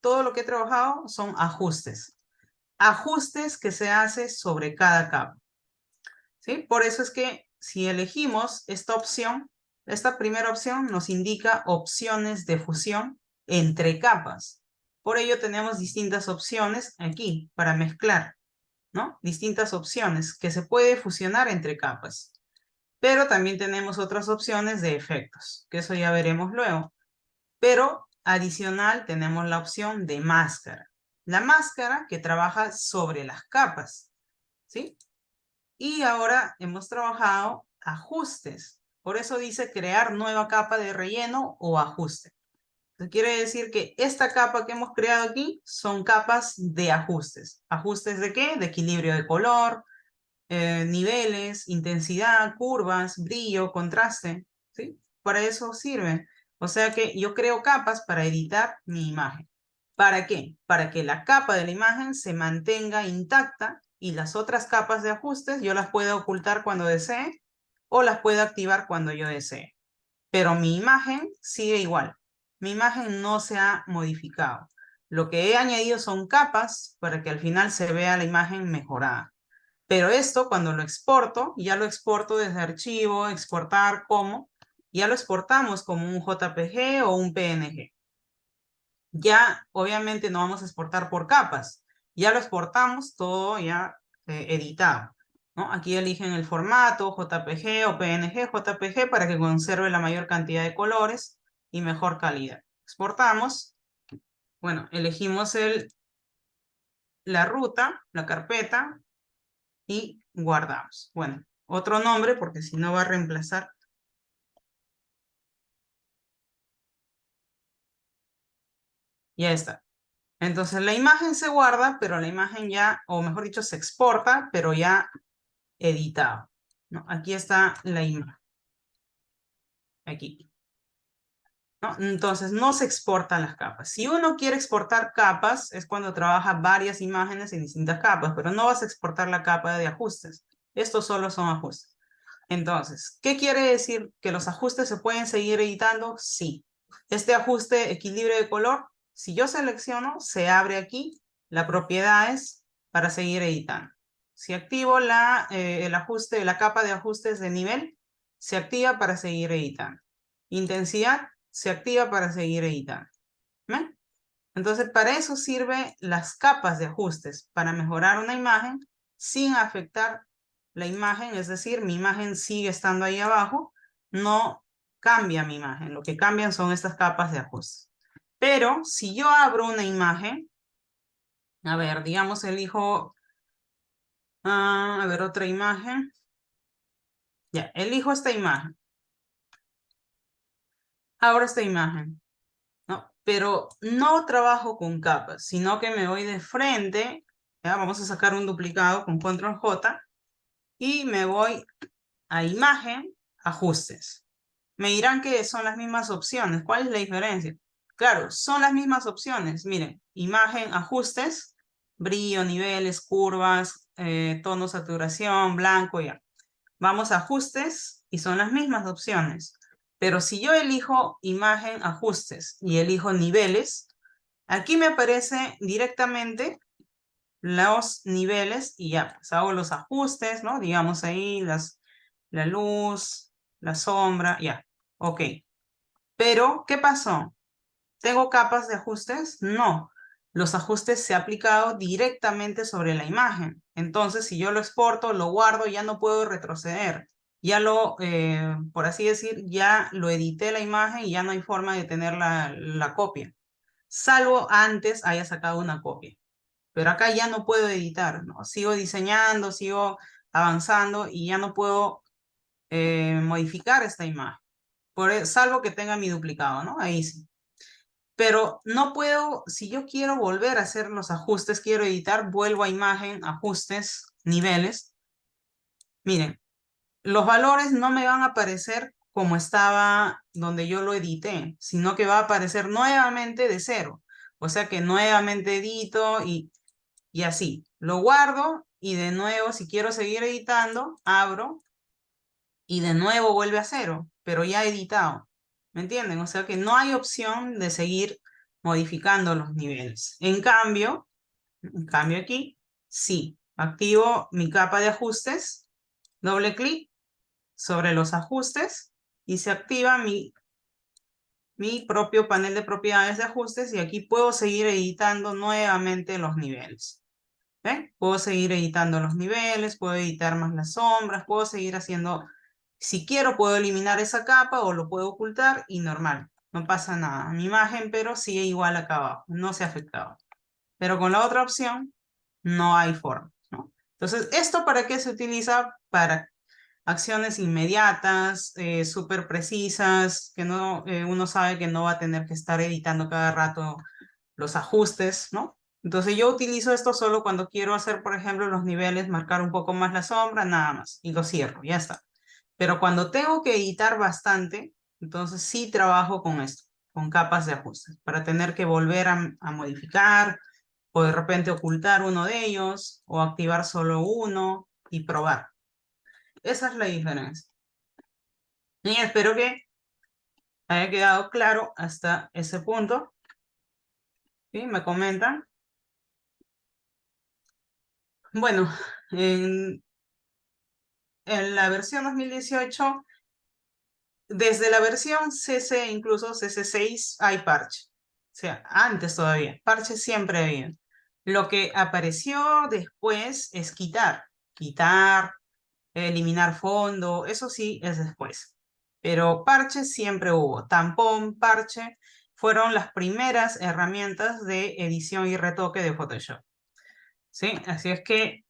todo lo que he trabajado son ajustes. Ajustes que se hace sobre cada capa, ¿sí? Por eso es que si elegimos esta opción, esta primera opción nos indica opciones de fusión entre capas. Por ello tenemos distintas opciones aquí para mezclar, ¿no? Distintas opciones que se puede fusionar entre capas. Pero también tenemos otras opciones de efectos, que eso ya veremos luego. Pero adicional tenemos la opción de máscara. La máscara que trabaja sobre las capas, ¿sí? Y ahora hemos trabajado ajustes. Por eso dice crear nueva capa de relleno o ajuste. Quiere decir que esta capa que hemos creado aquí son capas de ajustes. ¿Ajustes de qué? De equilibrio de color, niveles, intensidad, curvas, brillo, contraste, ¿sí? Para eso sirve. O sea que yo creo capas para editar mi imagen. ¿Para qué? Para que la capa de la imagen se mantenga intacta y las otras capas de ajustes yo las pueda ocultar cuando desee o las pueda activar cuando yo desee. Pero mi imagen sigue igual. Mi imagen no se ha modificado. Lo que he añadido son capas para que al final se vea la imagen mejorada. Pero esto cuando lo exporto, ya lo exporto desde archivo, exportar como, ya lo exportamos como un JPG o un PNG. Ya obviamente no vamos a exportar por capas, ya lo exportamos todo ya editado, ¿no? Aquí eligen el formato JPG o PNG, JPG para que conserve la mayor cantidad de colores y mejor calidad. Exportamos, bueno, elegimos la ruta, la carpeta, y guardamos. Bueno, otro nombre porque si no va a reemplazar. Ya está. Entonces la imagen se guarda, pero la imagen ya, o mejor dicho, se exporta, pero ya editado, ¿no? Aquí está la imagen. Aquí. ¿No? Entonces no se exportan las capas. Si uno quiere exportar capas, es cuando trabaja varias imágenes en distintas capas, pero no vas a exportar la capa de ajustes. Estos solo son ajustes. Entonces, ¿qué quiere decir? ¿Que los ajustes se pueden seguir editando? Sí. Este ajuste equilibrio de color, si yo selecciono, se abre aquí la propiedades para seguir editando. Si activo el ajuste, la capa de ajustes de nivel, se activa para seguir editando. Intensidad, se activa para seguir editando. ¿Ven? Entonces, para eso sirven las capas de ajustes, para mejorar una imagen sin afectar la imagen, es decir, mi imagen sigue estando ahí abajo, no cambia mi imagen, lo que cambian son estas capas de ajustes. Pero si yo abro una imagen, a ver, digamos, elijo, a ver, otra imagen, ya, elijo esta imagen, abro esta imagen, ¿no? Pero no trabajo con capas, sino que me voy de frente, ya, vamos a sacar un duplicado con control J, y me voy a imagen, ajustes. Me dirán que son las mismas opciones. ¿Cuál es la diferencia? Claro, son las mismas opciones. Miren, imagen, ajustes, brillo, niveles, curvas, tono, saturación, blanco, ya. Vamos a ajustes y son las mismas opciones. Pero si yo elijo imagen, ajustes y elijo niveles, aquí me aparece directamente los niveles y ya, pues hago los ajustes, ¿no? Digamos ahí la luz, la sombra, ya, ok. Pero, ¿qué pasó? ¿Tengo capas de ajustes? No. Los ajustes se han aplicado directamente sobre la imagen. Entonces, si yo lo exporto, lo guardo, ya no puedo retroceder. Ya por así decir, ya lo edité la imagen y ya no hay forma de tener la copia. Salvo antes haya sacado una copia. Pero acá ya no puedo editar, ¿no? Sigo diseñando, sigo avanzando y ya no puedo modificar esta imagen. Salvo que tenga mi duplicado, ¿no? Ahí sí. Pero no puedo, si yo quiero volver a hacer los ajustes, quiero editar, vuelvo a imagen, ajustes, niveles. Miren, los valores no me van a aparecer como estaba donde yo lo edité, sino que va a aparecer nuevamente de cero. O sea que nuevamente edito y así. Lo guardo y de nuevo, si quiero seguir editando, abro y de nuevo vuelve a cero, pero ya editado. ¿Me entienden? O sea que no hay opción de seguir modificando los niveles. En cambio aquí, sí, activo mi capa de ajustes, doble clic sobre los ajustes y se activa mi propio panel de propiedades de ajustes y aquí puedo seguir editando nuevamente los niveles. ¿Ven? Puedo seguir editando los niveles, puedo editar más las sombras, puedo seguir haciendo, si quiero puedo eliminar esa capa o lo puedo ocultar y normal, no pasa nada. Mi imagen pero sigue igual acá abajo, no se ha afectado. Pero con la otra opción no hay forma, ¿no? Entonces, ¿esto para qué se utiliza? Para acciones inmediatas, súper precisas, que no, uno sabe que no va a tener que estar editando cada rato los ajustes, ¿no? Entonces yo utilizo esto solo cuando quiero hacer, por ejemplo, los niveles, marcar un poco más la sombra, nada más, y lo cierro, ya está. Pero cuando tengo que editar bastante, entonces sí trabajo con esto, con capas de ajustes, para tener que volver a modificar o de repente ocultar uno de ellos o activar solo uno y probar. Esa es la diferencia. Y espero que haya quedado claro hasta ese punto. ¿Sí? Me comentan. Bueno, en, en la versión 2018, desde la versión CC, incluso CC6, hay parche. O sea, antes todavía, parche siempre había. Lo que apareció después es quitar, eliminar fondo, eso sí es después. Pero parche siempre hubo. Tampón, parche, fueron las primeras herramientas de edición y retoque de Photoshop. ¿Sí? Así es que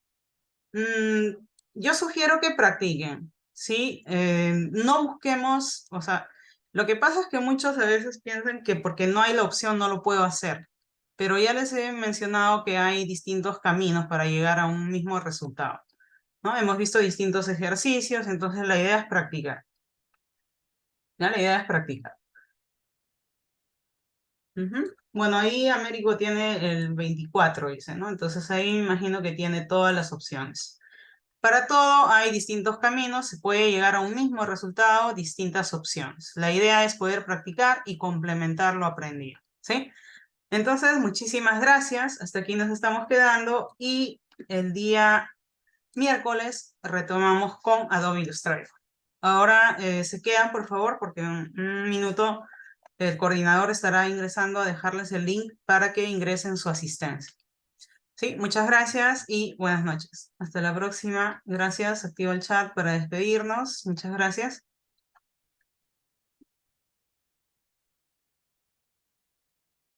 yo sugiero que practiquen, ¿sí? No busquemos, o sea, lo que pasa es que muchos a veces piensan que porque no hay la opción no lo puedo hacer, pero ya les he mencionado que hay distintos caminos para llegar a un mismo resultado, ¿no? Hemos visto distintos ejercicios, entonces la idea es practicar, ¿ya? La idea es practicar. Ujú. Bueno, ahí Américo tiene el 24, dice, ¿no? Entonces ahí me imagino que tiene todas las opciones. Para todo hay distintos caminos, se puede llegar a un mismo resultado, distintas opciones. La idea es poder practicar y complementar lo aprendido, ¿sí? Entonces, muchísimas gracias. Hasta aquí nos estamos quedando y el día miércoles retomamos con Adobe Illustrator. Ahora se quedan, por favor, porque en un minuto el coordinador estará ingresando a dejarles el link para que ingresen su asistencia. Sí, muchas gracias y buenas noches. Hasta la próxima. Gracias. Activo el chat para despedirnos. Muchas gracias.